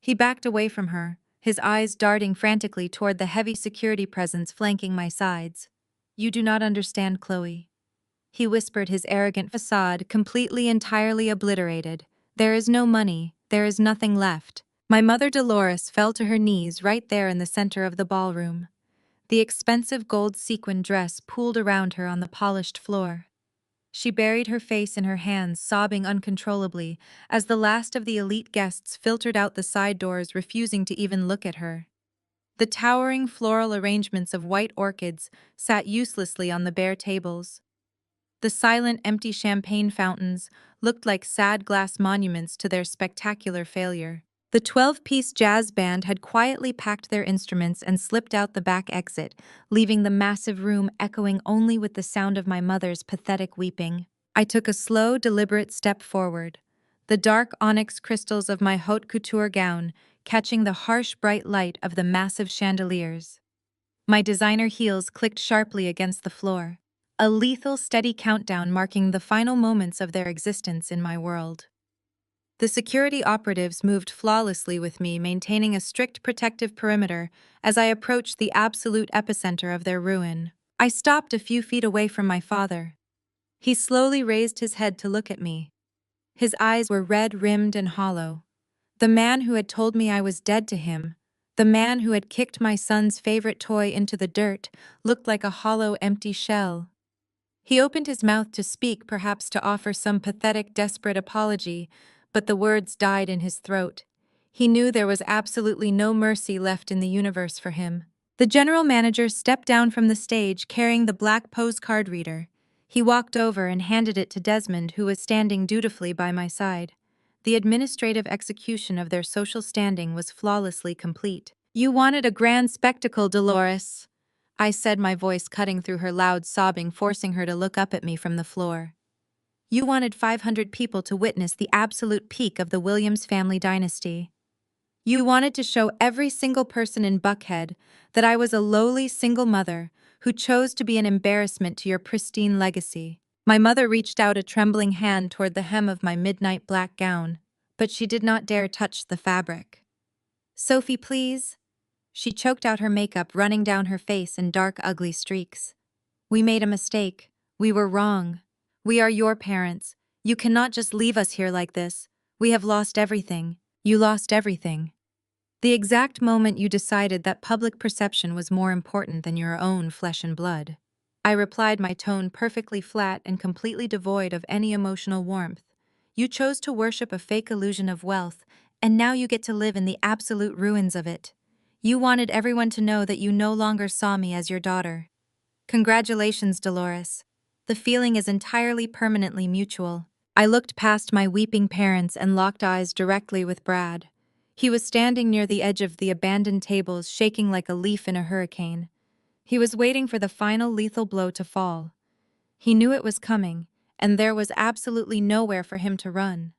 Speaker 1: He backed away from her, his eyes darting frantically toward the heavy security presence flanking my sides. "You do not understand, Chloe," he whispered, his arrogant facade completely, entirely obliterated. "There is no money, there is nothing left." My mother Dolores fell to her knees right there in the center of the ballroom. The expensive gold sequin dress pooled around her on the polished floor. She buried her face in her hands, sobbing uncontrollably, as the last of the elite guests filtered out the side doors, refusing to even look at her. The towering floral arrangements of white orchids sat uselessly on the bare tables. The silent, empty champagne fountains looked like sad glass monuments to their spectacular failure. The 12-piece jazz band had quietly packed their instruments and slipped out the back exit, leaving the massive room echoing only with the sound of my mother's pathetic weeping. I took a slow, deliberate step forward, the dark onyx crystals of my haute couture gown catching the harsh, bright light of the massive chandeliers. My designer heels clicked sharply against the floor, a lethal, steady countdown marking the final moments of their existence in my world. The security operatives moved flawlessly with me, maintaining a strict protective perimeter as I approached the absolute epicenter of their ruin. I stopped a few feet away from my father. He slowly raised his head to look at me. His eyes were red-rimmed and hollow. The man who had told me I was dead to him, the man who had kicked my son's favorite toy into the dirt, looked like a hollow, empty shell. He opened his mouth to speak, perhaps to offer some pathetic, desperate apology, but the words died in his throat. He knew there was absolutely no mercy left in the universe for him. The general manager stepped down from the stage carrying the black postcard reader. He walked over and handed it to Desmond, who was standing dutifully by my side. The administrative execution of their social standing was flawlessly complete. You wanted a grand spectacle, Dolores, I said, my voice cutting through her loud sobbing, forcing her to look up at me from the floor. You wanted 500 people to witness the absolute peak of the Williams family dynasty. You wanted to show every single person in Buckhead that I was a lowly single mother who chose to be an embarrassment to your pristine legacy. My mother reached out a trembling hand toward the hem of my midnight black gown, but she did not dare touch the fabric. Sophie, please. She choked out, her makeup running down her face in dark, ugly streaks. We made a mistake. We were wrong. We are your parents. You cannot just leave us here like this. We have lost everything. You lost everything. The exact moment you decided that public perception was more important than your own flesh and blood. I replied, my tone perfectly flat and completely devoid of any emotional warmth. You chose to worship a fake illusion of wealth, and now you get to live in the absolute ruins of it. You wanted everyone to know that you no longer saw me as your daughter. Congratulations, Dolores. The feeling is entirely permanently mutual. I looked past my weeping parents and locked eyes directly with Brad. He was standing near the edge of the abandoned tables, shaking like a leaf in a hurricane. He was waiting for the final lethal blow to fall. He knew it was coming, and there was absolutely nowhere for him to run.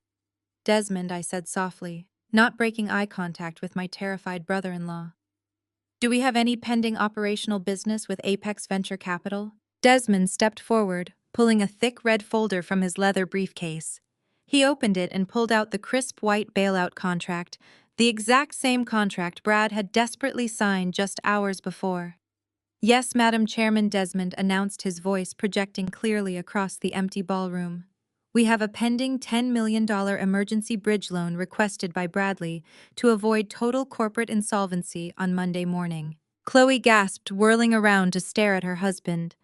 Speaker 1: Desmond, I said softly, not breaking eye contact with my terrified brother-in-law. Do we have any pending operational business with Apex Venture Capital? Desmond stepped forward, pulling a thick red folder from his leather briefcase. He opened it and pulled out the crisp white bailout contract, the exact same contract Brad had desperately signed just hours before. Yes, Madam Chairman, Desmond announced, his voice projecting clearly across the empty ballroom. We have a pending $10 million emergency bridge loan requested by Bradley to avoid total corporate insolvency on Monday morning. Chloe gasped, whirling around to stare at her husband.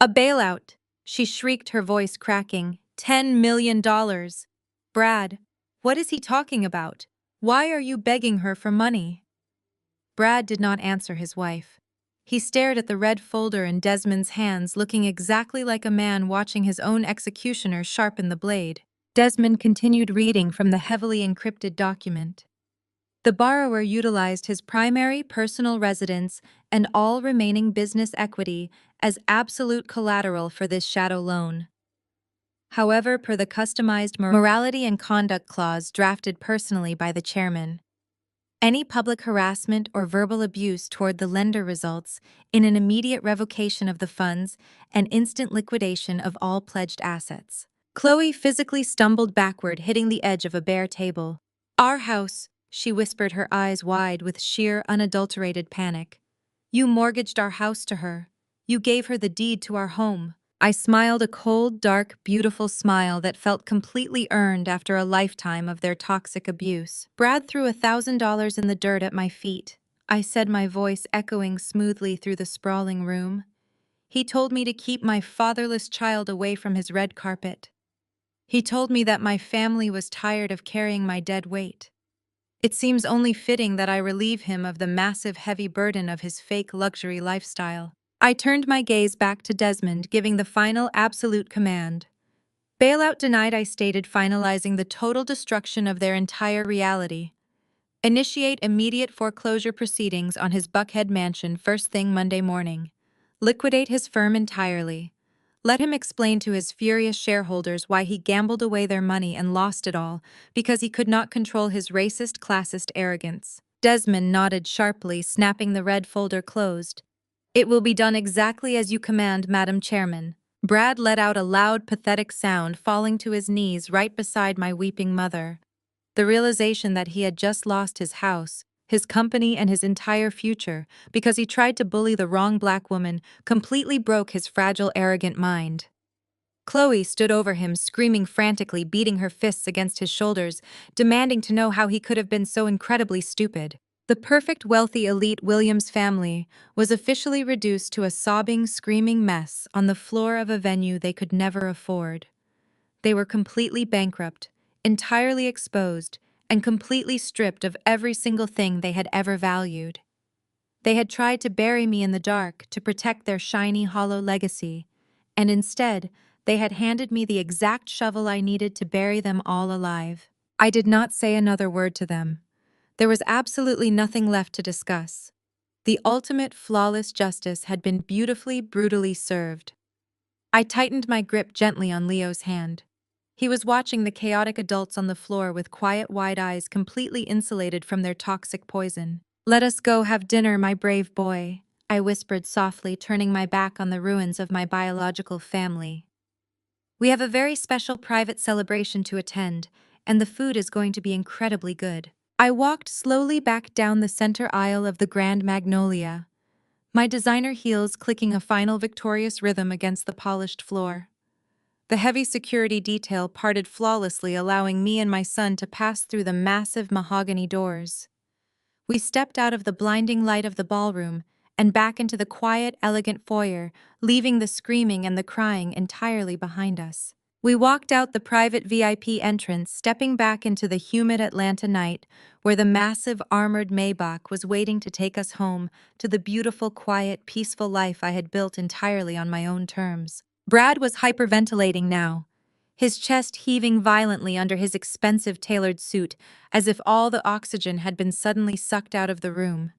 Speaker 1: A bailout, she shrieked, her voice cracking. $10 million. Brad, what is he talking about? Why are you begging her for money? Brad did not answer his wife. He stared at the red folder in Desmond's hands, looking exactly like a man watching his own executioner sharpen the blade. Desmond continued reading from the heavily encrypted document. The borrower utilized his primary personal residence and all remaining business equity as absolute collateral for this shadow loan. However, per the customized morality and conduct clause drafted personally by the chairman, any public harassment or verbal abuse toward the lender results in an immediate revocation of the funds and instant liquidation of all pledged assets. Chloe physically stumbled backward, hitting the edge of a bare table. Our house, she whispered, her eyes wide with sheer, unadulterated panic. You mortgaged our house to her. You gave her the deed to our home. I smiled, a cold, dark, beautiful smile that felt completely earned after a lifetime of their toxic abuse. Brad threw $1,000 in the dirt at my feet, I said, my voice echoing smoothly through the sprawling room. He told me to keep my fatherless child away from his red carpet. He told me that my family was tired of carrying my dead weight. It seems only fitting that I relieve him of the massive, heavy burden of his fake luxury lifestyle. I turned my gaze back to Desmond, giving the final absolute command. Bailout denied, I stated, finalizing the total destruction of their entire reality. Initiate immediate foreclosure proceedings on his Buckhead mansion first thing Monday morning. Liquidate his firm entirely. Let him explain to his furious shareholders why he gambled away their money and lost it all because he could not control his racist, classist arrogance. Desmond nodded sharply, snapping the red folder closed. It will be done exactly as you command, Madam Chairman. Brad let out a loud, pathetic sound, falling to his knees right beside my weeping mother. The realization that he had just lost his house, his company, and his entire future because he tried to bully the wrong black woman completely broke his fragile, arrogant mind. Chloe stood over him, screaming frantically, beating her fists against his shoulders, demanding to know how he could have been so incredibly stupid. The perfect, wealthy, elite Williams family was officially reduced to a sobbing, screaming mess on the floor of a venue they could never afford. They were completely bankrupt, entirely exposed, and completely stripped of every single thing they had ever valued. They had tried to bury me in the dark to protect their shiny, hollow legacy, and instead, they had handed me the exact shovel I needed to bury them all alive. I did not say another word to them. There was absolutely nothing left to discuss. The ultimate flawless justice had been beautifully, brutally served. I tightened my grip gently on Leo's hand. He was watching the chaotic adults on the floor with quiet, wide eyes completely insulated from their toxic poison. "Let us go have dinner, my brave boy," I whispered softly, turning my back on the ruins of my biological family. "We have a very special private celebration to attend, and the food is going to be incredibly good." I walked slowly back down the center aisle of the Grand Magnolia, my designer heels clicking a final victorious rhythm against the polished floor. The heavy security detail parted flawlessly, allowing me and my son to pass through the massive mahogany doors. We stepped out of the blinding light of the ballroom and back into the quiet, elegant foyer, leaving the screaming and the crying entirely behind us. We walked out the private VIP entrance, stepping back into the humid Atlanta night, where the massive armored Maybach was waiting to take us home to the beautiful, quiet, peaceful life I had built entirely on my own terms. Brad was hyperventilating now, his chest heaving violently under his expensive tailored suit, as if all the oxygen had been suddenly sucked out of the room.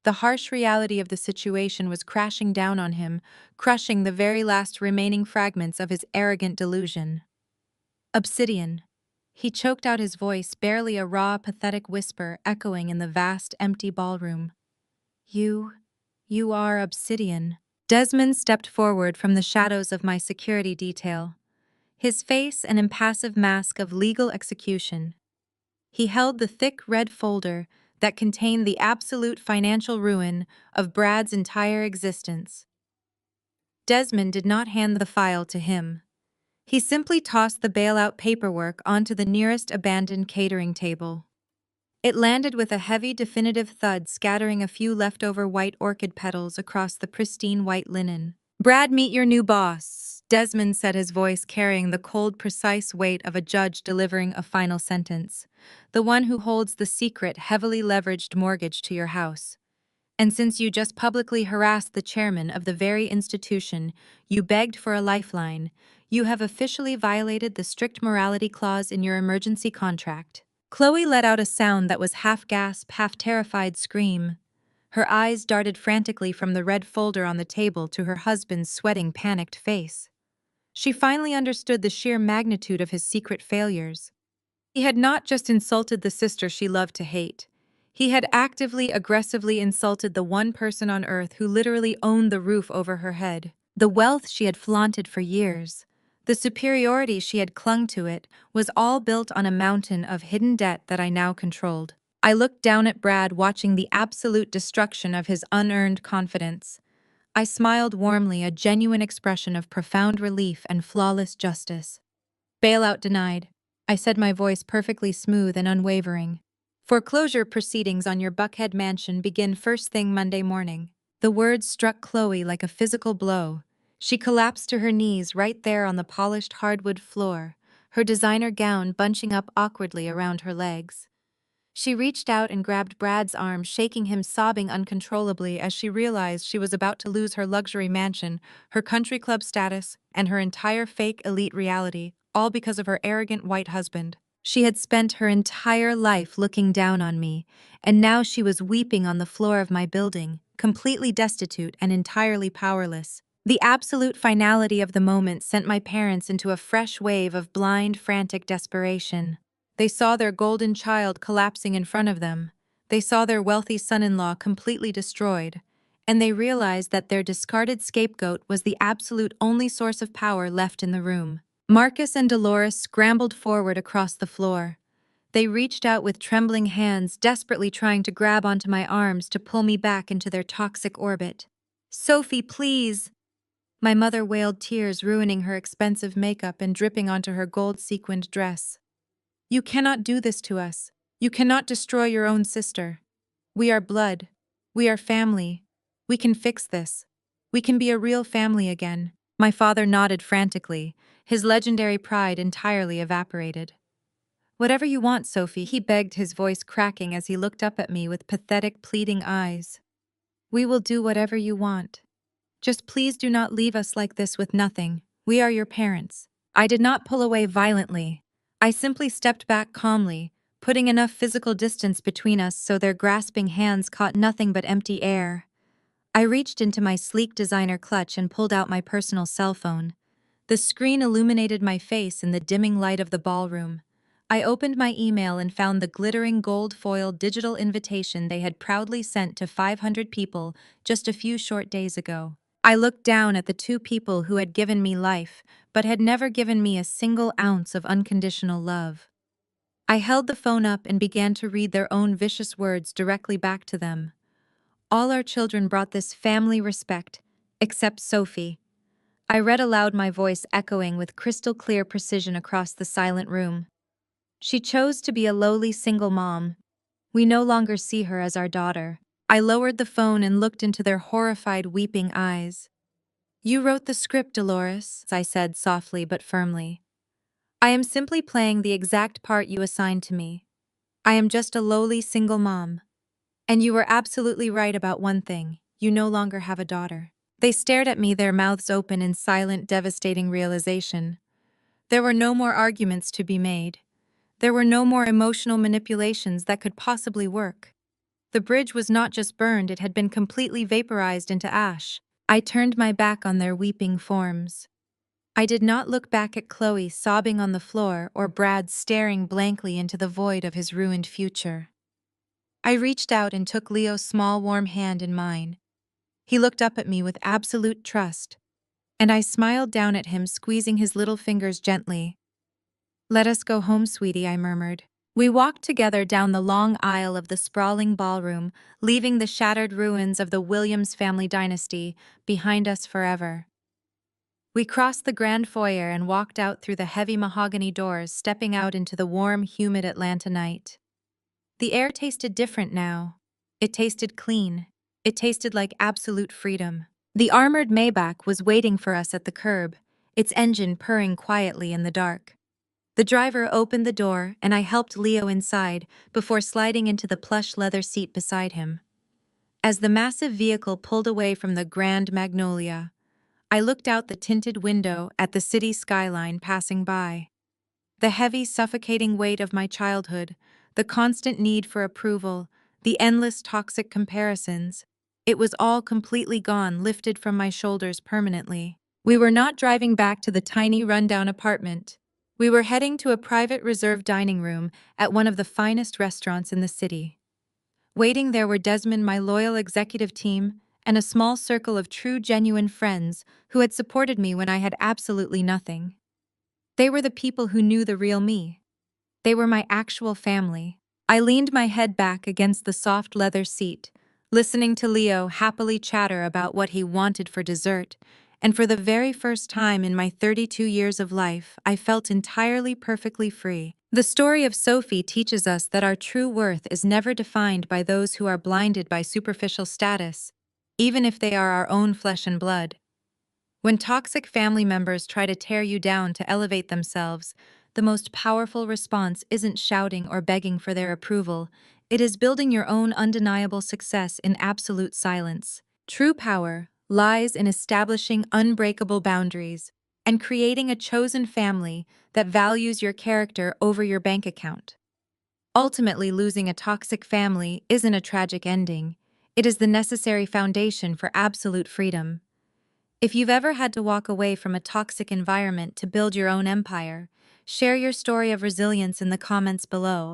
Speaker 1: The harsh reality of the situation was crashing down on him, crushing the very last remaining fragments of his arrogant delusion. "Obsidian." He choked out his voice, barely a raw, pathetic whisper echoing in the vast, empty ballroom. You are Obsidian." Desmond stepped forward from the shadows of my security detail, his face an impassive mask of legal execution. He held the thick red folder that contained the absolute financial ruin of Brad's entire existence. Desmond did not hand the file to him. He simply tossed the bailout paperwork onto the nearest abandoned catering table. It landed with a heavy, definitive thud, scattering a few leftover white orchid petals across the pristine white linen. "Brad, meet your new boss," Desmond said, his voice carrying the cold, precise weight of a judge delivering a final sentence. "The one who holds the secret, heavily leveraged mortgage to your house. And since you just publicly harassed the chairman of the very institution you begged for a lifeline, you have officially violated the strict morality clause in your emergency contract." Chloe let out a sound that was half gasp, half terrified scream. Her eyes darted frantically from the red folder on the table to her husband's sweating, panicked face. She finally understood the sheer magnitude of his secret failures. He had not just insulted the sister she loved to hate. He had actively, aggressively insulted the one person on earth who literally owned the roof over her head. The wealth she had flaunted for years, the superiority she had clung to, it was all built on a mountain of hidden debt that I now controlled. I looked down at Brad, watching the absolute destruction of his unearned confidence. I smiled warmly, a genuine expression of profound relief and flawless justice. "Bailout denied," I said, my voice perfectly smooth and unwavering. "Foreclosure proceedings on your Buckhead mansion begin first thing Monday morning." The words struck Chloe like a physical blow. She collapsed to her knees right there on the polished hardwood floor, her designer gown bunching up awkwardly around her legs. She reached out and grabbed Brad's arm, shaking him, sobbing uncontrollably as she realized she was about to lose her luxury mansion, her country club status, and her entire fake elite reality, all because of her arrogant white husband. She had spent her entire life looking down on me, and now she was weeping on the floor of my building, completely destitute and entirely powerless. The absolute finality of the moment sent my parents into a fresh wave of blind, frantic desperation. They saw their golden child collapsing in front of them. They saw their wealthy son-in-law completely destroyed. And they realized that their discarded scapegoat was the absolute only source of power left in the room. Marcus and Dolores scrambled forward across the floor. They reached out with trembling hands, desperately trying to grab onto my arms to pull me back into their toxic orbit. "Sophie, please!" My mother wailed, tears ruining her expensive makeup and dripping onto her gold-sequined dress. "You cannot do this to us. You cannot destroy your own sister. We are blood. We are family. We can fix this. We can be a real family again." My father nodded frantically, his legendary pride entirely evaporated. "Whatever you want, Sophie," he begged, his voice cracking as he looked up at me with pathetic, pleading eyes. "We will do whatever you want. Just please do not leave us like this with nothing. We are your parents." I did not pull away violently. I simply stepped back calmly, putting enough physical distance between us so their grasping hands caught nothing but empty air. I reached into my sleek designer clutch and pulled out my personal cell phone. The screen illuminated my face in the dimming light of the ballroom. I opened my email and found the glittering gold-foiled digital invitation they had proudly sent to 500 people just a few short days ago. I looked down at the two people who had given me life, but had never given me a single ounce of unconditional love. I held the phone up and began to read their own vicious words directly back to them. All our children brought this family respect, except Sophie. I read aloud, my voice echoing with crystal clear precision across the silent room. She chose to be a lowly single mom. We no longer see her as our daughter. I lowered the phone and looked into their horrified, weeping eyes. "You wrote the script, Dolores," I said softly but firmly. "I am simply playing the exact part you assigned to me. I am just a lowly single mom. And you were absolutely right about one thing: you no longer have a daughter." They stared at me, their mouths open in silent, devastating realization. There were no more arguments to be made. There were no more emotional manipulations that could possibly work. The bridge was not just burned, it had been completely vaporized into ash. I turned my back on their weeping forms. I did not look back at Chloe sobbing on the floor or Brad staring blankly into the void of his ruined future. I reached out and took Leo's small, warm hand in mine. He looked up at me with absolute trust, and I smiled down at him, squeezing his little fingers gently. "Let us go home, sweetie," I murmured. We walked together down the long aisle of the sprawling ballroom, leaving the shattered ruins of the Williams family dynasty behind us forever. We crossed the grand foyer and walked out through the heavy mahogany doors, stepping out into the warm, humid Atlanta night. The air tasted different now. It tasted clean. It tasted like absolute freedom. The armored Maybach was waiting for us at the curb, its engine purring quietly in the dark. The driver opened the door and I helped Leo inside before sliding into the plush leather seat beside him. As the massive vehicle pulled away from the Grand Magnolia, I looked out the tinted window at the city skyline passing by. The heavy, suffocating weight of my childhood, the constant need for approval, the endless toxic comparisons, it was all completely gone, lifted from my shoulders permanently. We were not driving back to the tiny, rundown apartment. We were heading to a private reserved dining room at one of the finest restaurants in the city. Waiting there were Desmond, my loyal executive team, and a small circle of true, genuine friends who had supported me when I had absolutely nothing. They were the people who knew the real me. They were my actual family. I leaned my head back against the soft leather seat, listening to Leo happily chatter about what he wanted for dessert, and for the very first time in my 32 years of life, I felt entirely perfectly free. The story of Sophie teaches us that our true worth is never defined by those who are blinded by superficial status, even if they are our own flesh and blood. When toxic family members try to tear you down to elevate themselves, the most powerful response isn't shouting or begging for their approval. It is building your own undeniable success in absolute silence. True power lies in establishing unbreakable boundaries and creating a chosen family that values your character over your bank account. Ultimately, losing a toxic family isn't a tragic ending. It is the necessary foundation for absolute freedom. If you've ever had to walk away from a toxic environment to build your own empire, share your story of resilience in the comments below.